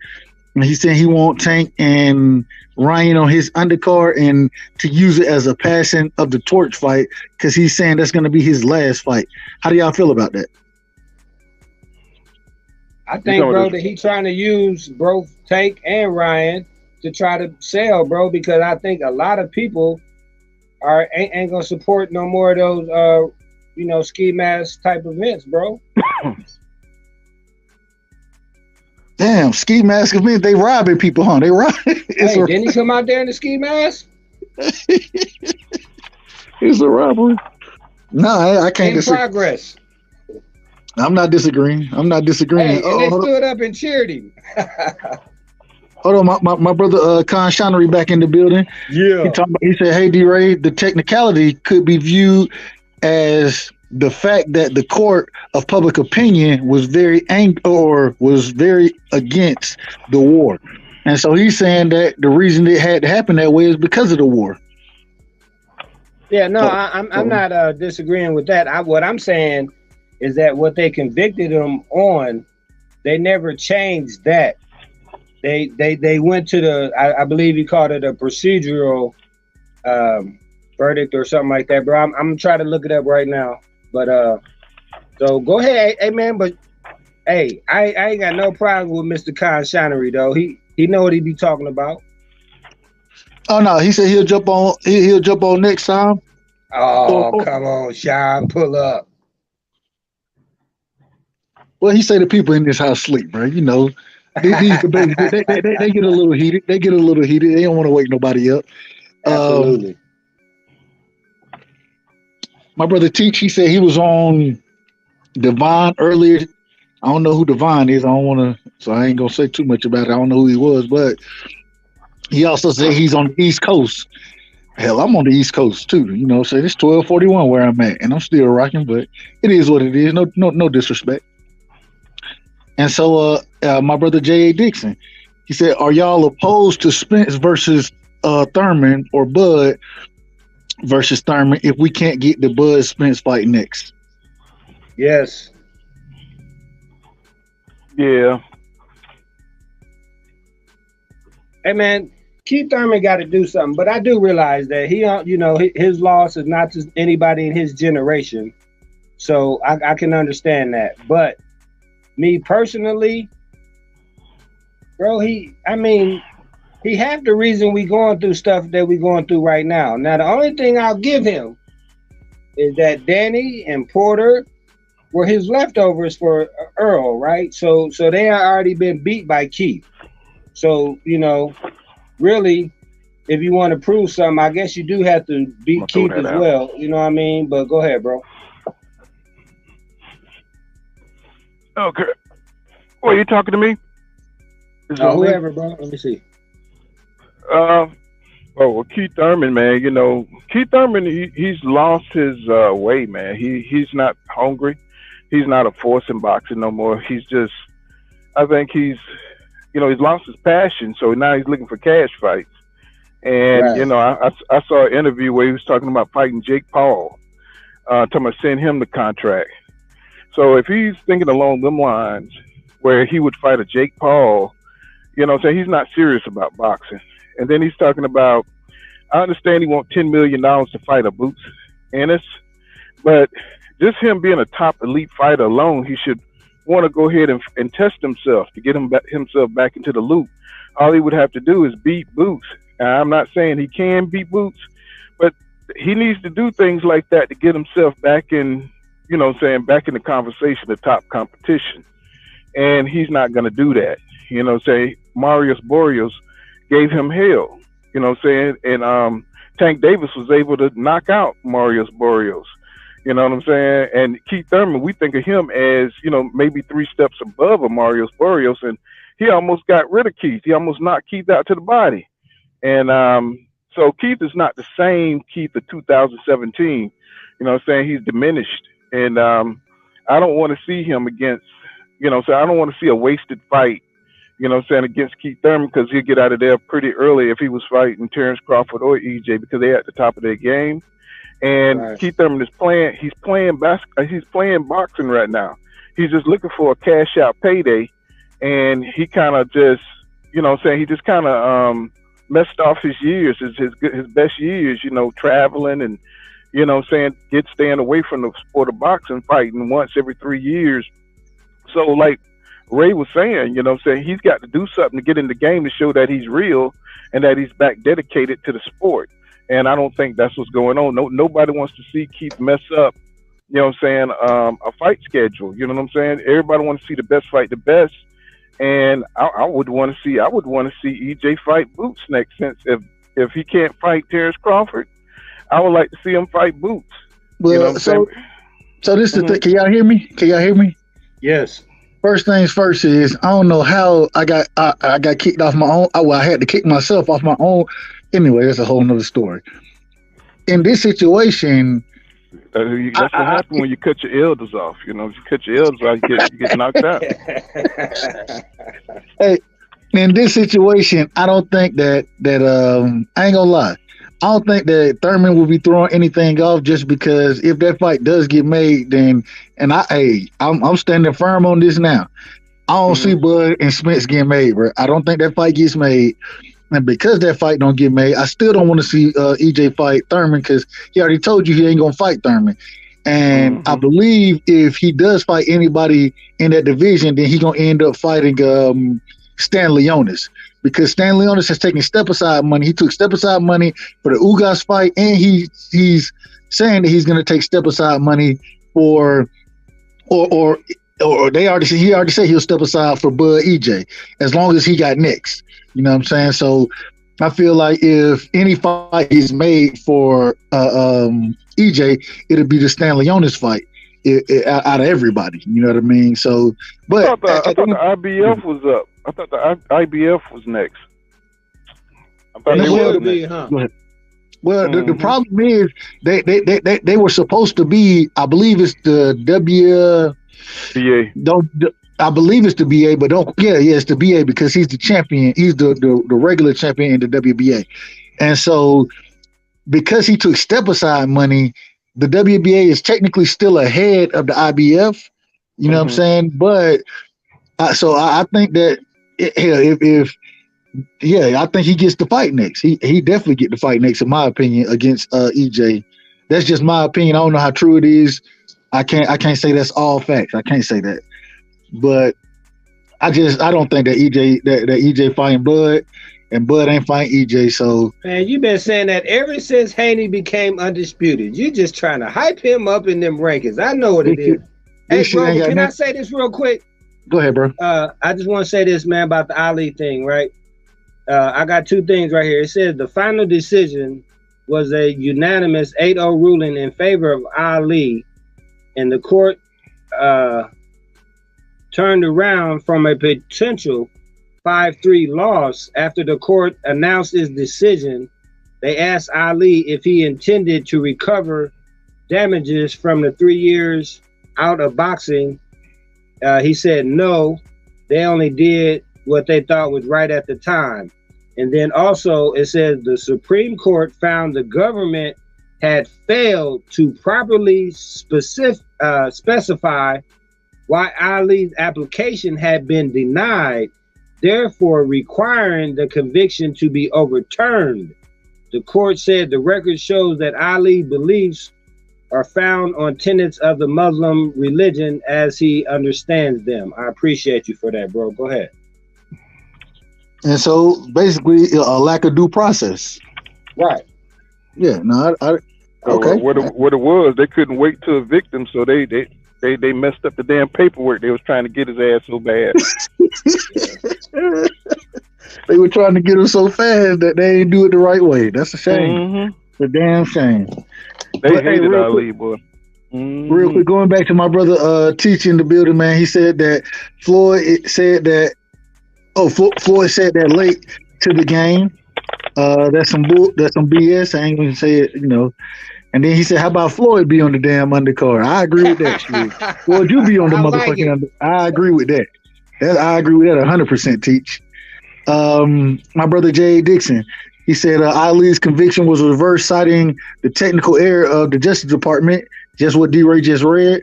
and he's saying he want Tank and Ryan on his undercard and to use it as a passing of the torch fight because he's saying that's going to be his last fight. How do y'all feel about that? I think, bro, that he's trying to use both Tank and Ryan to try to sell, bro, because I think a lot of people ain't gonna support no more of those ski mask type events, bro. Damn, ski mask events, they robbing people, huh? They robbing. Hey, didn't he come out there in the ski mask? It's a robbery. No, I can't disagree. In progress. I'm not disagreeing. Hey, and they stood up and cheered him. Hold on, my brother Con Shinery back in the building. Yeah. He said, "Hey, D-Ray, the technicality could be viewed as the fact that the court of public opinion was very against the war, and so he's saying that the reason it had to happen that way is because of the war." Yeah, no, I'm not disagreeing with that. What I'm saying is that what they convicted him on, they never changed that. They went to the I believe he called it a procedural verdict or something like that, bro. I'm gonna try to look it up right now. But so go ahead, hey man. But hey, I ain't got no problem with Mr. Con Shinery though. He know what he be talking about. Oh no, he said he'll jump on next time. Oh, come on, Sean, pull up. Well, he say the people in this house sleep, bro. You know, these debates, they get a little heated. They get a little heated. They don't want to wake nobody up. Absolutely. My brother Teach, he said he was on Devon earlier. I don't know who Devon is. I don't want to, so I ain't gonna say too much about it. I don't know who he was, but he also said he's on the East Coast. Hell, I'm on the East Coast too. You know, so it's 12:41 where I'm at, and I'm still rocking. But it is what it is. No disrespect. And so, my brother J.A. Dixon, he said, "Are y'all opposed to Spence versus Thurman or Bud versus Thurman if we can't get the Bud Spence fight next?" Yes. Yeah. Hey man, Keith Thurman got to do something, but I do realize that his loss is not just anybody in his generation, so I can understand that. But me personally, bro, he half the reason we going through stuff that we going through right now. Now, the only thing I'll give him is that Danny and Porter were his leftovers for Earl, right? So they had already been beat by Keith. So, really, if you want to prove something, I guess you do have to beat Keith as well. You know what I mean? But go ahead, bro. Okay. Well, you talking to me? Whoever, bro. Let me see. Well, Keith Thurman, man, Keith Thurman, he's lost his way, man. He's not hungry. He's not a force in boxing no more. He's just, I think he's lost his passion, so now he's looking for cash fights. And, right. I saw an interview where he was talking about fighting Jake Paul, talking about sending him the contract. So if he's thinking along them lines where he would fight a Jake Paul, so he's not serious about boxing. And then he's talking about, I understand he wants $10 million to fight a Boots Ennis, but just him being a top elite fighter alone, he should want to go ahead and test himself to get himself back into the loop. All he would have to do is beat Boots. I'm not saying he can beat Boots, but he needs to do things like that to get himself back in, back in the conversation, the top competition. And he's not going to do that. Marius Barrios gave him hell, and Tank Davis was able to knock out Marius Barrios. You know what I'm saying? And Keith Thurman, we think of him as, maybe 3 steps above a Marius Barrios, and he almost got rid of Keith. He almost knocked Keith out to the body. And so Keith is not the same Keith of 2017. He's diminished. And I don't want to see him against, so I don't want to see a wasted fight, against Keith Thurman, because he'll get out of there pretty early if he was fighting Terrence Crawford or EJ, because they're at the top of their game. And right. Keith Thurman is playing boxing right now. He's just looking for a cash out payday, and he kind of just, he just kind of messed off his years, his best years, traveling and, staying away from the sport of boxing, fighting once every 3 years. So like Ray was saying, he's got to do something to get in the game to show that he's real and that he's back dedicated to the sport. And I don't think that's what's going on. Nobody wants to see Keith mess up, a fight schedule. You know what I'm saying? Everybody wants to see the best fight the best. And I would want to see EJ fight Boots next. Since if he can't fight Terrence Crawford, I would like to see him fight Boots. Well, so this is the thing. Can y'all hear me? Yes. First things first is, I don't know how I got kicked off my own. I had to kick myself off my own. Anyway, that's a whole nother story. In this situation, that's what happens when you cut your elders off. If you cut your elders off, you get knocked out. Hey, in this situation, I don't think that I ain't gonna lie. I don't think that Thurman will be throwing anything off, just because if that fight does get made, then I'm standing firm on this now. I don't see Bud and Spence getting made, bro. I don't think that fight gets made. And because that fight don't get made, I still don't want to see EJ fight Thurman, because he already told you he ain't going to fight Thurman. And I believe if he does fight anybody in that division, then he's going to end up fighting Stan Leonis, because Stan Leonis has taken step-aside money. He took step-aside money for the Ugas fight, and he's saying that he's going to take step-aside money for or or he already said he'll step aside for Bud EJ as long as he got next. You know what I'm saying? So I feel like if any fight is made for EJ, it'll be the Stan Leonis fight out of everybody. You know what I mean? So, but I thought the IBF was up. I thought the IBF was next. I thought It they would were be, next. huh? well, the problem is they were supposed to be. I believe it's the BA. I believe it's the BA, but it's the BA because he's the champion. He's the regular champion in the WBA. And so because he took step aside money, the WBA is technically still ahead of the IBF. You know what I'm saying? But I think that I think he gets the fight next. He definitely get the fight next, in my opinion, against EJ. That's just my opinion. I don't know how true it is. I can't say that's all facts. I can't say that. But I don't think that EJ fighting Bud, and Bud ain't fighting EJ. So man, you've been saying that ever since Haney became undisputed. You just trying to hype him up in them rankings. I know what it is. Hey, bro, can I say this real quick? Go ahead, bro. I just want to say this, man, about the Ali thing, right? I got two things right here. It says the final decision was a unanimous 8-0 ruling in favor of Ali, and the court turned around from a potential 5-3 loss after the court announced its decision. They asked Ali if he intended to recover damages from the 3 years out of boxing. He said no, they only did what they thought was right at the time. And then also it says the Supreme Court found the government had failed to properly specify why Ali's application had been denied, therefore requiring the conviction to be overturned. The court said the record shows that Ali beliefs are found on tenets of the Muslim religion as he understands them. I appreciate you for that, bro. Go ahead. And so basically a lack of due process. Right. Yeah, no, okay. What it was, they couldn't wait to evict him, so they messed up the damn paperwork. They was trying to get his ass so bad. They were trying to get him so fast that they didn't do it the right way. That's a shame. It's a damn shame. They hated Ali, boy. Real quick, going back to my brother teaching the building, man, he said that Floyd said that late to the game. That's some BS. I ain't gonna say it, And then he said, "How about Floyd be on the damn undercard?" I agree with that. Floyd, you be on the motherfucking I agree with that. I agree with that 100%. Teach. My brother Jay Dixon, he said Ali's conviction was reversed, citing the technical error of the Justice Department. Just what D-Ray just read.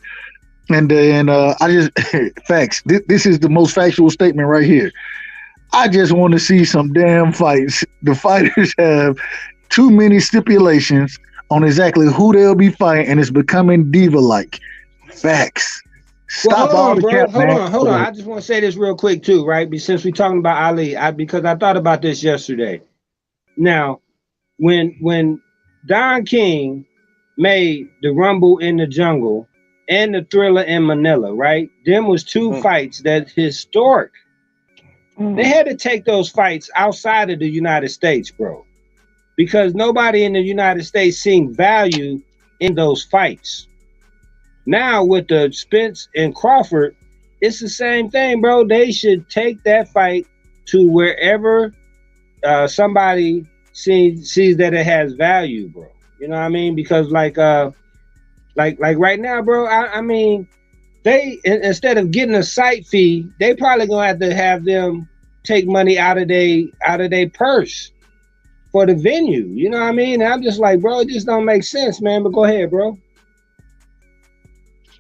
And then I just facts. This is the most factual statement right here. I just want to see some damn fights. The fighters have too many stipulations on exactly who they'll be fighting, and it's becoming diva-like. Facts. Stop all the cap, man. Hold on. I just want to say this real quick too, right? Since we're talking about Ali, because I thought about this yesterday. Now, when Don King made the Rumble in the Jungle and the Thriller in Manila, right? Them was two fights that historic. They had to take those fights outside of the United States, bro, because nobody in the United States seen value in those fights. Now with the Spence and Crawford, it's the same thing, bro. They should take that fight to wherever somebody sees that it has value, bro. You know what I mean? Because like right now, bro, I mean, they instead of getting a site fee, they probably gonna have them take money out of their purse for the venue. You know what I mean? And I'm just like, bro, it just don't make sense, man. But go ahead, bro.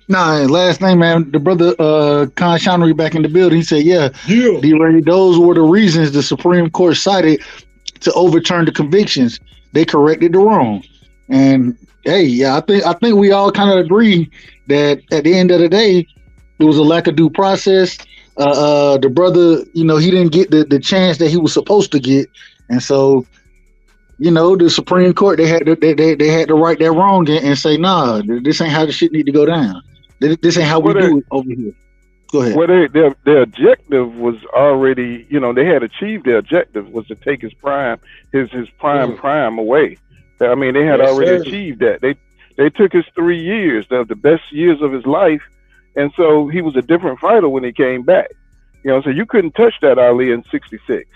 Nah, last thing, man, the brother Con Shonery back in the building, he said, D-Ray, those were the reasons the Supreme Court cited to overturn the convictions. They corrected the wrong. And hey, yeah, I think we all kind of agree that at the end of the day, there was a lack of due process. The brother, he didn't get the chance that he was supposed to get, and so, the Supreme Court they had to right that wrong and say, nah, this ain't how the shit need to go down. This ain't how we do it over here. Go ahead. Well, their objective was already, they had achieved their objective was to take his prime away. I mean, they had already achieved that. They took his 3 years, the best years of his life, and so he was a different fighter when he came back. So you couldn't touch that Ali in '66.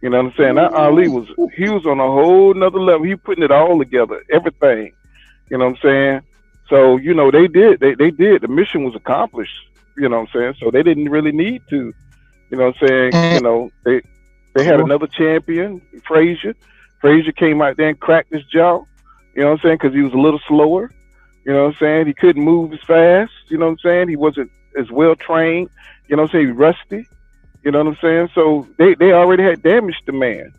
You know what I'm saying? That Ali was on a whole nother level. He putting it all together, everything. You know what I'm saying? So they did. The mission was accomplished. You know what I'm saying? So they didn't really need to. You know what I'm saying? They had another champion, Frazier. Frazier came out there and cracked his jaw. You know what I'm saying? Because he was a little slower. You know what I'm saying? He couldn't move as fast. You know what I'm saying? He wasn't as well trained. You know what I'm saying? He rusty. You know what I'm saying? So they already had damaged the man.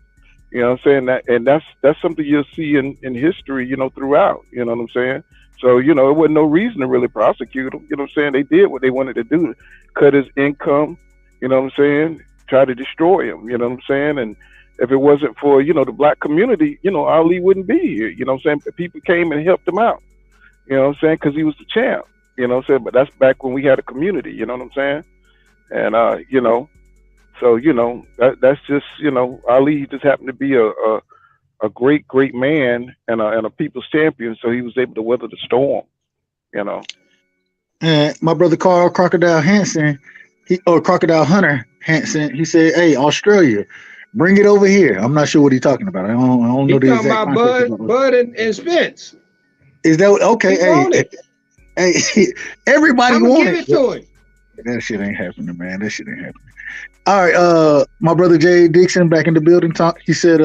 You know what I'm saying? That's something you'll see in history, throughout. You know what I'm saying? So, it wasn't no reason to really prosecute him. You know what I'm saying? They did what they wanted to do, cut his income, you know what I'm saying? Try to destroy him, you know what I'm saying? And if it wasn't for, the black community, Ali wouldn't be here. You know what I'm saying? People came and helped him out, you know what I'm saying? Because he was the champ, you know what I'm saying? But that's back when we had a community, you know what I'm saying? And, so, that's just, Ali just happened to be a great, great man and a people's champion. So he was able to weather the storm, And my brother Carl Crocodile Hunter Hansen, he said, "Hey, Australia, bring it over here." I'm not sure what he's talking about. I don't know the exact context. Bud and Spence. Is that okay? Hey, everybody wanted it to him. That shit ain't happening, man. That shit ain't happening. All right, my brother Jay Dixon back in the building. He said,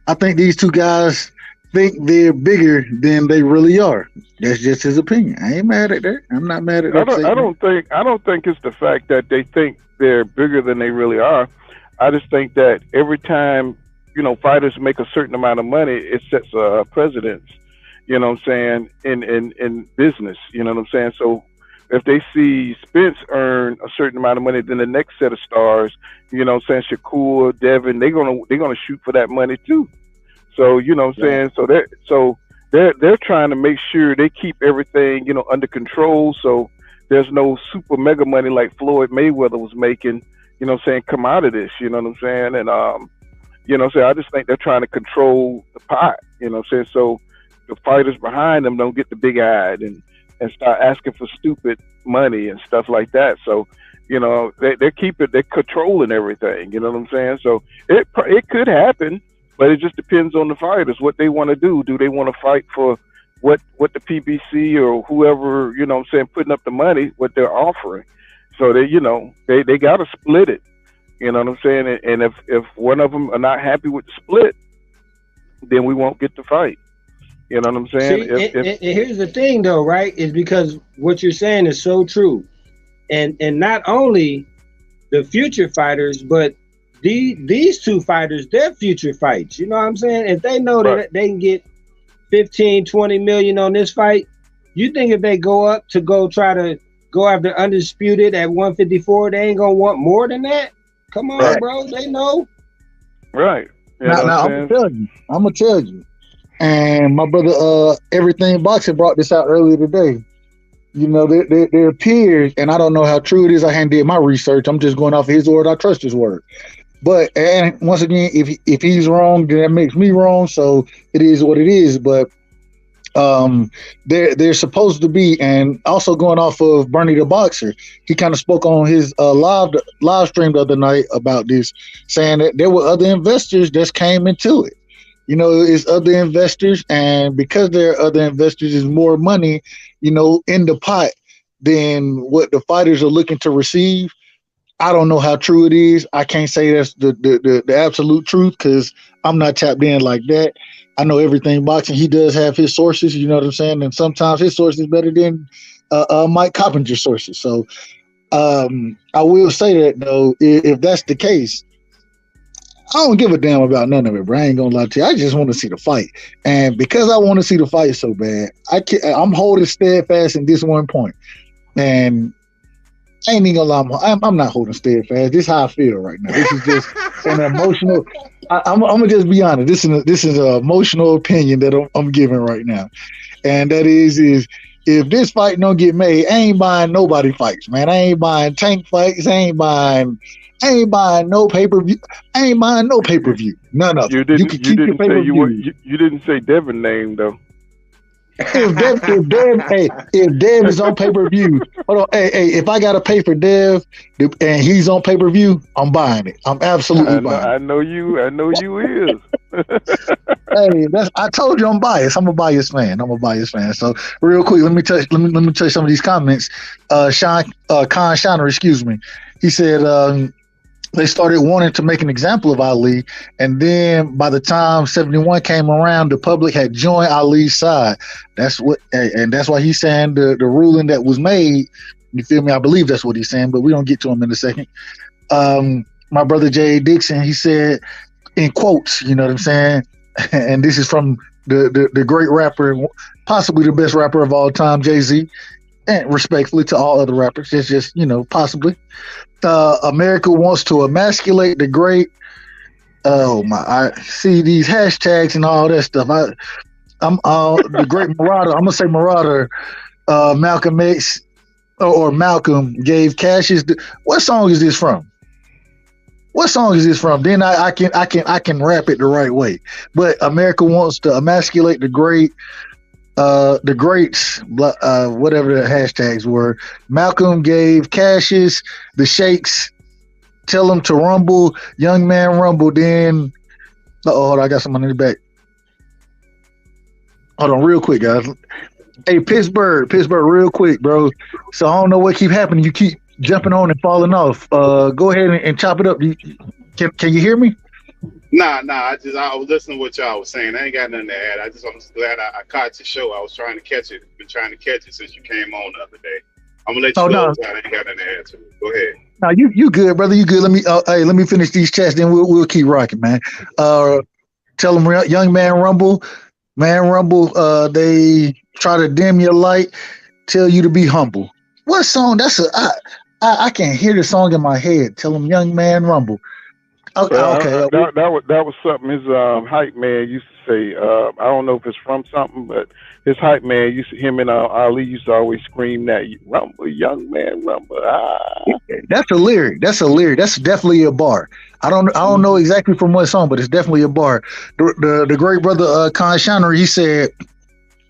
"I think these two guys think they're bigger than they really are." That's just his opinion. I ain't mad at that. I'm not mad at that. I don't think it's the fact that they think they're bigger than they really are. I just think that every time fighters make a certain amount of money, it sets a precedence. You know what I'm saying? In business, you know what I'm saying? So if they see Spence earn a certain amount of money, then the next set of stars, you know what I'm saying, Shakur, Devin, they're gonna shoot for that money too. So you know what I'm saying? So they're trying to make sure they keep everything, under control. So there's no super mega money like Floyd Mayweather was making, you know what I'm saying, come out of this, you know what I'm saying? And you know what I'm saying, I just think they're trying to control the pot, you know what I'm saying? So the fighters behind them don't get the big eyed and start asking for stupid money and stuff like that. So, they're controlling everything, you know what I'm saying? So it could happen, but it just depends on the fighters, what they want to do. Do they want to fight for what the PBC or whoever, you know what I'm saying, putting up the money, what they're offering? So they got to split it, you know what I'm saying? And if one of them are not happy with the split, then we won't get the fight. You know what I'm saying? See, and here's the thing, though, right? Is because what you're saying is so true, and not only the future fighters, but these two fighters, their future fights. You know what I'm saying? If they know that they can get 15, 20 million on this fight, you think if they go up to try to go after Undisputed at 154, they ain't gonna want more than that? Come on, bro. They know. Right. Now I'm gonna tell you. And my brother, Everything Boxing brought this out earlier today. There appears, and I don't know how true it is. I hadn't did my research. I'm just going off of his word. I trust his word. But and once again, if he's wrong, then that makes me wrong. So it is what it is. But they're supposed to be, and also going off of Bernie the Boxer, he kind of spoke on his live stream the other night about this, saying that there were other investors that came into it. It's other investors, and because there are other investors, is more money, in the pot than what the fighters are looking to receive. I don't know how true it is. I can't say that's the absolute truth because I'm not tapped in like that. I know Everything Boxing, he does have his sources, you know what I'm saying? And sometimes his source is better than Mike Coppinger's sources. So I will say that, though, if that's the case, I don't give a damn about none of it, bro. I ain't gonna lie to you. I just want to see the fight. And because I want to see the fight so bad, I'm holding steadfast in this one point. And I ain't even gonna lie, I'm not holding steadfast. This is how I feel right now. This is just an emotional. I'm gonna just be honest. This is an emotional opinion that I'm giving right now, and that is if this fight don't get made, I ain't buying nobody fights, man. I ain't buying Tank fights. I ain't buying no pay-per-view. I ain't buying no pay-per-view. None of it. You can keep your pay-per-view. You didn't say Devin name though. If Dev is on pay-per-view, hold on, hey, if I gotta pay for Dev and he's on pay-per-view, I'm buying it. I'm absolutely buying it. I know you is. Hey, I told you I'm biased. I'm a biased fan. So real quick, let me touch some of these comments. Khan Shiner, excuse me. He said they started wanting to make an example of Ali, and then by the time 71 came around, the public had joined Ali's side. That's why he's saying the ruling that was made. You feel me? I believe that's what he's saying, but we don't get to him in a second. My brother Jay Dixon, he said in quotes, you know what I'm saying, and this is from the great rapper, possibly the best rapper of all time, Jay-Z, and respectfully to all other rappers, it's just possibly. America wants to emasculate the great. Oh my! I see these hashtags and all that stuff. I'm the great Marauder. I'm gonna say Marauder. Malcolm X or Malcolm gave Cassius. What song is this from? Then I can rap it the right way. But America wants to emasculate the great. The greats, whatever the hashtags were. Malcolm gave Cassius, the Sheiks, tell them to rumble, young man rumble. Then, hold on, I got someone in the back. Hold on, real quick, guys. Hey, Pittsburgh, real quick, bro. So I don't know what keep happening. You keep jumping on and falling off. Go ahead and chop it up. Can you hear me? Nah. I was listening to what y'all was saying. I ain't got nothing to add. I'm just glad I caught your show. I was trying to catch it. Been trying to catch it since you came on the other day. I'm gonna let you go. I ain't got nothing to add to it. Go ahead. No, you good, brother. You good. Let me finish these chats. Then we'll keep rocking, man. Tell them, young man rumble. They try to dim your light. Tell you to be humble. What song? I can't hear the song in my head. Tell them, young man rumble. Okay. That was something his hype man used to say. I don't know if it's from something, but his hype man him and Ali used to always scream that rumble, young man, rumble. That's a lyric. That's definitely a bar. I don't know exactly from what song, but it's definitely a bar. The great brother Khan Shiner, he said,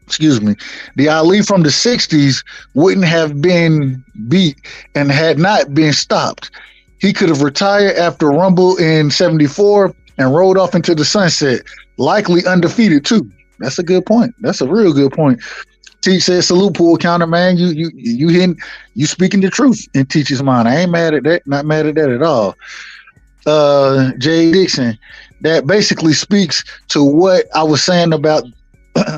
excuse me, the Ali from the 60s wouldn't have been beat and had not been stopped. He could have retired after Rumble in 74 and rode off into the sunset, likely undefeated too. That's a good point. That's a real good point. Teach said, salute pool counter, man. You speaking the truth in Teach's mind. I ain't mad at that. Not mad at that at all. Jay Dixon, that basically speaks to what I was saying about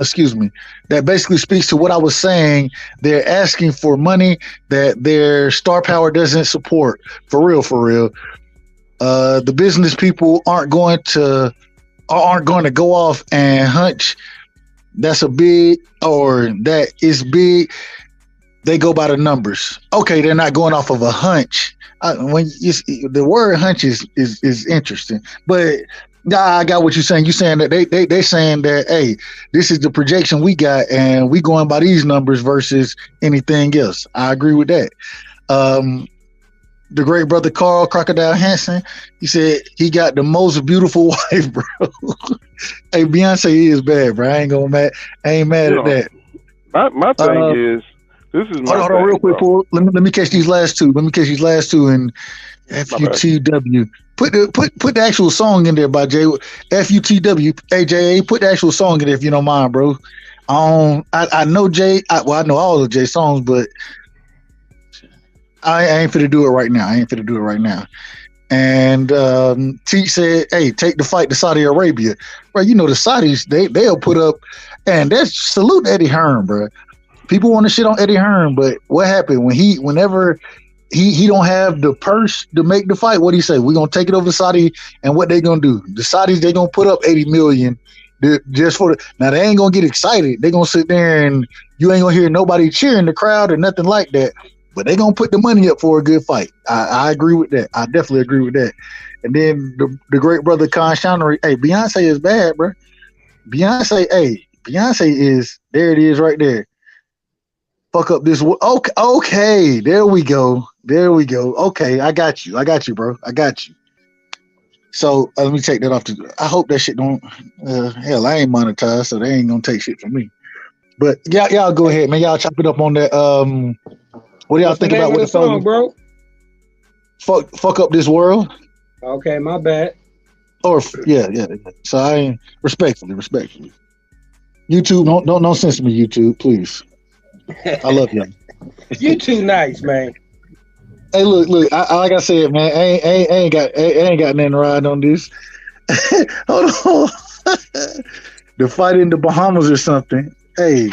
excuse me, that basically speaks to what I was saying. They're asking for money that their star power doesn't support. For real. The business people aren't going to go off and hunch. That's a big, or that is big. They go by the numbers. Okay, they're not going off of a hunch. The word hunch is interesting, but I got what you're saying. You're saying that they saying that, hey, this is the projection we got, and we going by these numbers versus anything else. I agree with that. The great brother Carl Crocodile Hansen, he said he got the most beautiful wife, bro. Hey, Beyonce is bad, bro. I ain't mad at that. My thing is, this is my hold on, real quick, Paul. Let me catch these last two. And FUTW. Put the actual song in there by Jay. FUTW, AJA. Put the actual song in there if you don't mind, bro. I know Jay. I know all of Jay's songs, but I ain't finna do it right now. And T said, "Hey, take the fight to Saudi Arabia, bro. You know the Saudis, they'll put up, and that's salute Eddie Hearn, bro. People want to shit on Eddie Hearn, but what happened whenever he don't have the purse to make the fight? What do you say? We're gonna take it over to Saudi, and what they gonna do? The Saudis, they gonna put up 80 million just for now. They ain't gonna get excited. They gonna sit there and you ain't gonna hear nobody cheering the crowd or nothing like that. But they gonna put the money up for a good fight. I agree with that. I definitely agree with that. And then the great brother Khan Shiner, hey, Beyonce is bad, bro. Beyonce is there. It is right there. fuck up this. Okay, there we go. Okay, I got you, bro. I got you. So let me take that off. I hope that shit don't. Hell, I ain't monetized, so they ain't gonna take shit from me. But y'all go ahead, man. Y'all chop it up on that. What do y'all think about the song, bro? Fuck up this world. Okay, my bad. Or yeah. So I ain't respectfully. YouTube, don't censor me, YouTube, please. I love y'all. You too nice, man. Hey, look. Like I said, man, I ain't got nothing to ride on this. Hold on. The fight in the Bahamas or something. Hey,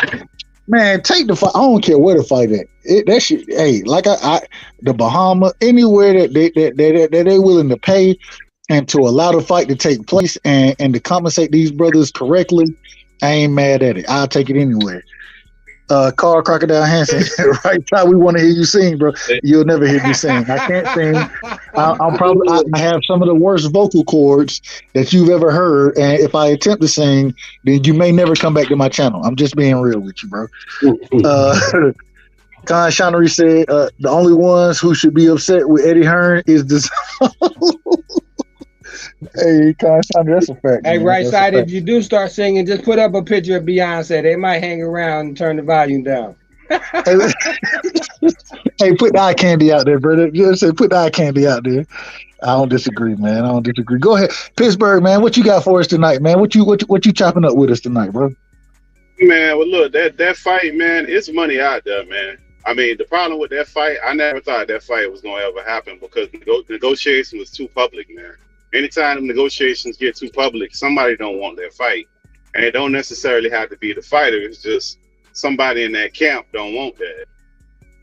man, take the fight. I don't care where the fight at. That shit. Hey, like the Bahamas, anywhere that they willing to pay and to allow the fight to take place and to compensate these brothers correctly, I ain't mad at it. I'll take it anywhere. Carl Crocodile Hansen, right time we want to hear you sing, bro. You'll never hear me sing. I can't sing. I have some of the worst vocal cords that you've ever heard, and if I attempt to sing, then you may never come back to my channel. I'm just being real with you, bro. Con Shonery said the only ones who should be upset with Eddie Hearn is the. Hey, that's a fact. Hey, man. right That's side, if you do start singing, just put up a picture of Beyonce. They might hang around and turn the volume down. Hey, put the eye candy out there, brother. You say put the eye candy out there. I don't disagree, man. Go ahead, Pittsburgh, man. What you got for us tonight, man? What you chopping up with us tonight, bro? Man, well, look, that fight, man, it's money out there, man. I mean, the problem with that fight, I never thought that fight was going to ever happen because negotiation was too public, man. Anytime negotiations get too public, somebody don't want that fight. And it don't necessarily have to be the fighter. It's just somebody in that camp don't want that.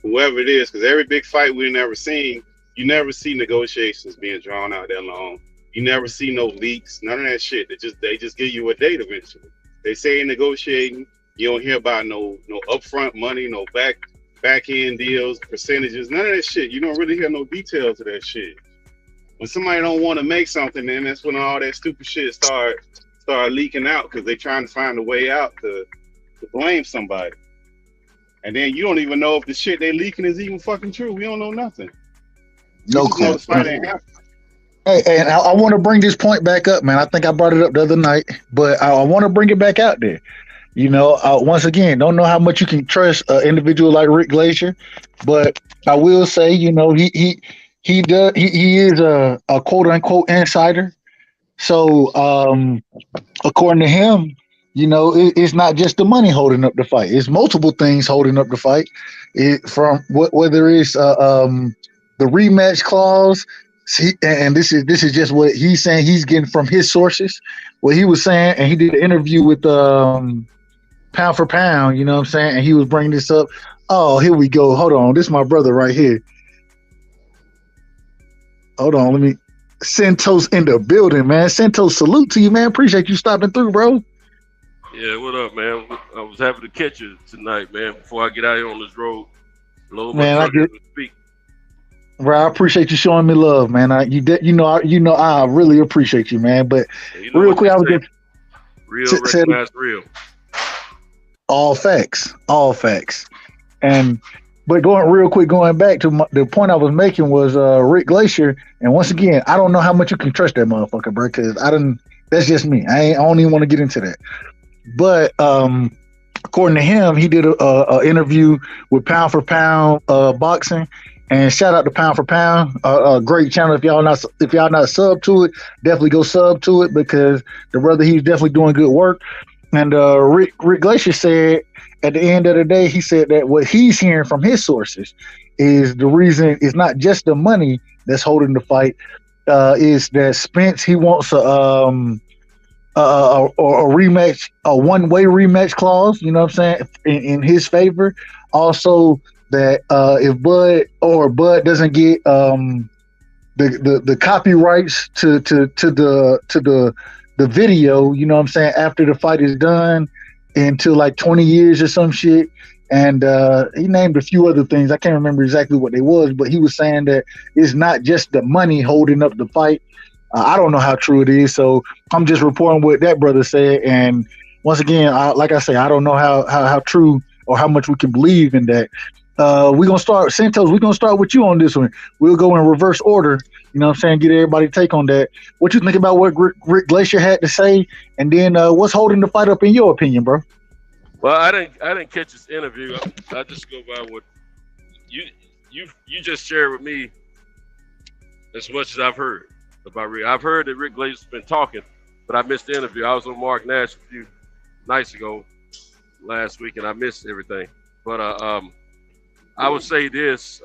Whoever it is, because every big fight we've never seen, you never see negotiations being drawn out that long. You never see no leaks, none of that shit. They just give you a date eventually. They say in negotiating, you don't hear about no upfront money, no back end deals, percentages, none of that shit. You don't really hear no details of that shit. When somebody don't want to make something, then that's when all that stupid shit start leaking out because they trying to find a way out to blame somebody. And then you don't even know if the shit they leaking is even fucking true. We don't know nothing. No clue. clue. Hey, and I want to bring this point back up, man. I think I brought it up the other night, but I want to bring it back out there. You know, once again, don't know how much you can trust an individual like Rick Glacier, but I will say, you know, he is a quote unquote insider. So according to him, you know, it's not just the money holding up the fight. It's multiple things holding up the fight. From whether it's the rematch clause, and this is just what he's saying. He's getting from his sources. What he was saying, and he did an interview with Pound for Pound. You know what I'm saying? And he was bringing this up. Oh, here we go. Hold on, this is my brother right here. Hold on, let me. Santos in the building, man. Santos, salute to you, man. Appreciate you stopping through, bro. Yeah, what up, man? I was happy to catch you tonight, man. Before I get out here on this road, man, I appreciate you showing me love, man. I really appreciate you, man. But real quick, I was just recognize real. All facts. But going back to the point I was making was Rick Glacier, and once again, I don't know how much you can trust that motherfucker, bro. Because that's just me. I don't even want to get into that. But according to him, he did a interview with Pound for Pound Boxing, and shout out to Pound for Pound, a great channel. If y'all not sub to it, definitely go sub to it because the brother, he's definitely doing good work. And Rick Glacier said at the end of the day, he said that what he's hearing from his sources is the reason it's not just the money that's holding the fight, is that Spence, he wants a rematch, a one-way rematch clause, you know what I'm saying, in his favor. Also, that if Bud doesn't get the copyrights to the video, you know what I'm saying, after the fight is done, into like 20 years or some shit. And he named a few other things. I can't remember exactly what they was, but he was saying that it's not just the money holding up the fight. I don't know how true it is, so I'm just reporting what that brother said. And once again, like I say, I don't know how true or how much we can believe in that. We're gonna start, Santos. We're gonna start with you on this one. We'll go in reverse order. You know what I'm saying? Get everybody take on that. What you think about what Rick Glacier had to say, and then what's holding the fight up in your opinion, bro? Well, I didn't catch this interview. I just go by what you just shared with me. As much as I've heard about Rick, I've heard that Rick Glazer's been talking, but I missed the interview. I was on Mark Nash a few nights ago, last week, and I missed everything. But I would say this: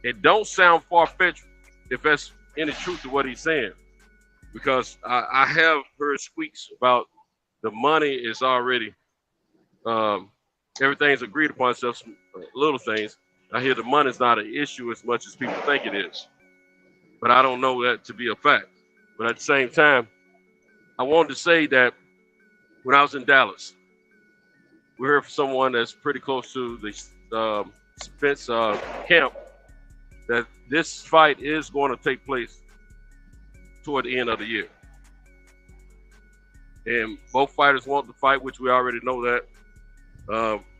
it don't sound far-fetched if that's any truth to what he's saying, because I have heard squeaks about the money is already everything's agreed upon, stuff, some little things. I hear the money's not an issue as much as people think it is, but I don't know that to be a fact. But at the same time, I wanted to say that when I was in Dallas, we heard from someone that's pretty close to the Spence camp that this fight is going to take place toward the end of the year. And both fighters want the fight, which we already know that.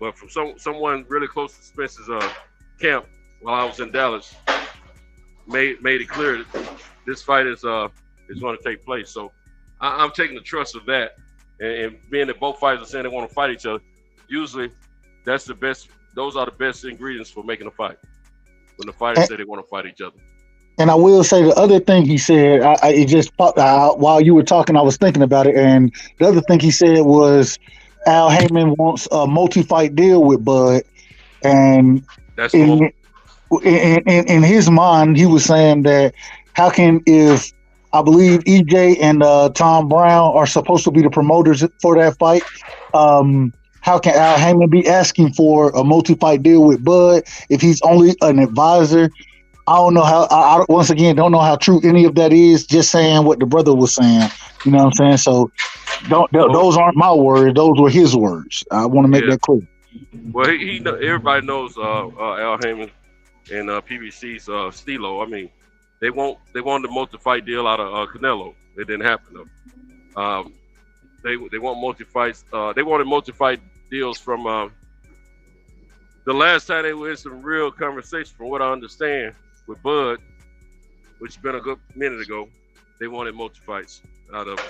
But from someone really close to Spence's camp while I was in Dallas, made it clear that this fight is going to take place. So I'm taking the trust of that, and being that both fighters are saying they want to fight each other, usually that's the best. Those are the best ingredients for making a fight, when the fighters say they want to fight each other. And I will say the other thing he said, it just popped while you were talking, I was thinking about it. And the other thing he said was Al Heyman wants a multi-fight deal with Bud. And that's cool. In his mind, he was saying that how can, if I believe EJ and Tom Brown are supposed to be the promoters for that fight, how can Al Heyman be asking for a multi-fight deal with Bud if he's only an advisor? I don't know how. I once again don't know how true any of that is. Just saying what the brother was saying. You know what I'm saying? So, those aren't my words. Those were his words. I want to make that clear. Well, he everybody knows Al Heyman and PBC's Stilo. I mean, they wanted a multi-fight deal out of Canelo. It didn't happen though. They want multi-fights. They wanted multi-fight deals from the last time they were in some real conversation. From what I understand, with Bud, which has been a good minute ago, they wanted multi-fights out of him.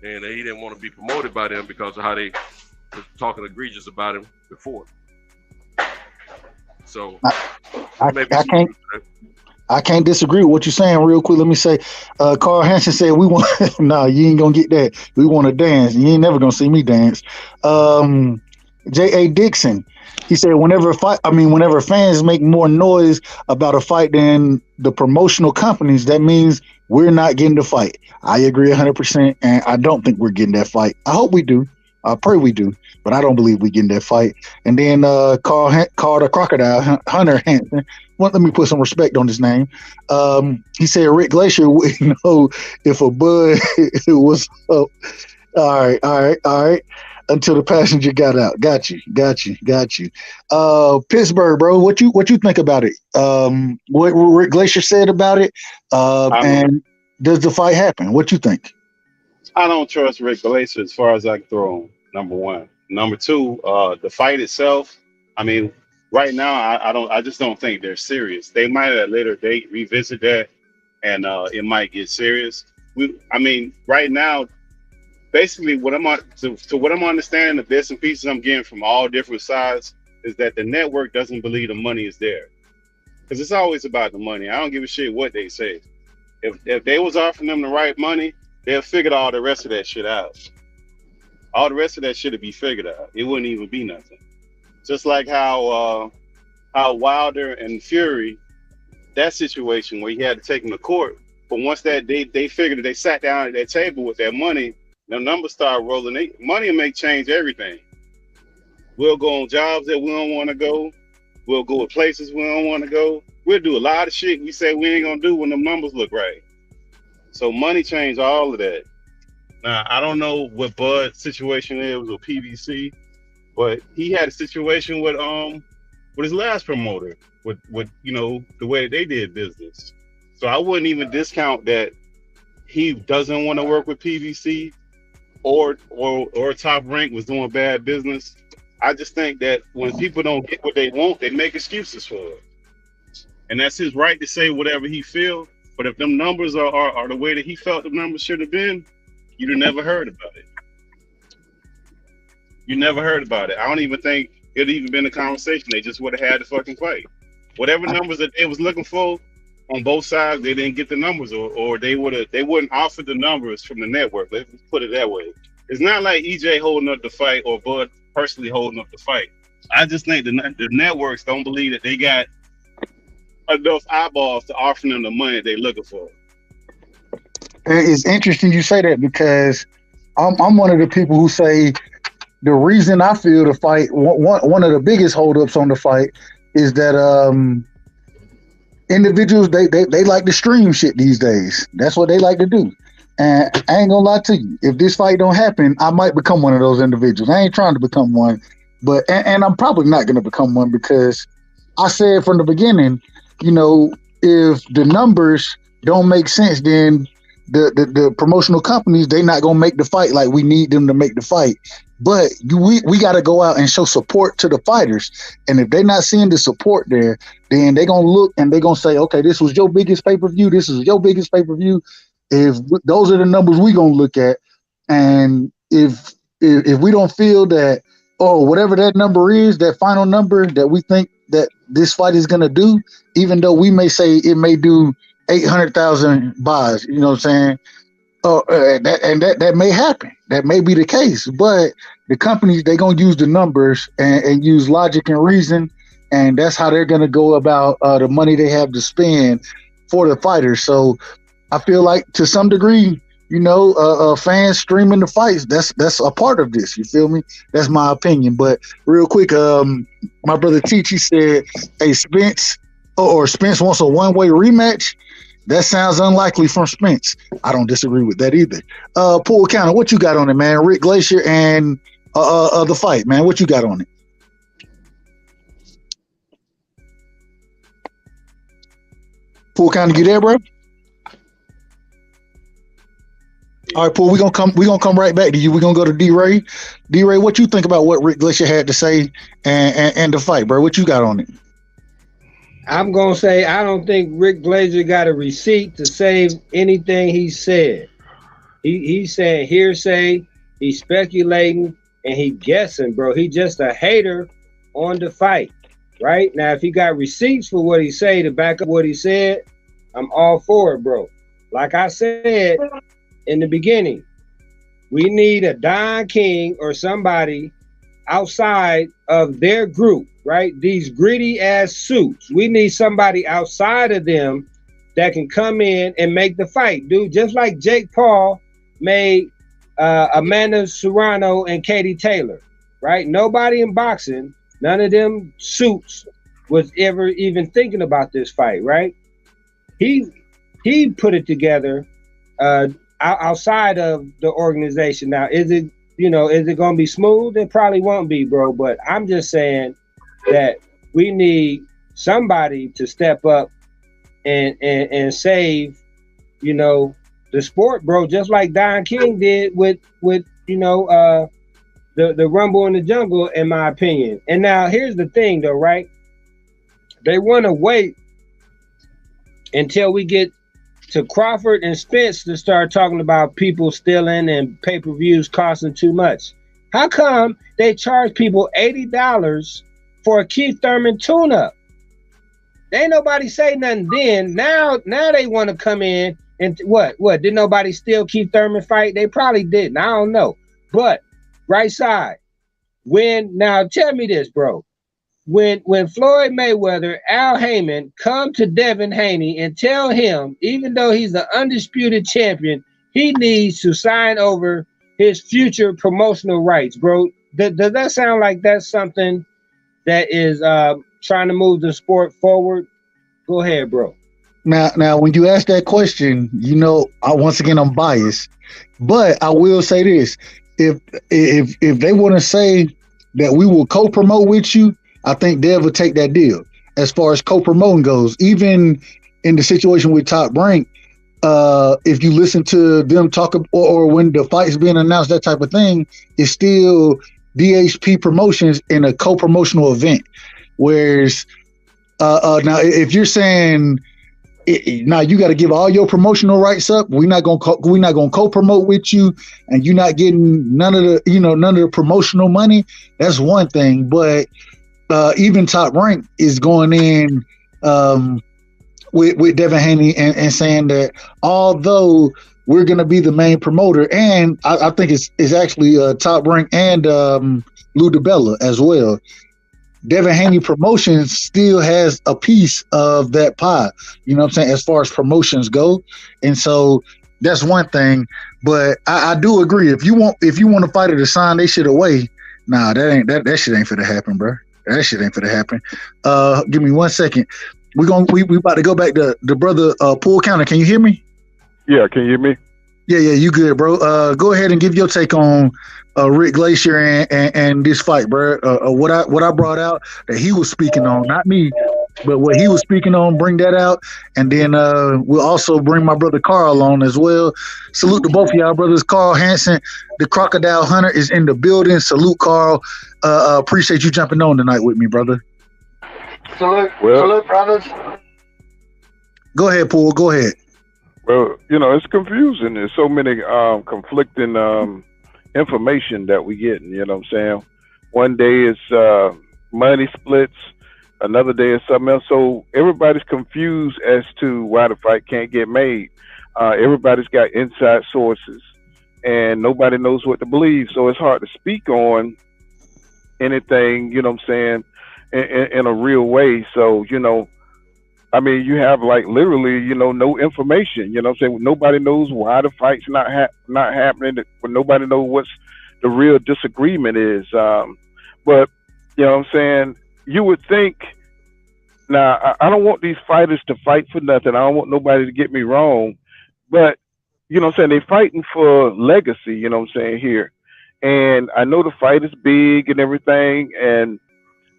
And he didn't want to be promoted by them because of how they were talking egregious about him before. So I can't disagree with what you're saying. Real quick, let me say, Carl Hansen said we want. No, you ain't gonna get that. We want to dance. You ain't never gonna see me dance. J.A. Dixon, he said whenever fans make more noise about a fight than the promotional companies, that means we're not getting the fight. I agree 100%, and I don't think we're getting that fight. I hope we do. I pray we do, but I don't believe we're getting that fight. And then Carl the Crocodile, Hunter Hansen, let me put some respect on his name. He said Rick Glacier wouldn't know if a Bud was up. All right. Until the passenger got out. Got you. Pittsburgh, bro, what you think about it? What Rick Glacier said about it? And does the fight happen? What you think? I don't trust Rick Glacier as far as I can throw him. Number one. Number two, the fight itself. I mean, right now, I just don't think they're serious. They might at a later date revisit that, and it might get serious. Right now, basically, what I'm understanding, the bits and pieces I'm getting from all different sides, is that the network doesn't believe the money is there, because it's always about the money. I don't give a shit what they say. If they was offering them the right money, they'll figure all the rest of that shit out. All the rest of that shit would be figured out. It wouldn't even be nothing. Just like how Wilder and Fury, that situation where he had to take them to court, but once that they figured that they sat down at that table with that money, the numbers start rolling. Money will make change everything. We'll go on jobs that we don't want to go. We'll go to places we don't want to go. We'll do a lot of shit we say we ain't gonna do when the numbers look right. So money changed all of that. Now, I don't know what Bud's situation is with PBC, but he had a situation with his last promoter, with the way they did business. So I wouldn't even discount that he doesn't want to work with PBC or Top Rank was doing bad business. I just think that when people don't get what they want, they make excuses for it. And that's his right to say whatever he feels. But if them numbers are the way that he felt the numbers should have been, you'd have never heard about it. You never heard about it. I don't even think it'd even been a conversation. They just would have had the fucking fight. Whatever numbers that they was looking for on both sides, they didn't get the numbers, or they wouldn't offer the numbers from the network. Let's put it that way. It's not like EJ holding up the fight or Bud personally holding up the fight. I just think the networks don't believe that they got enough eyeballs to offer them the money they're looking for. It's interesting you say that, because I'm one of the people who say the reason I feel the fight, one of the biggest holdups on the fight, is that individuals they like to stream shit these days. That's what they like to do. And I ain't gonna lie to you, if this fight don't happen, I might become one of those individuals. I ain't trying to become one, but and I'm probably not gonna become one, because I said from the beginning, you know, if the numbers don't make sense, then the promotional companies, they not gonna make the fight like we need them to make the fight. But we got to go out and show support to the fighters. And if they're not seeing the support there, then they're going to look and they're going to say, okay, this was your biggest pay-per-view. This is your biggest pay-per-view. If those are the numbers we're going to look at. And if we don't feel that, whatever that number is, that final number that we think that this fight is going to do, even though we may say it may do 800,000 buys, you know what I'm saying? That may happen. That may be the case, but the companies, they're going to use the numbers and use logic and reason, and that's how they're going to go about the money they have to spend for the fighters. So I feel like to some degree, you know, fans streaming the fights, that's a part of this. You feel me? That's my opinion. But real quick, my brother Chichi said, hey, Spence wants a one-way rematch. That sounds unlikely from Spence. I don't disagree with that either. Pool Counter, what you got on it, man? Rick Glacier and the fight, man. What you got on it? Pool Counter, you there, bro? All right, Pool, we're gonna come right back to you. We're gonna go to D-Ray. D-Ray, what you think about what Rick Glacier had to say and the fight, bro? What you got on it? I'm going to say I don't think Rick Glazer got a receipt to save anything he said. He's saying hearsay, he's speculating, and he guessing, bro. He just a hater on the fight, right? Now, if he got receipts for what he say to back up what he said, I'm all for it, bro. Like I said in the beginning, we need a Don King or somebody outside of their group, right? These greedy ass suits. We need somebody outside of them that can come in and make the fight, dude. Just like Jake Paul made Amanda Serrano and Katie Taylor, right? Nobody in boxing, none of them suits was ever even thinking about this fight, right? He put it together outside of the organization. Now, is it going to be smooth? It probably won't be, bro. But I'm just saying that we need somebody to step up and save, you know, the sport, bro. Just like Don King did with you know, the Rumble in the Jungle, in my opinion. And now here's the thing, though, right? They want to wait until we get to Crawford and Spence to start talking about people stealing and pay-per-views costing too much. How come they charge people $80 for a Keith Thurman tune-up? Ain't nobody say nothing then. Now they want to come in and what? Did nobody steal Keith Thurman fight? They probably didn't. I don't know. But right side, now tell me this, bro. When Floyd Mayweather, Al Heyman, come to Devin Haney and tell him, even though he's the undisputed champion, he needs to sign over his future promotional rights, bro. Does that sound like that's something that is trying to move the sport forward? Go ahead, bro. Now, when you ask that question, you know, once again, I'm biased, but I will say this: if they want to say that we will co-promote with you, I think Dev will take that deal. As far as co-promoting goes, even in the situation with Top Rank, if you listen to them talk or when the fight's being announced, that type of thing, it's still DHP Promotions in a co-promotional event. Whereas now, if you're saying now you got to give all your promotional rights up, we're not gonna co-promote with you, and you're not getting none of the promotional money. That's one thing, but even Top Rank is going in with Devin Haney and saying that although we're going to be the main promoter, and I think it's actually Top Rank and Lou DiBella as well, Devin Haney Promotions still has a piece of that pie, you know what I'm saying, as far as promotions go. And so that's one thing. But I do agree, if you want a fighter to sign they shit away, nah, that shit ain't finna happen, bro. That shit ain't finna happen. Give me 1 second. We about to go back to the brother Pool Counter. Can you hear me? Yeah, can you hear me? Yeah, you good, bro. Go ahead and give your take on Rick Glacier and this fight, bro. What I brought out that he was speaking on, not me, but what he was speaking on, bring that out, and then we'll also bring my brother Carl on as well. Salute to both of y'all brothers. Carl Hansen, the Crocodile Hunter, is in the building. Salute, Carl. Appreciate you jumping on tonight with me, brother. Salute, brothers. Go ahead, Paul. Go ahead. Well, it's confusing. There's so many conflicting information that we get. You know what I'm saying? One day it's money splits, another day it's something else. So everybody's confused as to why the fight can't get made. Everybody's got inside sources, and nobody knows what to believe. So it's hard to speak on anything, you know what I'm saying, in a real way. So, I mean, you have like literally, no information. You know what I'm saying? Nobody knows why the fight's not happening. But nobody knows what's the real disagreement is. But you know what I'm saying? You would think. Now, I don't want these fighters to fight for nothing. I don't want nobody to get me wrong. But you know what I'm saying? They're fighting for legacy. You know what I'm saying here? And I know the fight is big and everything.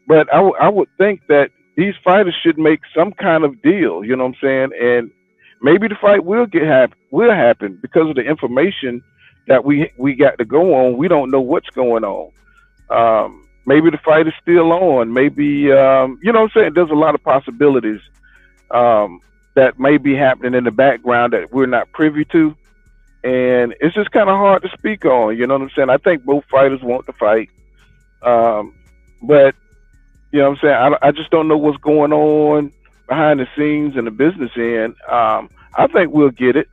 But I would think that these fighters should make some kind of deal, you know what I'm saying? And maybe the fight will happen because of the information that we got to go on. We don't know what's going on. Maybe the fight is still on. Maybe, you know what I'm saying? There's a lot of possibilities that may be happening in the background that we're not privy to. And it's just kind of hard to speak on, you know what I'm saying? I think both fighters want to fight. But you know what I'm saying? I just don't know what's going on behind the scenes in the business end. I think we'll get it.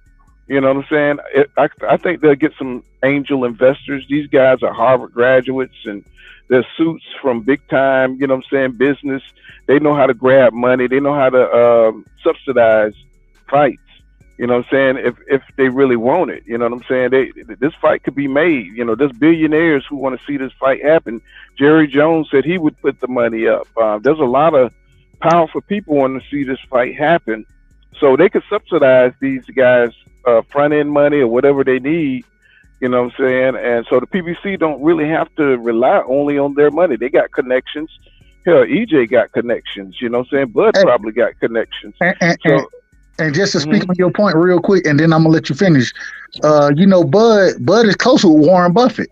You know what I'm saying? I think they'll get some angel investors. These guys are Harvard graduates, and they're suits from big time, you know what I'm saying, business. They know how to grab money. They know how to subsidize fights. You know what I'm saying? If they really want it, you know what I'm saying? This fight could be made. There's billionaires who want to see this fight happen. Jerry Jones said he would put the money up. There's a lot of powerful people wanting to see this fight happen. So they could subsidize these guys front end money or whatever they need, you know what I'm saying? And so the PBC don't really have to rely only on their money. They got connections. Hell, EJ got connections, you know what I'm saying? Bud probably got connections. And just to speak on your point real quick, and then I'm gonna let you finish. Bud is close with Warren Buffett.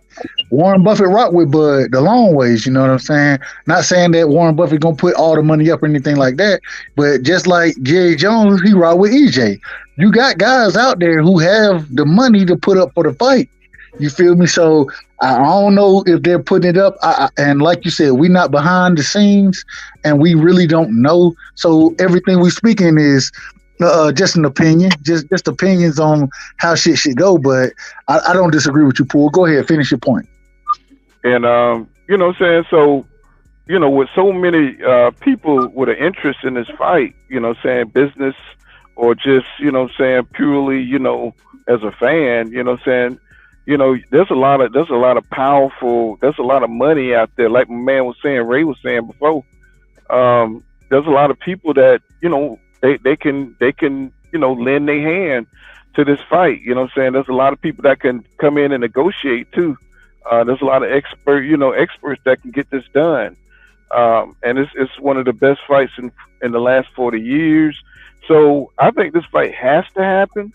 Warren Buffett rock with Bud the long ways, you know what I'm saying? Not saying that Warren Buffett gonna put all the money up or anything like that, but just like Jerry Jones, he rock with EJ. You got guys out there who have the money to put up for the fight. You feel me? So I don't know if they're putting it up. And like you said, we're not behind the scenes, and we really don't know. So everything we speaking is just an opinion, just opinions on how shit should go. But I don't disagree with you, Paul. Go ahead, finish your point. And you know what I'm saying? So, with so many people with an interest in this fight, you know what I'm saying, business or just, you know what I'm saying, purely, as a fan, you know what I'm saying, there's a lot of powerful, there's a lot of money out there. Like my man was saying, Ray was saying before, there's a lot of people that, they can lend their hand to this fight. You know what I'm saying? There's a lot of people that can come in and negotiate too. There's a lot of experts that can get this done. And it's one of the best fights in the last 40 years. So I think this fight has to happen.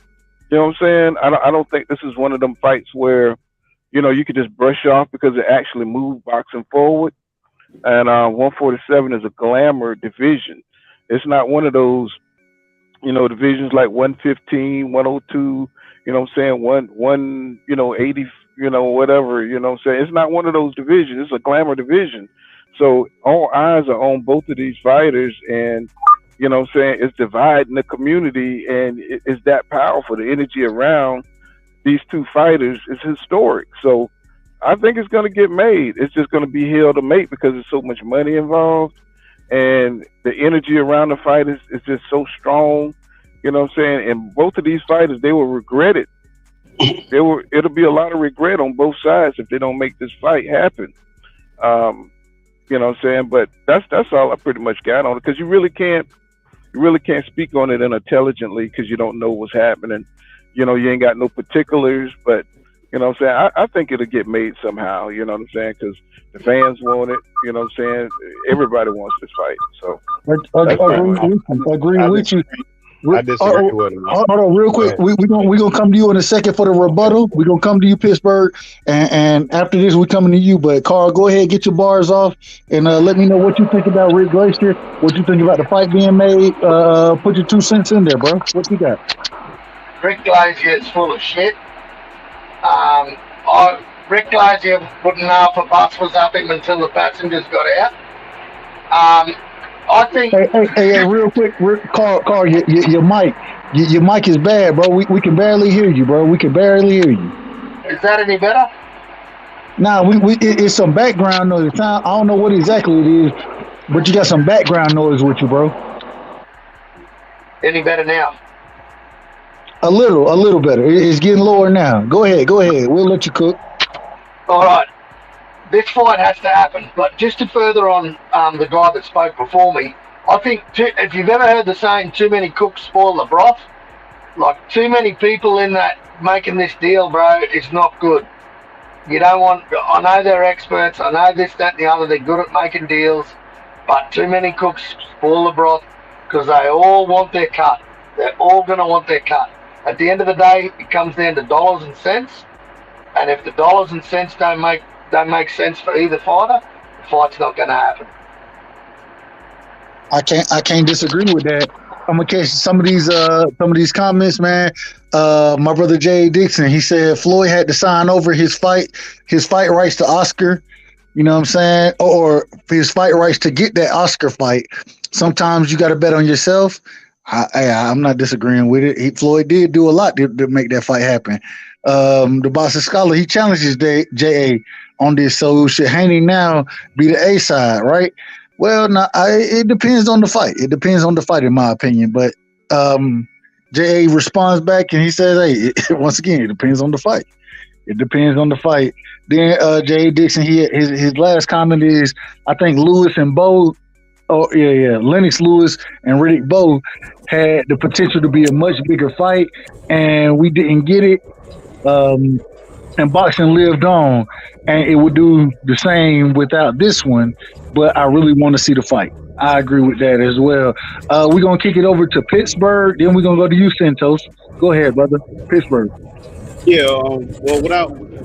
You know what I'm saying? I don't think this is one of them fights where, you could just brush off because it actually moved boxing forward. And 147 is a glamour division. It's not one of those, divisions like 115, 102, what I'm saying, 80, whatever, what I'm saying. It's not one of those divisions. It's a glamour division. So all eyes are on both of these fighters, and what I'm saying, it's dividing the community, and it's that powerful. The energy around these two fighters is historic. So I think it's going to get made. It's just going to be hell to make because there's so much money involved, and the energy around the fight is just so strong. You know what I'm saying? And both of these fighters, they will regret it. It'll be a lot of regret on both sides if they don't make this fight happen. You know what I'm saying? But that's all I pretty much got on it, because you really can't speak on it intelligently because you don't know what's happening. You ain't got no particulars, but you know what I'm saying? I think it'll get made somehow, you know what I'm saying? Because the fans want it, you know what I'm saying? Everybody wants this fight. So agree with you. I disagree with him. Hold on, real quick. We're gonna come to you in a second for the rebuttal. We're gonna come to you, Pittsburgh, and after this, we're coming to you. But Carl, go ahead, get your bars off, and let me know what you think about Rick Glacier, what you think about the fight being made. Put your 2 cents in there, bro. What you got? Rick Glacier is full of shit. Rick Glacier wouldn't know if a bus was up him until the passengers got out. I think. Hey, real quick, Carl, your mic is bad, bro. We can barely hear you, bro. We can barely hear you. Is that any better? Nah, it's some background noise. I don't know what exactly it is, but you got some background noise with you, bro. Any better now? A little better. It's getting lower now. Go ahead. We'll let you cook. All right. This fight has to happen. But just to further on the guy that spoke before me, I think if you've ever heard the saying, too many cooks spoil the broth, like too many people in that making this deal, bro, it's not good. You don't want, I know they're experts, I know this, that, and the other, they're good at making deals, but too many cooks spoil the broth because they all want their cut. They're all going to want their cut. At the end of the day, it comes down to dollars and cents, and if the dollars and cents don't make sense for either fighter, the fight's not going to happen. I can't disagree with that. I'm gonna catch some of these comments, man. My brother Jay Dixon, he said Floyd had to sign over his fight rights to Oscar. You know what I'm saying? Or his fight rights to get that Oscar fight. Sometimes you got to bet on yourself. I'm not disagreeing with it. Floyd did do a lot to make that fight happen. The Boston Scholar, he challenges J.A. on this. So should Haney now be the A side, right? Well, no, it depends on the fight. It depends on the fight, in my opinion. But J.A. responds back and he says, hey, once again, it depends on the fight. It depends on the fight. Then J.A. Dixon, his last comment is, I think Lewis and Bo, Lennox Lewis and Riddick Bowe had the potential to be a much bigger fight, and we didn't get it. And boxing lived on, and it would do the same without this one. But I really want to see the fight. I agree with that as well. We're gonna kick it over to Pittsburgh, then we're gonna go to you, Santos. Go ahead, brother. Pittsburgh. Yeah.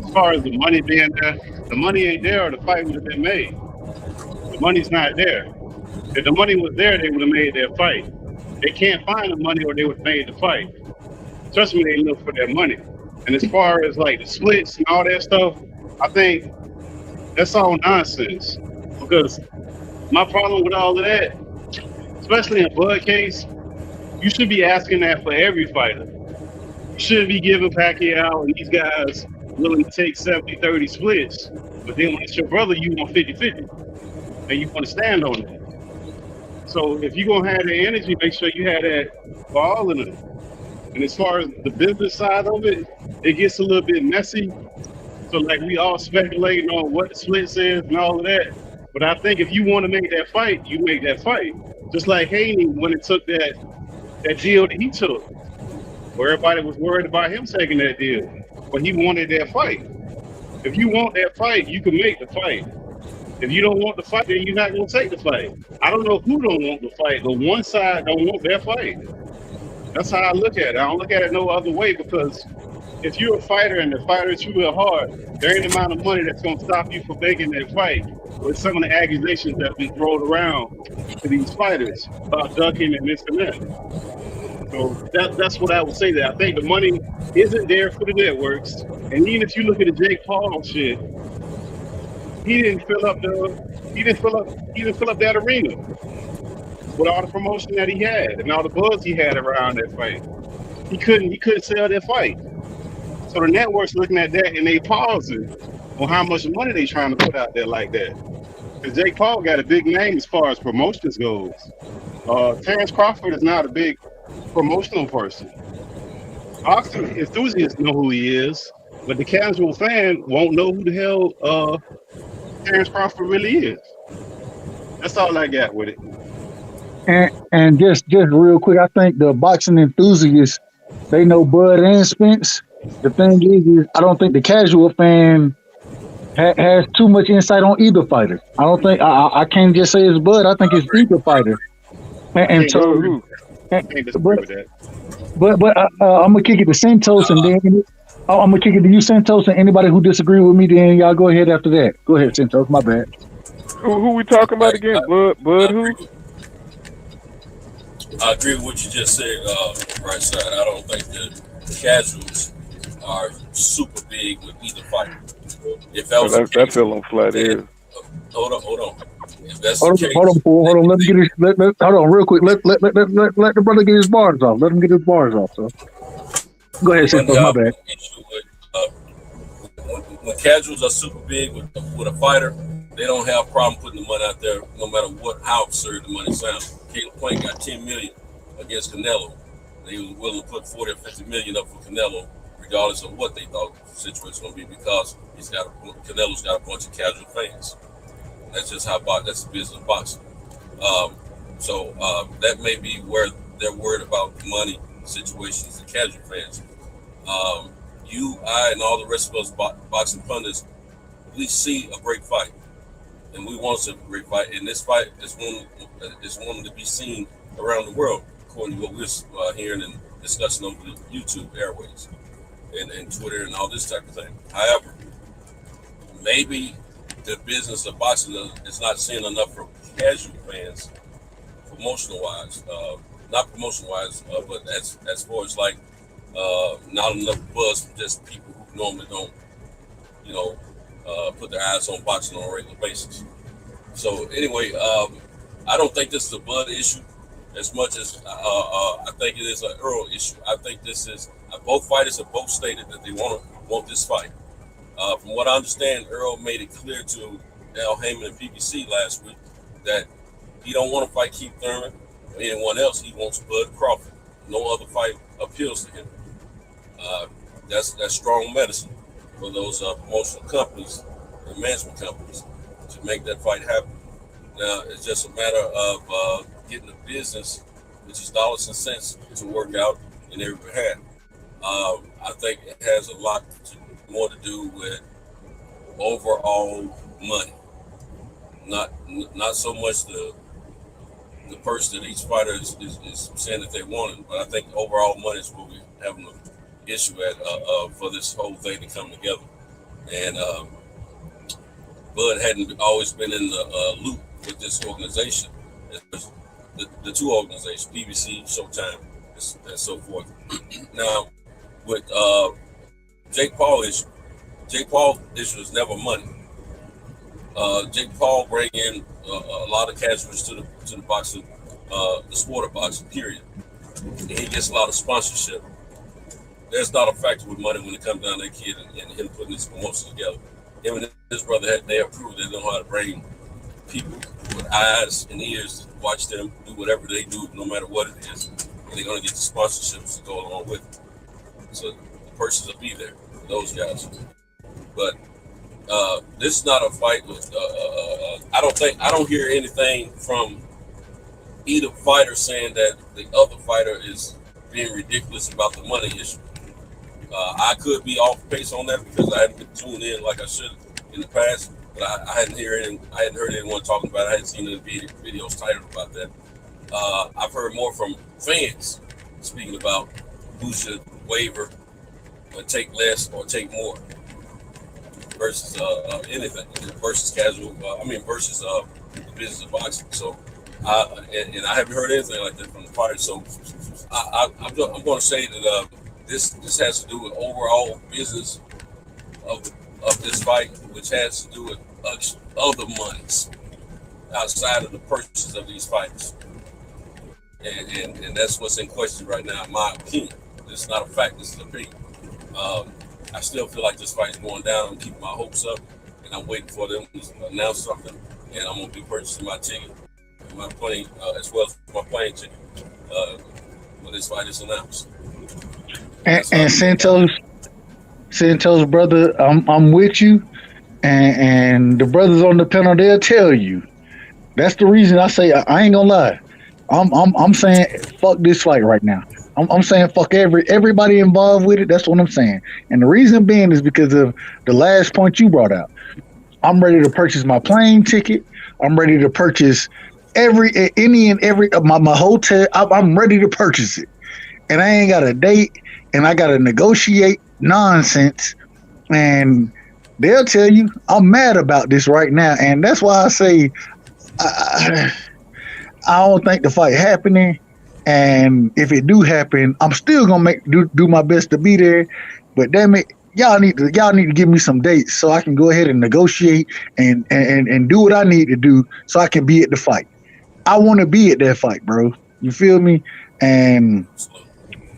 As far as the money being there, the money ain't there, or the fight would have been made. The money's not there. If the money was there, they would have made their fight. They can't find the money, or they would have made the fight. Trust me, they look for their money. And as far as like the splits and all that stuff, I think that's all nonsense. Because my problem with all of that, especially in Bud case, you should be asking that for every fighter. You shouldn't be giving Pacquiao and these guys willing to take 70-30 splits, but then when it's your brother, you want 50-50, and you want to stand on it. So if you're going to have the energy, make sure you have that for all of them. And as far as the business side of it, it gets a little bit messy. So like we all speculating on what the splits is and all of that. But I think if you want to make that fight, you make that fight. Just like Haney when it took that deal that he took, where everybody was worried about him taking that deal. But he wanted that fight. If you want that fight, you can make the fight. If you don't want the fight, then you're not going to take the fight. I don't know who don't want the fight, but one side don't want that fight. That's how I look at it. I don't look at it no other way because if you're a fighter and the fighter treats you hard, there ain't the amount of money that's going to stop you from making that fight with some of the accusations that be thrown around to these fighters about ducking and this and that. So that's what I would say there. I think the money isn't there for the networks. And even if you look at the Jake Paul shit, he didn't fill up that arena with all the promotion that he had and all the buzz he had around that fight. He couldn't sell that fight. So the network's looking at that and they pausing on how much money they trying to put out there like that. Because Jake Paul got a big name as far as promotions goes. Terrence Crawford is not a big promotional person. Boxing enthusiasts know who he is, but the casual fan won't know who the hell Terrence Crawford really is. That's all I got with it. And just real quick, I think the boxing enthusiasts, they know Bud and Spence. The thing is I don't think the casual fan has too much insight on either fighter. I don't think I can't just say it's Bud. I think it's either fighter. And so, but I'm gonna kick it to Santos, and then I'm gonna kick it to you, Santos, and anybody who disagree with me. Then y'all go ahead after that. Go ahead, Santos. My bad. Who we talking about again? Bud who? I agree with what you just said, right side. I don't think the casuals are super big with either fighter. If that was that fell on flat ears. Hold on. If that's hold on. Let me get his. Hold on, real quick. Let the brother get his bars off. Let him get his bars off. So, go ahead, Santos. My bad. When casuals are super big with a fighter, they don't have a problem putting the money out there, no matter how absurd the money sounds. Caleb Plant got $10 million against Canelo. They was willing to put 40 or 50 million up for Canelo, regardless of what they thought the situation was going to be, because Canelo's got a bunch of casual fans. That's just that's the business of boxing. So that may be where they're worried about the money situations, the casual fans. You, I, and all the rest of us boxing pundits, we see a great fight, and we want to see a great fight. And this fight is one to be seen around the world, according to what we're hearing and discussing over the YouTube airways and Twitter and all this type of thing. However, maybe the business of boxing is not seeing enough from casual fans, promotional-wise, not promotion-wise, but as far as like not enough buzz from just people who normally don't, put their eyes on boxing on a regular basis. So anyway, I don't think this is a Bud issue as much as I think it is an Earl issue. I think this is both fighters have both stated that they want this fight. From what I understand, Earl made it clear to Al Heyman and PBC last week that he don't want to fight Keith Thurman or anyone else. He wants Bud Crawford. No other fight appeals to him. That's strong medicine for those promotional companies and management companies to make that fight happen. Now, it's just a matter of getting the business, which is dollars and cents, to work out in every behalf. I think it has a lot more to do with overall money, not so much the person that each fighter is saying that they want it, but I think overall money is what we're having an issue at for this whole thing to come together. And Bud hadn't always been in the loop with this organization, the two organizations, BBC, Showtime, and so forth. Now, with Jake Paul issue is never money. Jake Paul bring in a lot of casuals to the boxing, the sport of boxing, period. And he gets a lot of sponsorship. There's not a factor with money when it comes down to that kid and him putting his promotions together. Him and his brother, they have proved they know how to bring people with eyes and ears to watch them do whatever they do, no matter what it is. And they're going to get the sponsorships to go along with it. So the purses will be there for those guys. But this is not a fight with. I don't hear anything from either fighter saying that the other fighter is being ridiculous about the money issue. I could be off pace on that because I hadn't been tuned in like I should in the past. But I hadn't heard anyone talking about it. I hadn't seen any videos titled about that. I've heard more from fans speaking about who should waver or take less or take more versus anything versus casual. Versus the business of boxing. So, and I haven't heard anything like that from the fighter. So, I'm going to say that this has to do with overall business of this fight, which has to do with other monies outside of the purchase of these fighters. And that's what's in question right now, in my opinion. It's not a fact, this is an opinion. I still feel like this fight is going down. I'm keeping my hopes up, and I'm waiting for them to announce something, and I'm going to be purchasing my ticket, and my plane, as well as my plane ticket, when this fight is announced. And Santos, brother, I'm with you, and the brothers on the panel, they'll tell you. That's the reason I say I ain't gonna lie. I'm saying fuck this fight right now. I'm saying fuck everybody involved with it. That's what I'm saying. And the reason being is because of the last point you brought out. I'm ready to purchase my plane ticket. I'm ready to purchase every my hotel. I'm ready to purchase it. And I ain't got a date, and I got to negotiate nonsense. And they'll tell you I'm mad about this right now. And that's why I say I don't think the fight happening. And if it do happen, I'm still gonna do my best to be there. But damn it, y'all need to give me some dates so I can go ahead and negotiate and do what I need to do so I can be at the fight. I want to be at that fight, bro. You feel me? And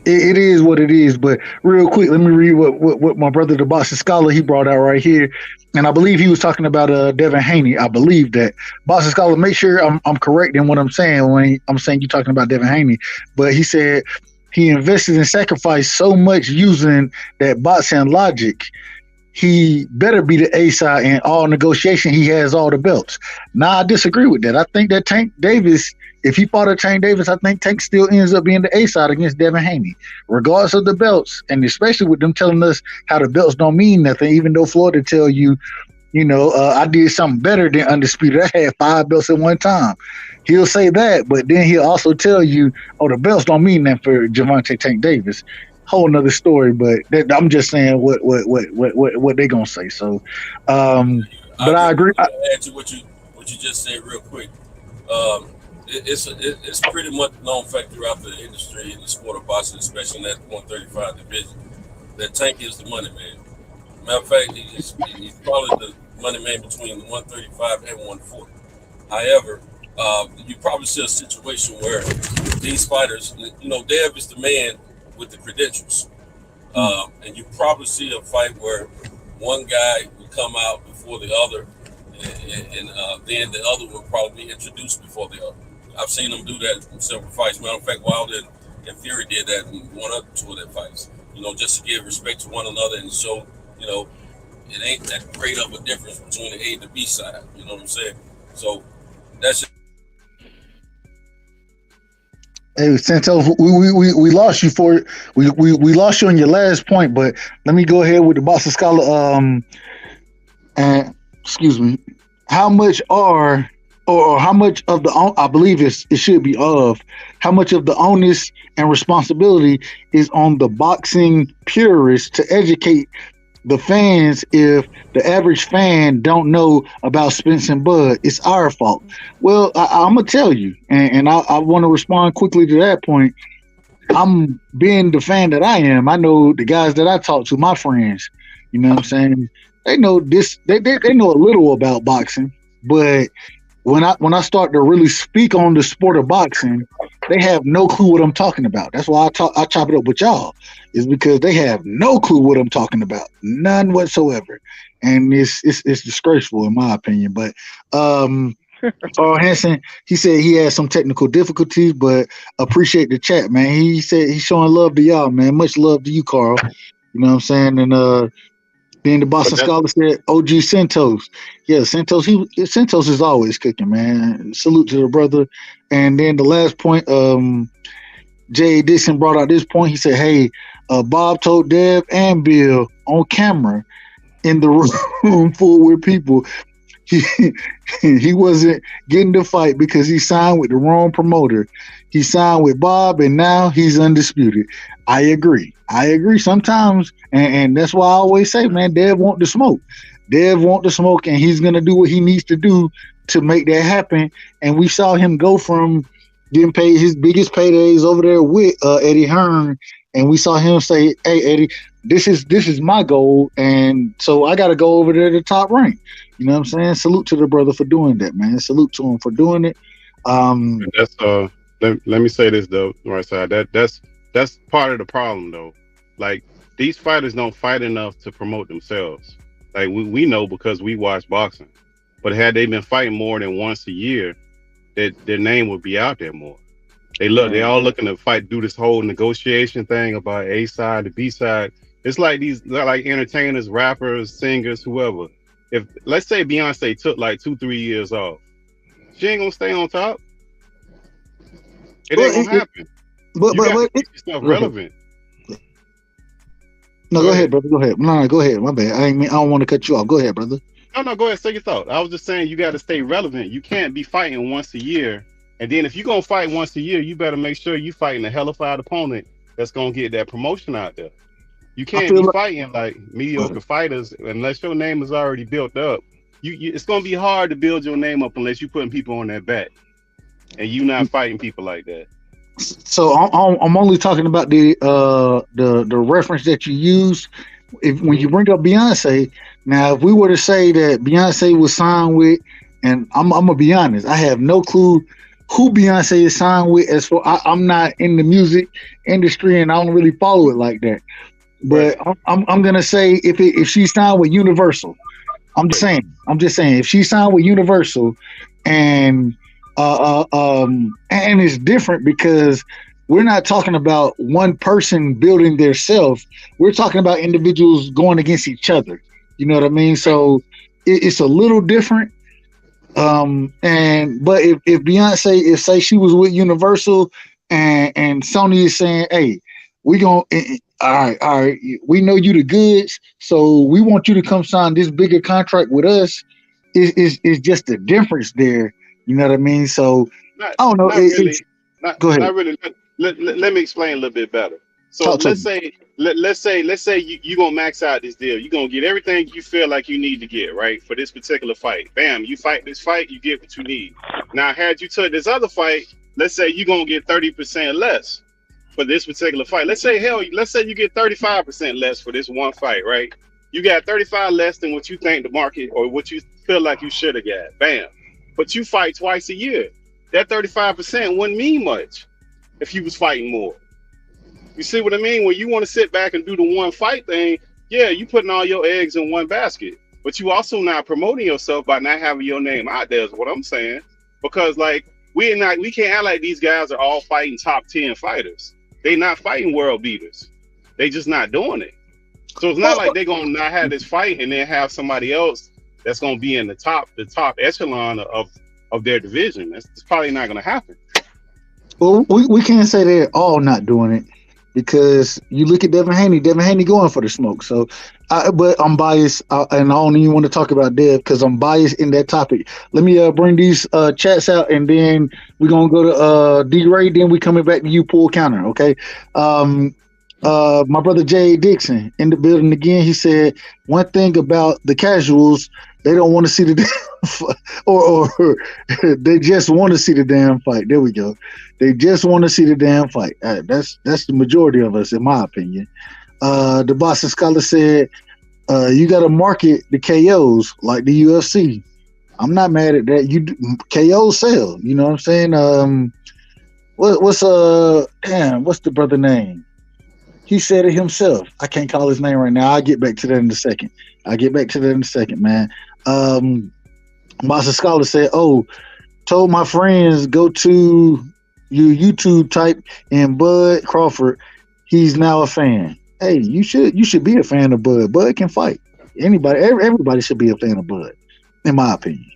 it is what it is. But real quick, let me read what my brother, the Boxing Scholar, he brought out right here. And I believe he was talking about Devin Haney. I believe that. Boxing Scholar, make sure I'm correct in what I'm saying when I'm saying you're talking about Devin Haney. But he said he invested and sacrificed so much using that boxing logic. He better be the A side in all negotiation. He has all the belts. Now, I disagree with that. I think that Tank Davis, if he fought a Tank Davis, I think Tank still ends up being the A side against Devin Haney, regardless of the belts, and especially with them telling us how the belts don't mean nothing. Even though Floyd would tell you, I did something better than Undisputed. I had 5 belts at one time. He'll say that, but then he'll also tell you, the belts don't mean that for Gervonta Tank Davis. Whole nother story, but I'm just saying what they gonna say. So, but I agree. Add to what you just said real quick. It's pretty much known fact throughout the industry in the sport of boxing, especially in that 135 division, that Tank is the money man. Matter of fact, he's probably the money man between 135 and 140. However, you probably see a situation where these fighters, Dev is the man with the credentials, and you probably see a fight where one guy will come out before the other, and then the other will probably be introduced before the other. I've seen them do that in several fights. Matter of fact, Wilder and Fury did that in one or two of their fights. Just to give respect to one another and show, it ain't that great of a difference between the A and the B side. You know what I'm saying? So that's just. Hey, Santos, we lost you we lost you on your last point, but let me go ahead with the Boxing Scholar. And excuse me, how much of the, I believe it should be how much of the onus and responsibility is on the boxing purists to educate the fans if the average fan don't know about Spence and Bud? It's our fault. Well, I'm going to tell you, and I want to respond quickly to that point. I'm being the fan that I am. I know the guys that I talk to, my friends, you know what I'm saying? They know this, they know a little about boxing, but when I start to really speak on the sport of boxing, they have no clue what I'm talking about. That's why I chop it up with y'all, is because they have no clue what I'm talking about, none whatsoever, and it's disgraceful in my opinion. But Carl Hansen, he said he had some technical difficulties, but appreciate the chat, man. He said he's showing love to y'all, man. Much love to you, Carl. You know what I'm saying? And then the Boston Scholar said OG Santos. Yeah, Santos is always cooking, man. Salute to the brother. And then the last point, Jay Dixon brought out this point. He said, hey, Bob told Dev and Bill on camera in the room full with people he wasn't getting the fight because he signed with the wrong promoter. He signed with Bob, and now he's undisputed. I agree. Sometimes, and that's why I always say, man, Dev want the smoke. And he's gonna do what he needs to do to make that happen. And we saw him go from getting paid his biggest paydays over there with Eddie Hearn, and we saw him say, "Hey, Eddie, this is my goal, and so I got to go over there to top rank." You know what I'm saying? Salute to the brother for doing that, man. Salute to him for doing it. That's let me say this though, right side. That's part of the problem though. Like, these fighters don't fight enough to promote themselves. Like, we know because we watch boxing. But had they been fighting more than once a year, their name would be out there more. They all looking to fight, do this whole negotiation thing about A side to B side. It's like they're like entertainers, rappers, singers, whoever. If let's say Beyonce took like 2-3 years off, she ain't gonna stay on top. It ain't gonna happen. But keep yourself relevant. No, go ahead, brother. Go ahead. No, go ahead. My bad. I don't want to cut you off. Go ahead, brother. No, go ahead. Say your thought. I was just saying you got to stay relevant. You can't be fighting once a year. And then if you're going to fight once a year, you better make sure you fighting a hellified opponent that's going to get that promotion out there. You can't be fighting like mediocre fighters unless your name is already built up. It's going to be hard to build your name up unless you're putting people on their back. And you not fighting people like that. So I'm only talking about the reference that you used. When you bring up Beyonce, now if we were to say that Beyonce was signed with, and I'm gonna be honest, I have no clue who Beyonce is signed with. As for I'm not in the music industry and I don't really follow it like that. But I'm gonna say if she signed with Universal, I'm just saying if she signed with Universal, and it's different because we're not talking about one person building their self. We're talking about individuals going against each other. You know what I mean? So it's a little different. But if Beyonce, if say she was with Universal and Sony is saying, "Hey, we gonna all right, we know you the goods, so we want you to come sign this bigger contract with us." Is just the difference there. You know what I mean? So I don't know. Go ahead. Not really. Let me explain a little bit better. So let's say you gonna max out this deal. You're gonna get everything you feel like you need to get, right, for this particular fight. Bam, you fight this fight, you get what you need. Now, had you took this other fight, let's say you're gonna get 30% less for this particular fight. Let's say you get 35% less for this one fight, right? You got 35 less than what you think the market or what you feel like you should have got. Bam. But you fight twice a year. That 35% wouldn't mean much if you was fighting more. You see what I mean? When you want to sit back and do the one fight thing, yeah, you putting all your eggs in one basket. But you also not promoting yourself by not having your name out there is what I'm saying. Because like we can't act like these guys are all fighting top 10 fighters. They not fighting world beaters. They just not doing it. So it's not like they're gonna not have this fight and then have somebody else that's gonna be in the top echelon of their division. It's probably not gonna happen. Well, we can't say they're all not doing it because you look at Devin Haney. Devin Haney going for the smoke. So, but I'm biased, and I don't even want to talk about Dev because I'm biased in that topic. Let me bring these chats out, and then we're gonna go to D-Ray. Then we coming back to you, Pool Counter. Okay. My brother Jay Dixon in the building again. He said one thing about the casuals. They don't want to see the or they just want to see the damn fight. There we go. They just want to see the damn fight. That's the majority of us, in my opinion. The Boston Scholar said, "You got to market the KOs like the UFC." I'm not mad at that. KOs sell. You know what I'm saying? What's the brother name? He said it himself. I can't call his name right now. I'll get back to that in a second. Man. Master Scholar said, told my friends go to your YouTube, type in Bud Crawford. He's now a fan. Hey, you should be a fan of Bud. Bud can fight. Everybody should be a fan of Bud, in my opinion.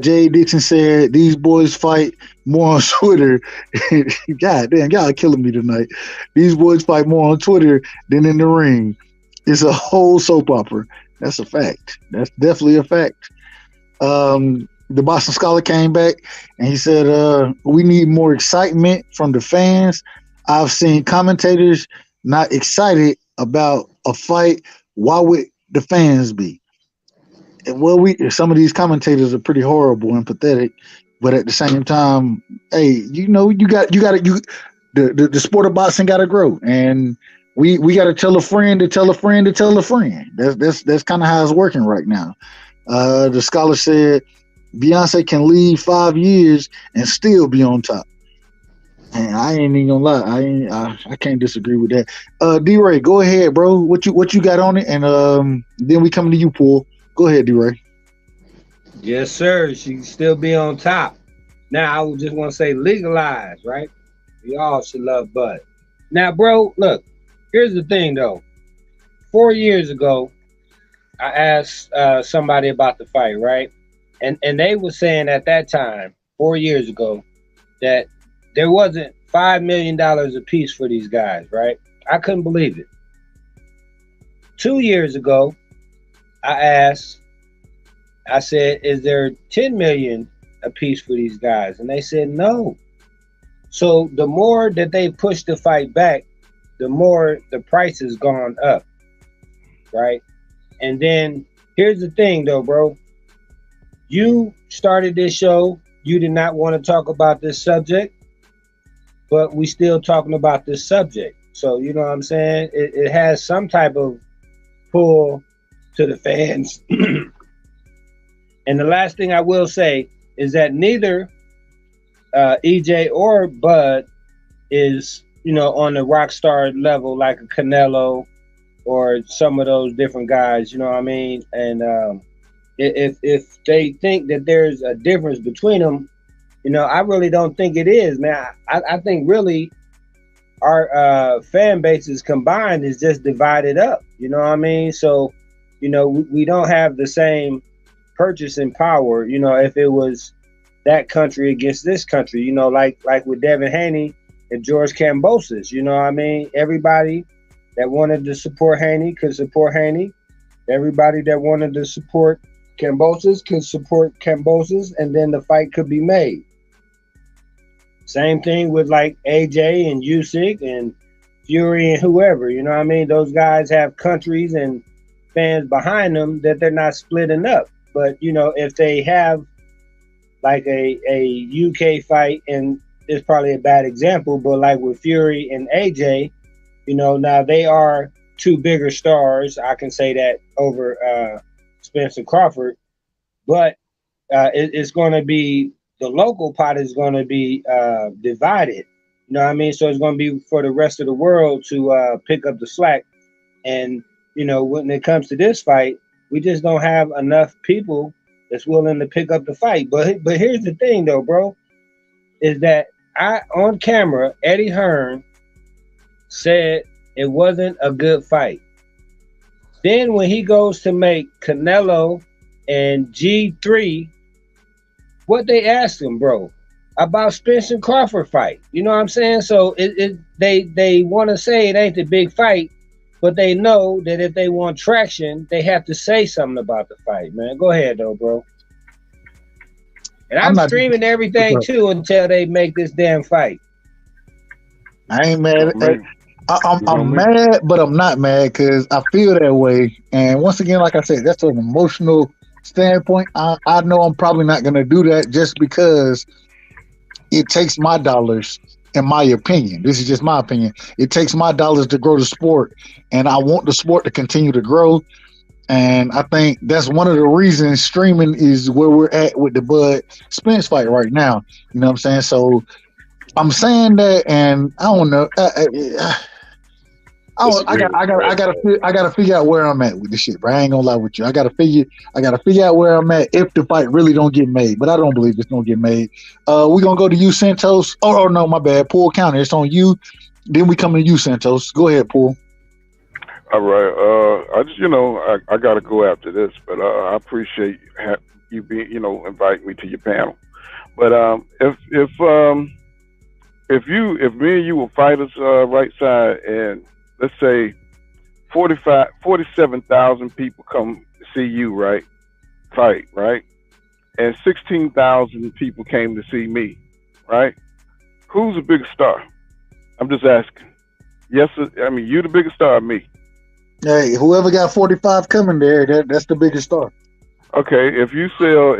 Jay Dixon said these boys fight more on Twitter. God damn, y'all are killing me tonight. These boys fight more on Twitter than in the ring. It's a whole soap opera. That's a fact. That's definitely a fact. The Boston Scholar came back and he said, we need more excitement from the fans. I've seen commentators not excited about a fight. Why would the fans be? And well, some of these commentators are pretty horrible and pathetic, but at the same time, hey, the sport of boxing got to grow, and we got to tell a friend to tell a friend to tell a friend. That's kind of how it's working right now. The Scholar said Beyonce can leave 5 years and still be on top. And I ain't even gonna lie, I can't disagree with that. D-Ray, go ahead, bro. What you got on it, and then we come to you, Paul. Go ahead, D-Ray. Yes, sir. She can still be on top. Now, I would just want to say legalize, right? We all should love bud. Now, bro, look, here's the thing, though. 4 years ago, I asked somebody about the fight, right? And they were saying at that time, 4 years ago, that there wasn't $5 million a piece for these guys, right? I couldn't believe it. 2 years ago, I said, is there 10 million a piece for these guys? And they said no. So the more that they push the fight back, the more the price has gone up, right? And then here's the thing though, bro. You started this show. You did not want to talk about this subject, but we still talking about this subject. So, you know what I'm saying? It has some type of pull to the fans. And the last thing I will say is that neither EJ or Bud is, on the rock star level like a Canelo or some of those different guys, you know what I mean? And if they think that there's a difference between them, I really don't think it is, man. I think really our fan bases combined is just divided up, you know what I mean? So, we don't have the same purchasing power, if it was that country against this country, like with Devin Haney and George Kambosos, you know what I mean? Everybody that wanted to support Haney could support Haney. Everybody that wanted to support Kambosos could support Kambosos, and then the fight could be made. Same thing with like AJ and Usyk and Fury and whoever, you know what I mean? Those guys have countries and fans behind them that they're not splitting up. But, if they have like a UK fight, and it's probably a bad example, but like with Fury and AJ, now they are two bigger stars. I can say that over Spence and Crawford, but it's going to be, the local pot is going to be divided. You know what I mean? So it's going to be for the rest of the world to pick up the slack. And, when it comes to this fight, we just don't have enough people that's willing to pick up the fight. But here's the thing, though, bro, is that on camera, Eddie Hearn said it wasn't a good fight. Then when he goes to make Canelo and G3, what they asked him, bro, about Spence and Crawford fight. You know what I'm saying? So they want to say it ain't the big fight, but they know that if they want traction, they have to say something about the fight, man. Go ahead, though, bro. And I'm streaming everything, too, until they make this damn fight. I ain't mad. I'm mad, but I'm not mad because I feel that way. And once again, like I said, that's an emotional standpoint. I know I'm probably not going to do that just because it takes my dollars. In my opinion, this is just my opinion. It takes my dollars to grow the sport, and I want the sport to continue to grow. And I think that's one of the reasons streaming is where we're at with the Bud Spence fight right now. You know what I'm saying? So I'm saying that, and I don't know. I gotta figure out where I'm at with this shit, bro. I ain't gonna lie with you. I gotta figure out where I'm at if the fight really don't get made. But I don't believe it's gonna get made. We're gonna go to you, Santos. Oh no, my bad. Paul Counter, it's on you. Then we come to you, Santos. Go ahead, Paul. All right. I just, I gotta go after this, but I appreciate you being, inviting me to your panel. But if me and you were fighters right side, and let's say 47,000 people come to see you, right? Fight, right? And 16,000 people came to see me, right? Who's the biggest star? I'm just asking. Yes, I mean, you the biggest star or me? Hey, whoever got 45 coming there, that's the biggest star. Okay, if you sell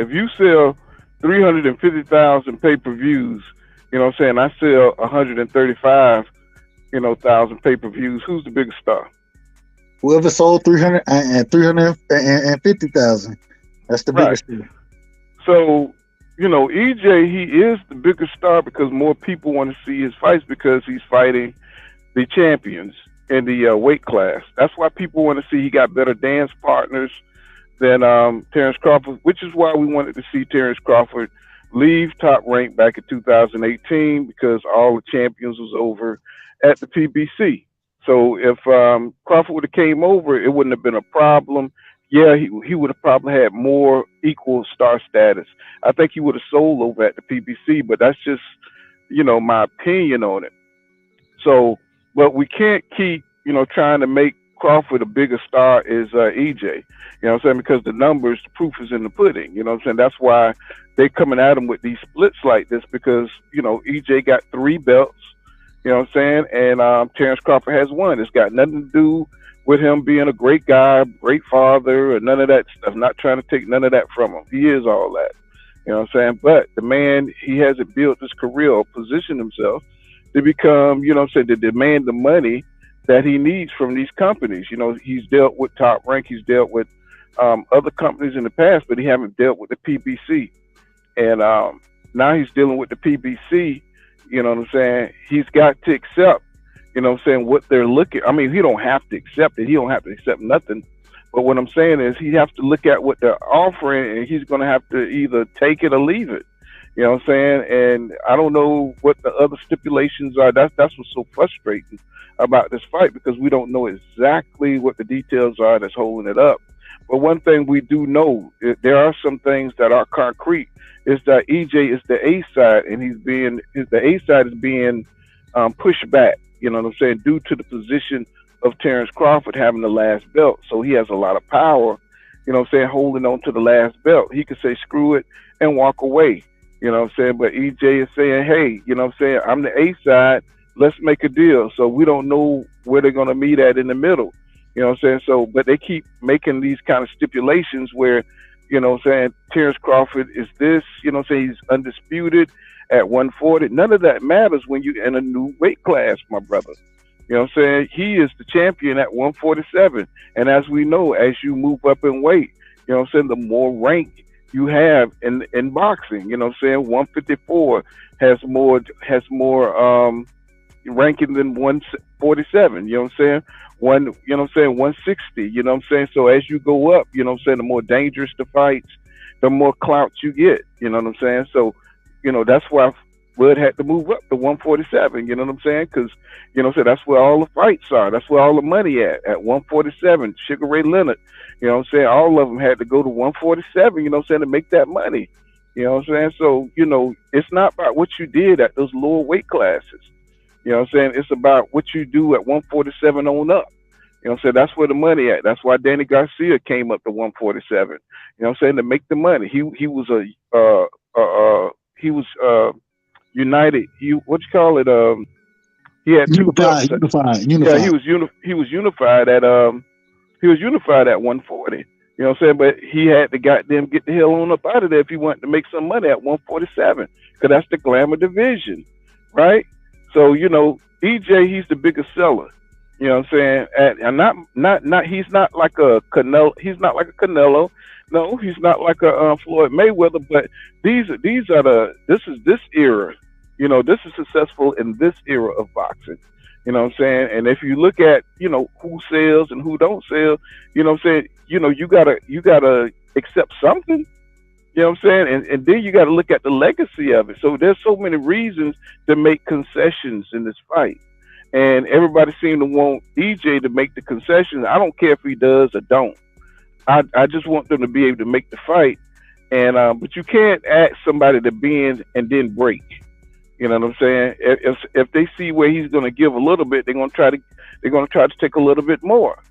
350,000 pay-per-views, you know what I'm saying, I sell 135, thousand pay-per-views, who's the biggest star? Whoever sold 350,000, that's the biggest star. So, EJ, he is the biggest star because more people want to see his fights because he's fighting the champions in the weight class. That's why people want to see he got better dance partners than Terrence Crawford, which is why we wanted to see Terrence Crawford leave Top Rank back in 2018 because all the champions was over at the PBC. So if Crawford would have came over, it wouldn't have been a problem. Yeah, he would have probably had more equal star status. I think he would have sold over at the PBC, but that's just, my opinion on it. So, but we can't keep, trying to make Crawford a bigger star is EJ. You know what I'm saying? Because the numbers, the proof is in the pudding. You know what I'm saying? That's why they coming at him with these splits like this because, EJ got 3 belts. You know what I'm saying? And Terrence Crawford has 1. It's got nothing to do with him being a great guy, great father, or none of that stuff. I'm not trying to take none of that from him. He is all that. You know what I'm saying? But the man, he hasn't built his career or positioned himself to become, to demand the money that he needs from these companies. He's dealt with Top Rank. He's dealt with other companies in the past, but he haven't dealt with the PBC. And now he's dealing with the PBC. You know what I'm saying? He's got to accept, what they're looking. I mean, he don't have to accept it. He don't have to accept nothing. But what I'm saying is he has to look at what they're offering, and he's going to have to either take it or leave it. You know what I'm saying? And I don't know what the other stipulations are. That's what's so frustrating about this fight because we don't know exactly what the details are that's holding it up. But one thing we do know, there are some things that are concrete, is that EJ is the A side, and the A side is being pushed back. You know what I'm saying? Due to the position of Terrence Crawford having the last belt, so he has a lot of power. You know what I'm saying? Holding on to the last belt, he could say screw it and walk away. You know what I'm saying? But EJ is saying, hey, you know what I'm saying? I'm the A side. Let's make a deal. So we don't know where they're going to meet at in the middle. You know what I'm saying? So, but they keep making these kind of stipulations where, you know what I'm saying, Terrence Crawford is this, you know what I'm saying, he's undisputed at 140. None of that matters when you're in a new weight class, my brother. You know what I'm saying? He is the champion at 147. And as we know, as you move up in weight, you know what I'm saying, the more rank you have in boxing, you know what I'm saying, 154 has more ranking than 147, you know what I'm saying? 160, you know what I'm saying? So as you go up, you know what I'm saying, the more dangerous the fights, the more clout you get, you know what I'm saying? So, that's why Floyd had to move up to 147, you know what I'm saying? Because, you know what I'm saying, that's where all the fights are. That's where all the money at 147. Sugar Ray Leonard, you know what I'm saying? All of them had to go to 147, you know what I'm saying, to make that money. You know what I'm saying? So, it's not about what you did at those lower weight classes. You know what I'm saying? It's about what you do at 147 on up. You know what I'm saying? That's where the money at. That's why Danny Garcia came up to 147. You know what I'm saying? To make the money. He was united. What you call it? He had two belts. Unified. Yeah, he was unified at 140. You know what I'm saying? But he had to goddamn get the hell on up out of there if he wanted to make some money at 147, because that's the glamour division, right? So, EJ, he's the biggest seller. You know what I'm saying? And not he's not like a Canelo. He's not like a Canelo. No, he's not like a Floyd Mayweather. But this era. This is successful in this era of boxing. You know what I'm saying? And if you look at, who sells and who don't sell, you know what I'm saying? You gotta accept something. You know what I'm saying? And then you got to look at the legacy of it. So there's so many reasons to make concessions in this fight. And everybody seems to want EJ to make the concessions. I don't care if he does or don't. I just want them to be able to make the fight. And but you can't ask somebody to bend and then break. You know what I'm saying? If they see where he's going to give a little bit, they're going to try to take a little bit more.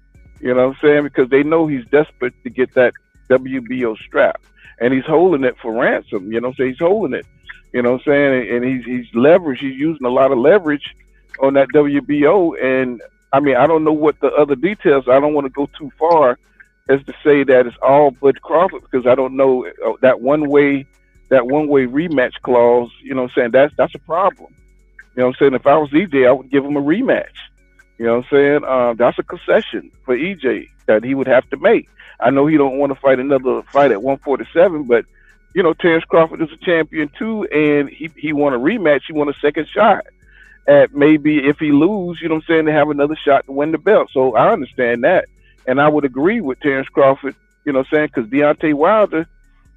You know what I'm saying? Because they know he's desperate to get that WBO strap, and he's holding it for ransom. You know what I'm saying? He's holding it. You know what I'm saying? And he's leveraged. He's using a lot of leverage on that WBO. And I mean, I don't know what the other details. I don't want to go too far as to say that it's all Bud Crawford, because I don't know that one way rematch clause. You know what I'm saying? That's a problem. You know what I'm saying? If I was EJ, I would give him a rematch. You know what I'm saying? That's a concession for EJ that he would have to make. I know he don't want to fight another fight at 147, but you know, Terrence Crawford is a champion too, and he want a rematch. He want a second shot at maybe if he lose, you know what I'm saying, to have another shot to win the belt. So I understand that, and I would agree with Terrence Crawford. You know what I'm saying? Because Deontay Wilder,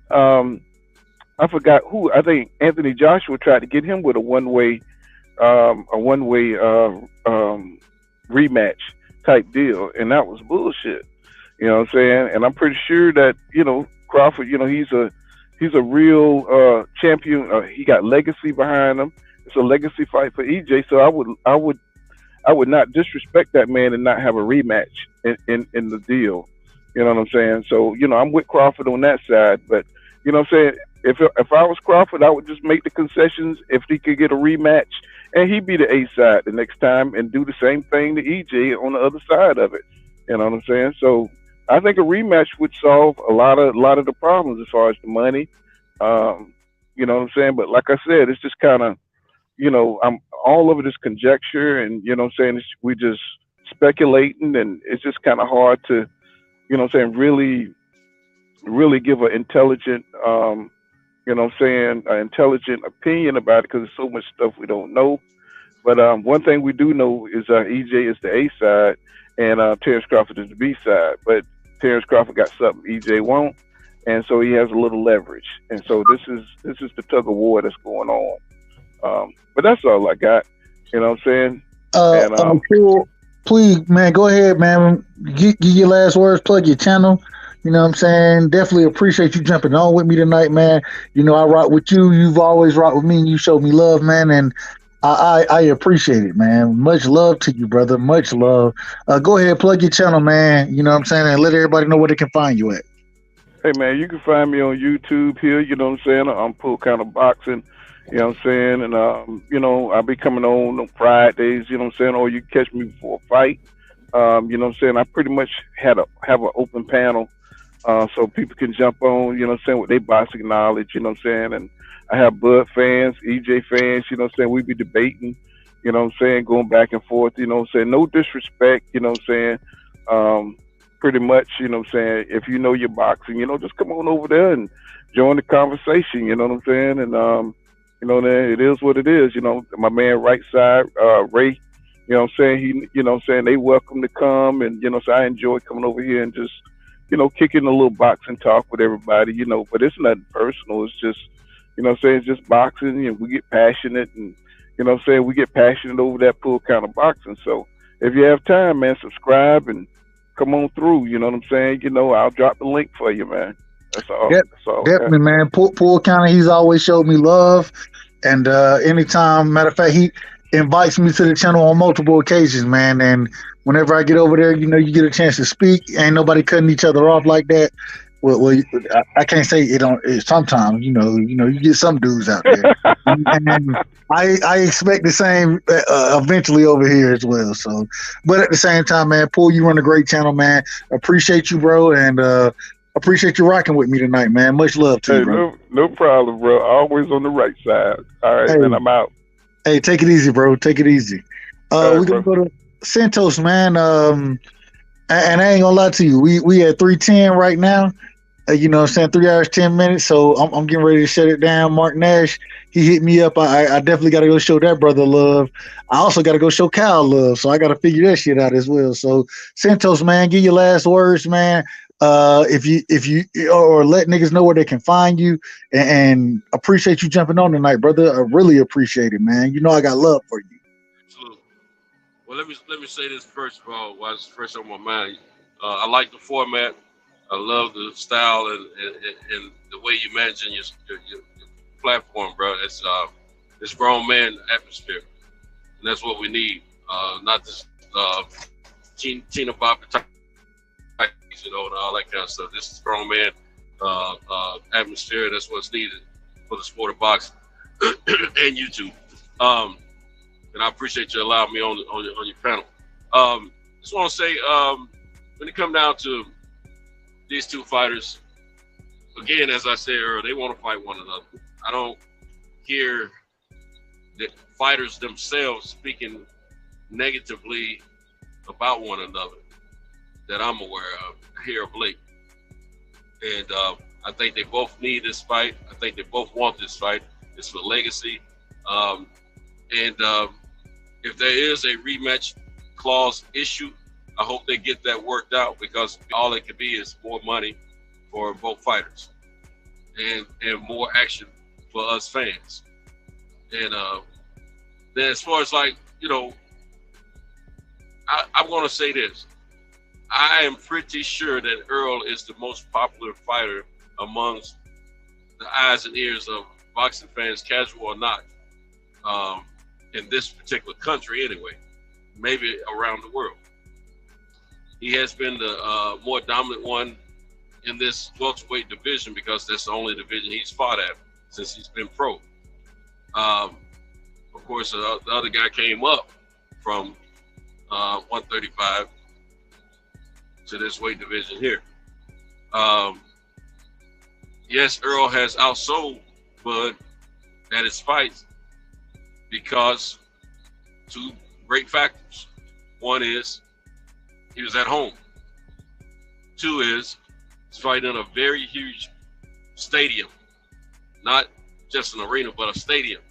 I forgot who. I think Anthony Joshua tried to get him with a one-way rematch type deal, and that was bullshit. You know what I'm saying? And I'm pretty sure that, you know, Crawford, you know, he's a real champion. He got legacy behind him. It's a legacy fight for EJ. So I would not disrespect that man and not have a rematch in the deal. You know what I'm saying? So, you know, I'm with Crawford on that side. But, you know what I'm saying? If I was Crawford, I would just make the concessions if he could get a rematch and he'd be the A side the next time and do the same thing to EJ on the other side of it. You know what I'm saying? So I think a rematch would solve a lot of the problems as far as the money. You know what I'm saying? But like I said, it's just kind of, you know, all of it is conjecture, and you know what I'm saying, we just speculating, and it's just kind of hard to, you know what I'm saying, really give an intelligent, you know what I'm saying, an intelligent opinion about it, because there's so much stuff we don't know. But one thing we do know is EJ is the A side, and Terrence Crawford is the B side. But Terrence Crawford got something EJ won't, and so he has a little leverage. And so this is the tug of war that's going on. But that's all I got. You know what I'm saying? Please, man, go ahead, man. Give your last words, plug your channel. You know what I'm saying? Definitely appreciate you jumping on with me tonight, man. You know, I rock with you. You've always rocked with me, and you showed me love, man. And I appreciate it, man. Much love to you, brother. Much love. Go ahead, plug your channel, man. You know what I'm saying? And let everybody know where they can find you at. Hey, man, you can find me on YouTube here. You know what I'm saying? I'm Pool Kind of Boxing. You know what I'm saying? And, you know, I'll be coming on Fridays, you know what I'm saying? Or you can catch me before a fight. You know what I'm saying? I pretty much have an open panel so people can jump on, you know what I'm saying, with their boxing knowledge, you know what I'm saying? And I have Bud fans, EJ fans, you know what I'm saying? We be debating, you know what I'm saying, going back and forth, you know what I'm saying? No disrespect, you know what I'm saying? Pretty much, you know what I'm saying? If you know your boxing, you know, just come on over there and join the conversation, you know what I'm saying? And, you know, it is what it is. You know, my man right side, Ray, you know what I'm saying? He, you know what I'm saying? They welcome to come, and, you know, so I enjoy coming over here and just, you know, kicking a little boxing talk with everybody, you know, but it's nothing personal. It's just, you know what I'm saying? It's just boxing, and we get passionate, and, you know what I'm saying? We get passionate over that Pool Kind of Boxing. So if you have time, man, subscribe and come on through. You know what I'm saying? You know, I'll drop the link for you, man. That's all. Yep, that's all. Definitely, man. Pool County, he's always showed me love. And anytime, matter of fact, he invites me to the channel on multiple occasions, man. And whenever I get over there, you know, you get a chance to speak. Ain't nobody cutting each other off like that. Well, I can't say it on. Sometimes, you know, you get some dudes out there, and I expect the same eventually over here as well. So, but at the same time, man, Pool, you run a great channel, man. Appreciate you, bro, and appreciate you rocking with me tonight, man. Much love to you, bro. No problem, bro. Always on the right side. All right, hey, man, I'm out. Hey, take it easy, bro. Take it easy. We're going to go to Santos, man. And I ain't going to lie to you. We at 3:10 right now. You know what I'm saying? 3 hours, 10 minutes. So I'm getting ready to shut it down. Mark Nash, he hit me up. I definitely got to go show that brother love. I also got to go show Kyle love. So I got to figure that shit out as well. So Santos, man, give your last words, man. If you or let niggas know where they can find you, and appreciate you jumping on tonight, brother. I really appreciate it, man. You know I got love for you. Absolutely. Well, let me say this first of all, while it's fresh on my mind. I like the format. I love the style and the way you managing your platform, bro. It's grown man atmosphere, and that's what we need. Not this Tina Bobby type and all that kind of stuff. This is strongman atmosphere. That's what's needed for the sport of boxing and YouTube. And I appreciate you allowing me on your panel. Just want to say, when it comes down to these two fighters, again, as I said earlier, they want to fight one another. I don't hear the fighters themselves speaking negatively about one another that I'm aware of here of late. And I think they both need this fight. I think they both want this fight. It's for legacy. If there is a rematch clause issue, I hope they get that worked out, because all it could be is more money for both fighters and more action for us fans. And then as far as I'm going to say this. I am pretty sure that Earl is the most popular fighter amongst the eyes and ears of boxing fans, casual or not, in this particular country anyway, maybe around the world. He has been the more dominant one in this welterweight division, because that's the only division he's fought at since he's been pro. Of course, the other guy came up from 135 to this weight division here. Yes, Earl has outsold Bud at his fights because two great factors. One is he was at home. Two is he's fighting in a very huge stadium, not just an arena, but a stadium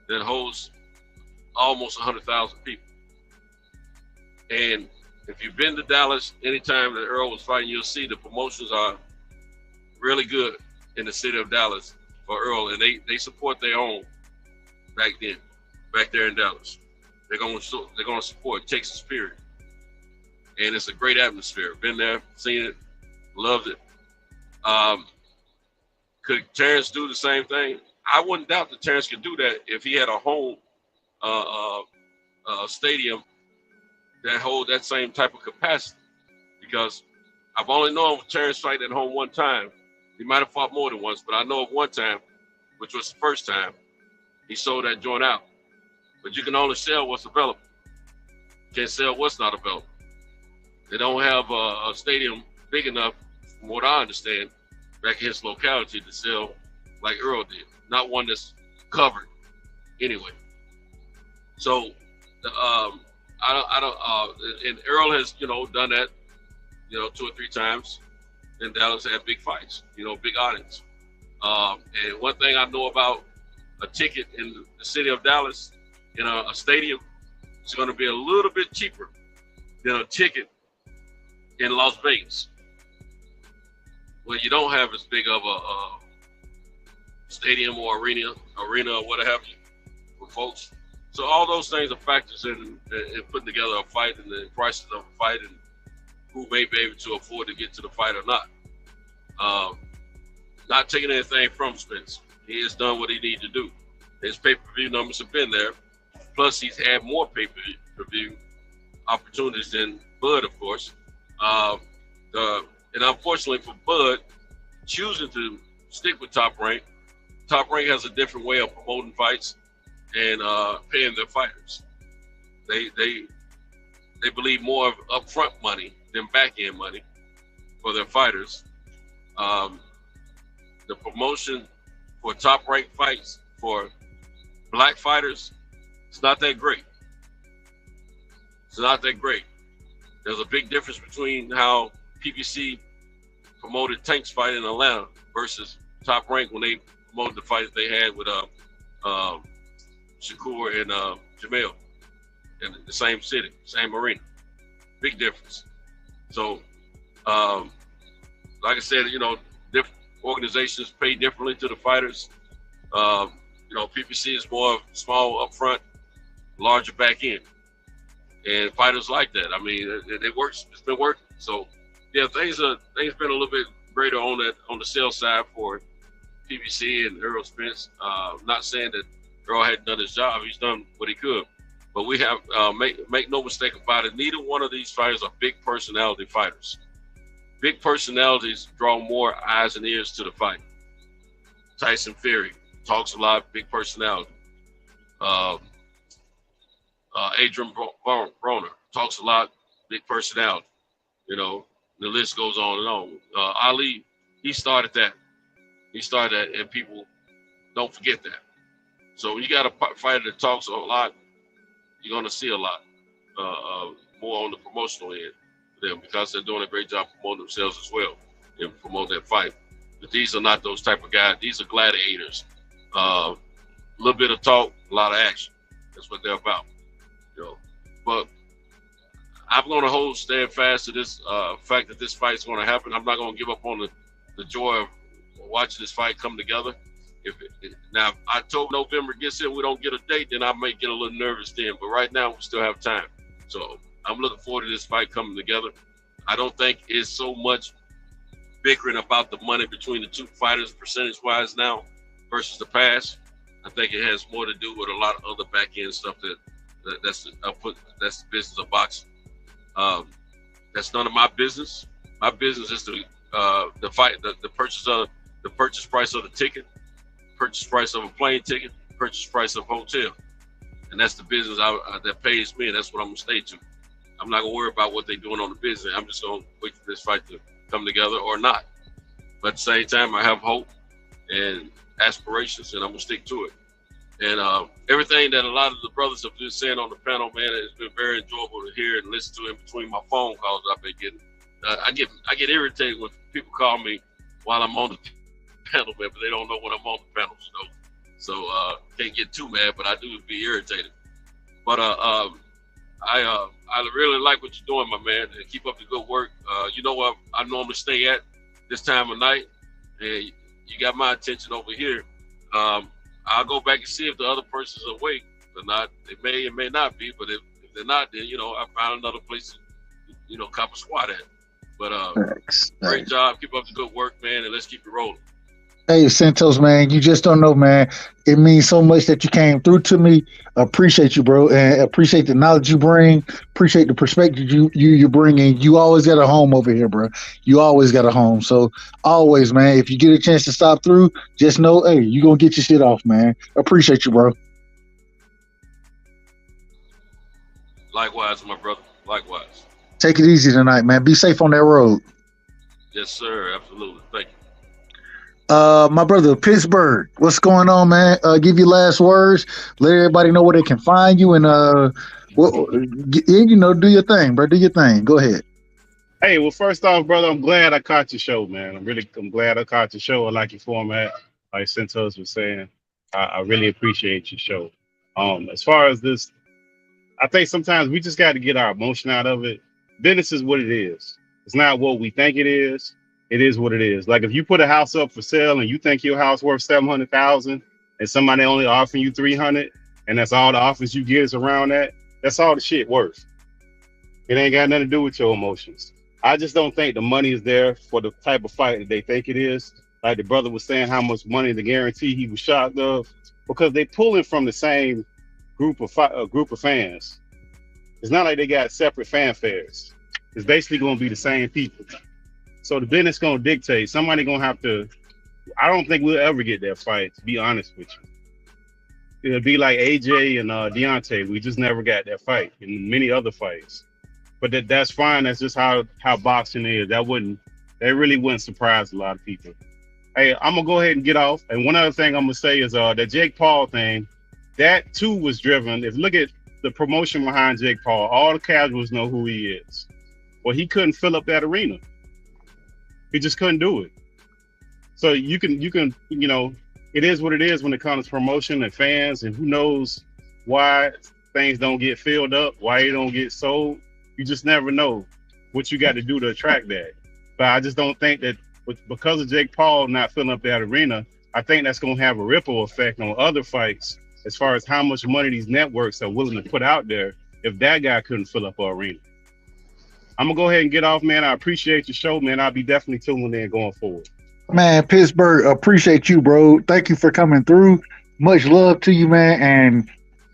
that holds almost 100,000 people. And if you've been to Dallas, anytime that Earl was fighting, you'll see the promotions are really good in the city of Dallas for Earl, and they support their own back there in Dallas. They're going to support Texas Spirit, and it's a great atmosphere. Been there, seen it, loved it. Could Terrence do the same thing? I wouldn't doubt that Terrence could do that if he had a home stadium that hold that same type of capacity, because I've only known Terrence fight at home one time. He might have fought more than once, but I know of one time, which was the first time, he sold that joint out. But you can only sell what's available. You can't sell what's not available. They don't have a stadium big enough, from what I understand, back in his locality to sell like Earl did. Not one that's covered anyway. So, and Earl has, done that, 2 or 3 times in Dallas, had big fights, big audience. And one thing I know about a ticket in the city of Dallas, in a stadium, it's going to be a little bit cheaper than a ticket in Las Vegas, where you don't have as big of a stadium or arena or what have you for folks. So all those things are factors in putting together a fight, and the prices of a fight, and who may be able to afford to get to the fight or not. Not taking anything from Spence. He has done what he needs to do. His pay-per-view numbers have been there. Plus, he's had more pay-per-view opportunities than Bud, of course. And unfortunately for Bud, choosing to stick with Top Rank has a different way of promoting fights and paying their fighters. They believe more of upfront money than back-end money for their fighters. The promotion for Top Rank fights for black fighters, it's not that great. It's not that great. There's a big difference between how PBC promoted Tank's fight in Atlanta versus Top Rank when they promoted the fight that they had with Shakur and Jamel in the same city, same arena. Big difference. So, like I said, different organizations pay differently to the fighters. PPC is more small up front, larger back end. And fighters like that. I mean, it works. It's been working. So, yeah, things been a little bit greater on the sales side for PBC and Earl Spence. Not saying that Earl hadn't done his job. He's done what he could. But we have make no mistake about it. Neither one of these fighters are big personality fighters. big personalities draw more eyes and ears to the fight. Tyson Fury talks a lot, big personality. Adrian Broner talks a lot, big personality. You know, the list goes on and on. Ali, he started that. And people don't forget that. So when you got a fighter that talks a lot, you're going to see a lot more on the promotional end for them, because they're doing a great job promoting themselves as well and promote that fight. But these are not those type of guys. These are gladiators. A little bit of talk, a lot of action. That's what they're about. You know, but I'm going to stand fast to this fact that this fight is going to happen. I'm not going to give up on the joy of watching this fight come together. Now, if October, November gets here, we don't get a date, then I may get a little nervous then. But right now, we still have time. So I'm looking forward to this fight coming together. I don't think it's so much bickering about the money between the two fighters percentage-wise now versus the past. I think it has more to do with a lot of other back-end stuff that's the business of boxing. That's none of my business. My business is the purchase price of the ticket, purchase price of a plane ticket, purchase price of hotel, and that's the business that pays me, and that's what I'm gonna stay to. I'm not gonna worry about what they're doing on the business. I'm just gonna wait for this fight to come together or not. But at the same time, I have hope and aspirations, and I'm gonna stick to it. And everything that a lot of the brothers have been saying on the panel, man, it's been very enjoyable to hear and listen to in between my phone calls I've been getting. I get irritated when people call me while I'm on the panel, man, but they don't know when I'm on the panel, so can't get too mad, but I do be irritated. But I really like what you're doing, my man, and keep up the good work. You know what I normally stay at this time of night, and you got my attention over here. I'll go back and see if the other person's awake or not. They may or may not be, but if they're not, then I found another place to cop a squat at. But great job, keep up the good work, man, and let's keep it rolling. Hey, Santos, man, you just don't know, man. It means so much that you came through to me. Appreciate you, bro, and appreciate the knowledge you bring. Appreciate the perspective you bring in. You always got a home over here, bro. You always got a home. So always, man, if you get a chance to stop through, just know, hey, you gonna get your shit off, man. Appreciate you, bro. Likewise, my brother. Likewise. Take it easy tonight, man. Be safe on that road. Yes, sir. Absolutely. Thank you. My brother, Pittsburgh, what's going on, man? Give your last words. Let everybody know where they can find you, and do your thing, bro. Do your thing. Go ahead. Hey, well, first off, brother, I'm glad I caught your show, man. I'm glad I caught your show. I like your format, like Santos was saying. I really appreciate your show. As far as this, I think sometimes we just got to get our emotion out of it. Business is what it is. It's not what we think it is. It is what it is. Like if you put a house up for sale and you think your house worth $700,000 and somebody only offering you $300,000 and that's all the offers you get is around that, that's all the shit worth. It ain't got nothing to do with your emotions. I just don't think the money is there for the type of fight that they think it is. Like the brother was saying, how much money to guarantee he was shocked of, because they pulling from the same group of fans. It's not like they got separate fanfares. It's basically going to be the same people. So the business going to dictate. Somebody going to have to. I don't think we'll ever get that fight, to be honest with you. It'll be like AJ and Deontay. We just never got that fight, and many other fights. But that's fine. That's just how boxing is. That really wouldn't surprise a lot of people. Hey, I'm gonna go ahead and get off. And one other thing I'm gonna say is that Jake Paul thing, that too was driven. If you look at the promotion behind Jake Paul, all the casuals know who he is. Well, he couldn't fill up that arena. He just couldn't do it. So you can, it is what it is when it comes to promotion and fans, and who knows why things don't get filled up, why they don't get sold. You just never know what you got to do to attract that. But I just don't think that because of Jake Paul not filling up that arena, I think that's going to have a ripple effect on other fights as far as how much money these networks are willing to put out there if that guy couldn't fill up our arena. I'm going to go ahead and get off, man. I appreciate your show, man. I'll be definitely tuning in going forward. Man, Pittsburgh, appreciate you, bro. Thank you for coming through. Much love to you, man. And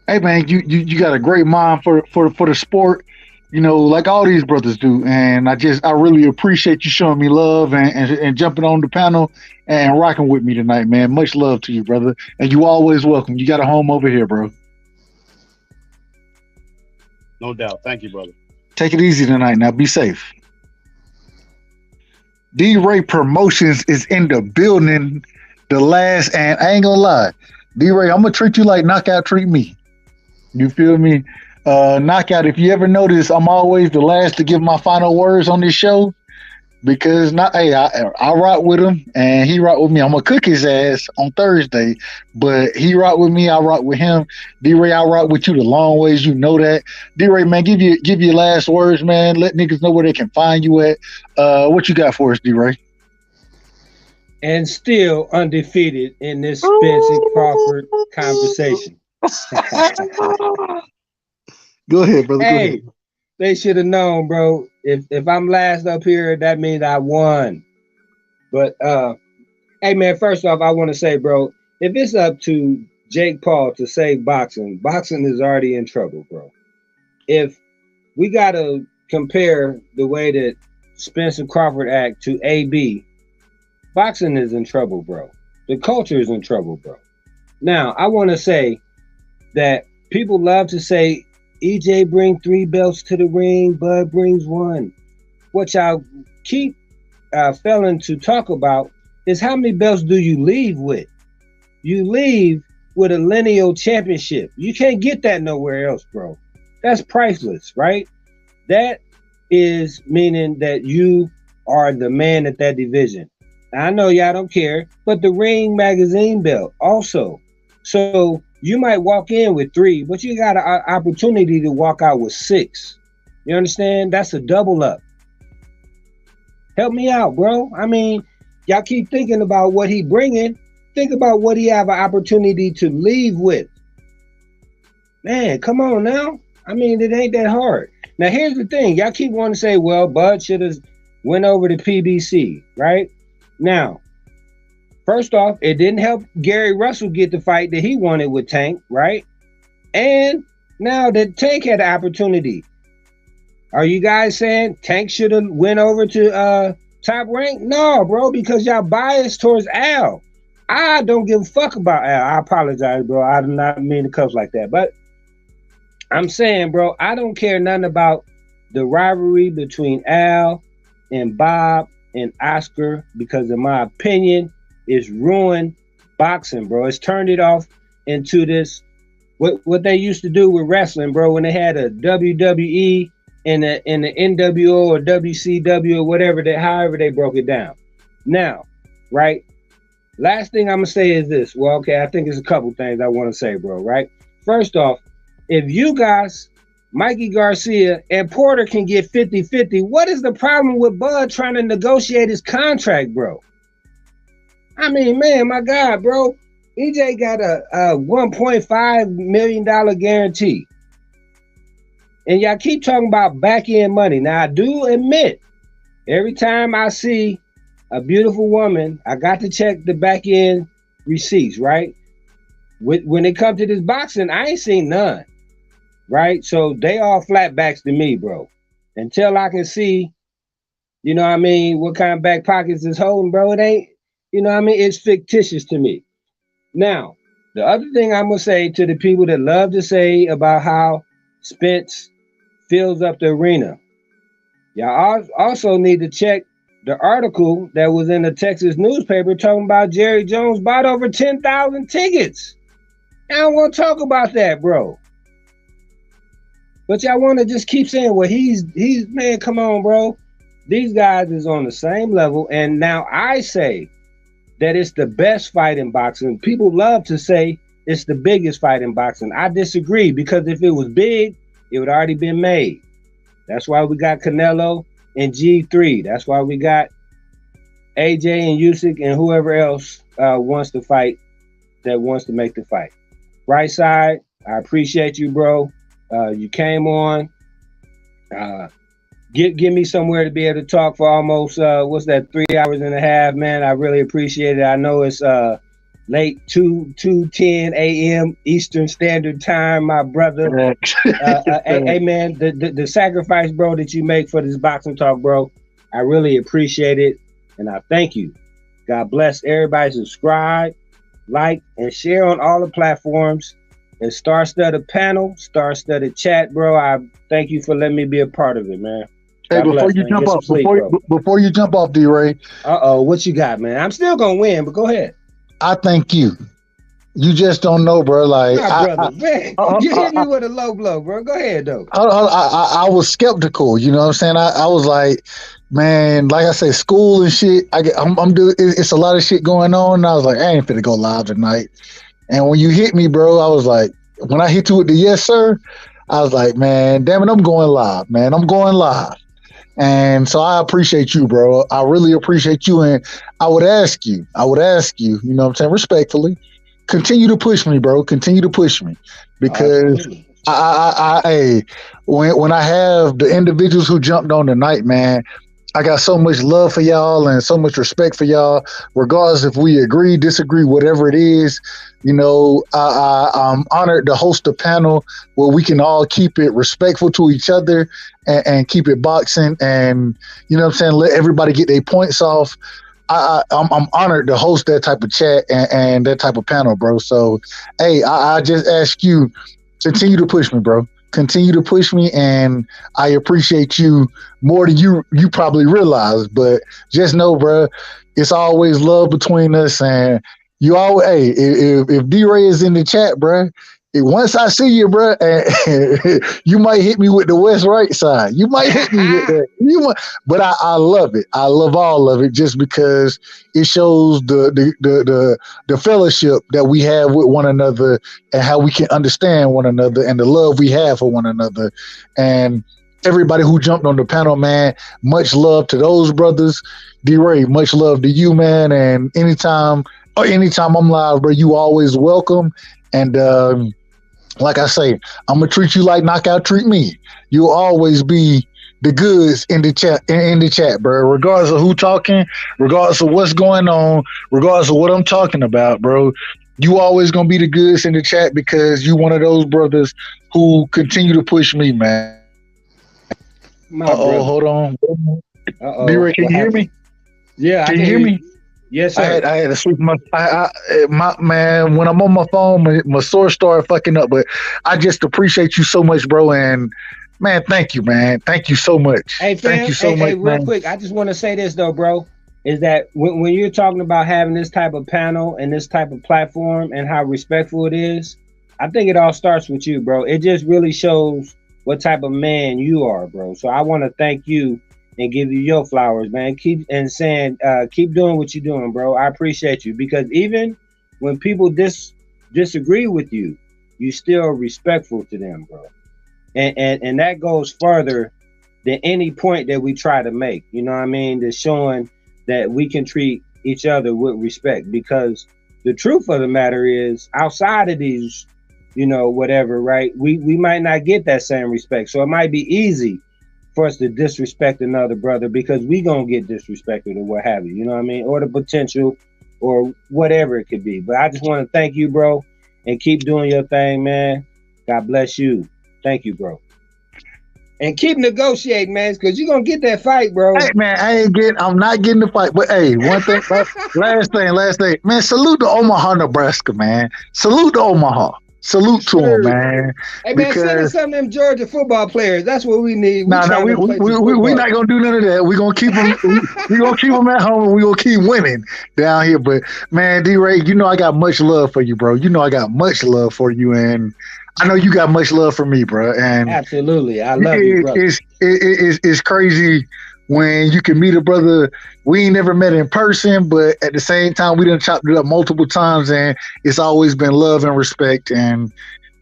hey, man, you got a great mind for the sport. you know, like all these brothers do. And I really appreciate you showing me love and jumping on the panel and rocking with me tonight, man. Much love to you, brother. And you always welcome. You got a home over here, bro. No doubt. Thank you, brother. Take it easy tonight. Now be safe. D-Ray Promotions is in the building. The last, and I ain't gonna lie, D-Ray, I'm gonna treat you like Knockout treat me. You feel me? Knockout, if you ever notice, I'm always the last to give my final words on this show because I rock with him and he rock with me. I'm gonna cook his ass on Thursday, but he rock with me, I rock with him. D-Ray, I rock with you the long ways, you know that. D-Ray, man, give your last words, man. Let niggas know where they can find you at. What you got for us, D-Ray? And still undefeated in this Spence and Crawford conversation. Go ahead, brother. Hey, go ahead. They should have known, bro. If I'm last up here, that means I won. But hey man, first off, I want to say, bro, if it's up to Jake Paul to save boxing is already in trouble, bro. If we gotta compare the way that Spence and Crawford act to AB, boxing is in trouble, bro. The culture is in trouble, bro. Now, I want to say that people love to say EJ bring 3 belts to the ring, Bud brings 1. What y'all keep failing to talk about is how many belts do you leave with? You leave with a lineal championship. You can't get that nowhere else, bro. That's priceless, right? That is meaning that you are the man at that division. I know y'all don't care, but the Ring Magazine belt also. So you might walk in with 3, but you got an opportunity to walk out with 6. You understand? That's a double up. Help me out, bro. I mean, y'all keep thinking about what he bringing. Think about what he have an opportunity to leave with. Man, come on now. I mean, it ain't that hard. Now, here's the thing. Y'all keep wanting to say, well, Bud should have went over to PBC, right? Now, first off, it didn't help Gary Russell get the fight that he wanted with Tank, right? And now that Tank had the opportunity, are you guys saying Tank should have went over to Top Rank? No, bro, because y'all biased towards Al. I don't give a fuck about Al. I apologize, bro. I do not mean to cuss like that. But I'm saying, bro, I don't care nothing about the rivalry between Al and Bob and Oscar because, in my opinion, it's ruined boxing, bro. It's turned it off into this, what they used to do with wrestling, bro, when they had a WWE and the NWO or WCW or whatever, however they broke it down. Now, right? Last thing I'm going to say is this. Well, okay, I think there's a couple things I want to say, bro, right? First off, if you guys, Mikey Garcia and Porter can get 50-50, what is the problem with Bud trying to negotiate his contract, bro? I mean, man, my God, bro. EJ got a $1.5 million guarantee. And y'all keep talking about back-end money. Now, I do admit, every time I see a beautiful woman, I got to check the back-end receipts, right? When it comes to this boxing, I ain't seen none, right? So they all flatbacks to me, bro. Until I can see, you know what I mean, what kind of back pockets is holding, bro, it ain't, you know what I mean? It's fictitious to me. Now, the other thing I'm going to say to the people that love to say about how Spence fills up the arena, y'all also need to check the article that was in the Texas newspaper talking about Jerry Jones bought over 10,000 tickets. I don't want to talk about that, bro. But y'all want to just keep saying, well, he's man, come on, bro. These guys is on the same level. And now I say that it's the best fight in boxing. People love to say it's the biggest fight in boxing. I disagree, because if it was big, it would already been made. That's why we got Canelo and G3. That's why we got AJ and Usyk and whoever else wants to fight, that wants to make the fight. Right side, I appreciate you, bro. You came on. Give me somewhere to be able to talk for almost, 3 hours and a half, man. I really appreciate it. I know it's late 2:10 a.m. Eastern Standard Time, my brother. Hey man, the sacrifice, bro, that you make for this boxing talk, bro, I really appreciate it, and I thank you. God bless everybody. Subscribe, like, and share on all the platforms. And Star-Studded panel, Star-Studded chat, bro. I thank you for letting me be a part of it, man. Hey, before you jump off, D-Ray. What you got, man? I'm still gonna win, but go ahead. I thank you. You just don't know, bro. Like, man, you hit me with a low blow, bro. Go ahead, though. I was skeptical. You know what I'm saying? I was like, man, like I said, school and shit. I'm doing. It's a lot of shit going on. And I was like, I ain't finna go live tonight. And when you hit me, bro, I was like, when I hit you with the yes, sir, I was like, man, damn it, I'm going live, man. I'm going live. And so I appreciate you, bro. I really appreciate you. And I would ask you, you know what I'm saying, respectfully, continue to push me, bro. Continue to push me. Because when I have the individuals who jumped on tonight, man, I got so much love for y'all and so much respect for y'all, regardless if we agree, disagree, whatever it is. You know, I'm honored to host a panel where we can all keep it respectful to each other and keep it boxing and, you know what I'm saying, let everybody get their points off. I'm honored to host that type of chat and that type of panel, bro. So, hey, I just ask you, continue to push me, bro. Continue to push me, and I appreciate you more than you probably realize. But just know, bro, it's always love between us. And you always, hey, if D-Ray is in the chat, bro, once I see you, bro, you might hit me with the west right side. You might hit me with that. But I love it. I love all of it just because it shows the fellowship that we have with one another and how we can understand one another and the love we have for one another. And everybody who jumped on the panel, man, much love to those brothers. D-Ray, much love to you, man. And anytime I'm live, bro, you always welcome. And like I say, I'm gonna treat you like Knockout treat me. You'll always be the goods in the chat, bro. Regardless of who talking, regardless of what's going on, regardless of what I'm talking about, bro. You always gonna be the goods in the chat because you one of those brothers who continue to push me, man. Hold on. D-Ray, can you hear me? Yeah, can you hear me? Yes, sir. I had to sleep my man. When I'm on my phone, my source started fucking up. But I just appreciate you so much, bro. And man, thank you, man. Thank you so much. Hey, fam, thank you so much, real man. quick. I just want to say this though, bro. Is that when you're talking about having this type of panel and this type of platform and how respectful it is, I think it all starts with you, bro. It just really shows what type of man you are, bro. So I want to thank you and give you your flowers, man. Keep doing what you're doing, bro. I appreciate you because even when people disagree with you, you still respectful to them, bro. And that goes further than any point that we try to make. You know what I mean? That's showing that we can treat each other with respect because the truth of the matter is outside of these, you know, whatever, right? We might not get that same respect. So it might be easy for us to disrespect another brother because we gonna get disrespected or what have you, you know what I mean? Or the potential or whatever it could be. But I just want to thank you, bro, and keep doing your thing, man. God bless you. Thank you, bro. And keep negotiating, man, because you're gonna get that fight, bro. Hey man, I'm not getting the fight. But hey, one thing, last thing. Man, salute to Omaha, Nebraska, man. Salute to Omaha. Salute to him, man. Hey, man, send us some of them Georgia football players. That's what we need. We're not gonna do none of that. We're gonna keep them. We're gonna keep them at home, and we're gonna keep winning down here. But man, D-Ray, you know I got much love for you, bro. You know I got much love for you, and I know you got much love for me, bro. And absolutely, I love you, bro. It's crazy when you can meet a brother we ain't never met in person, but at the same time we done chopped it up multiple times, and it's always been love and respect. And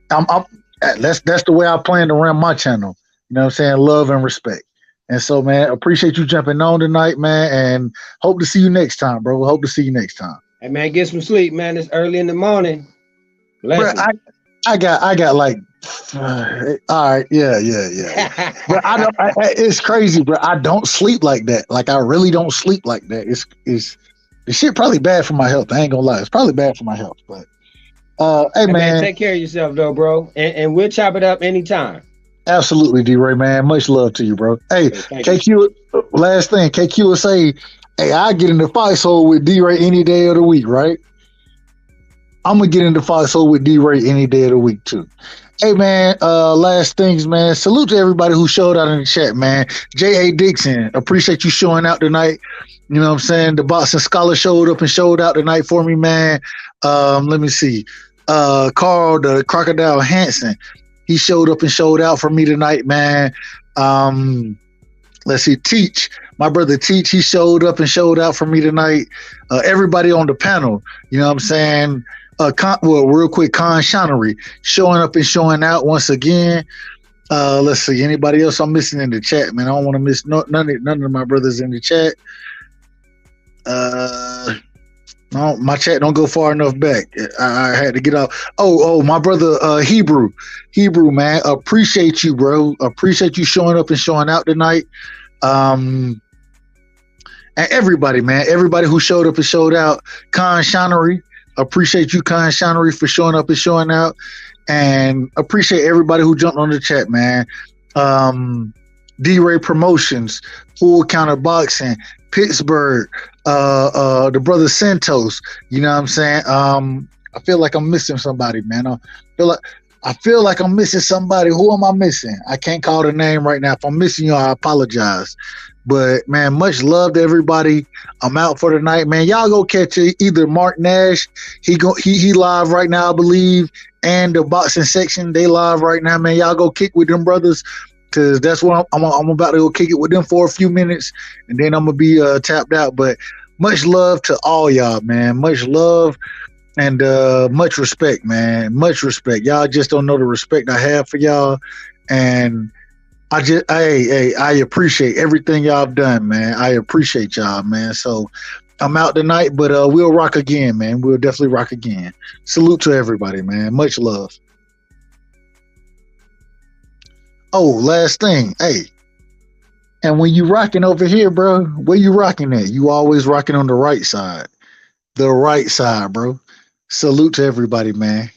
that's the way I plan to run my channel. You know what I'm saying? Love and respect. And so, man, appreciate you jumping on tonight, man, and hope to see you next time, bro. Hope to see you next time. Hey, man, get some sleep, man. It's early in the morning. Bro, I got like, all right, yeah. But it's crazy, bro. I don't sleep like that. Like I really don't sleep like that. The shit probably bad for my health. I ain't gonna lie. It's probably bad for my health. But hey man, take care of yourself though, bro. And we'll chop it up anytime. Absolutely, D-Ray, man. Much love to you, bro. Hey, KQ, you. last thing, KQ will say, hey, I get in the foxhole with D-Ray any day of the week, right? I'm gonna get in the foxhole with D-Ray any day of the week too. Hey man, last things, man. Salute to everybody who showed out in the chat, man. J.A. Dixon, appreciate you showing out tonight. You know what I'm saying? The Boxing Scholar showed up and showed out tonight for me, man. Let me see. Carl the Crocodile Hansen, he showed up and showed out for me tonight, man. Let's see, Teach, my brother Teach, he showed up and showed out for me tonight. Everybody on the panel, you know what I'm saying? Real quick, Con Shonery showing up and showing out once again. Let's see, anybody else I'm missing in the chat, man? I don't want to miss none of my brothers in the chat. No, my chat don't go far enough back. I had to get out. Oh, my brother Hebrew, man. Appreciate you, bro. Appreciate you showing up and showing out tonight. And everybody, man. Everybody who showed up and showed out. Con Shonery. Appreciate you, Con Shonery, for showing up and showing out. And appreciate everybody who jumped on the chat, man. D-Ray Promotions, Full Counter Boxing, Pittsburgh, the brother Santos, you know what I'm saying? I feel like I'm missing somebody, man. I feel like I'm missing somebody. Who am I missing? I can't call the name right now. If I'm missing you, I apologize. But man, much love to everybody. I'm out for the night, man. Y'all go catch it. Either Mark Nash, he live right now, I believe, and the boxing section, they live right now, man. Y'all go kick with them brothers, because that's what I'm about to go kick it with them for a few minutes, and then I'm gonna be tapped out. But much love to all y'all, man. Much love and much respect, man. Much respect. Y'all just don't know the respect I have for y'all, and I appreciate everything y'all have done, man. I appreciate y'all, man. So I'm out tonight, but we'll rock again, man. We'll definitely rock again. Salute to everybody, man. Much love. Oh, last thing. Hey, and when you rocking over here, bro, where you rocking at? You always rocking on the right side. The right side, bro. Salute to everybody, man.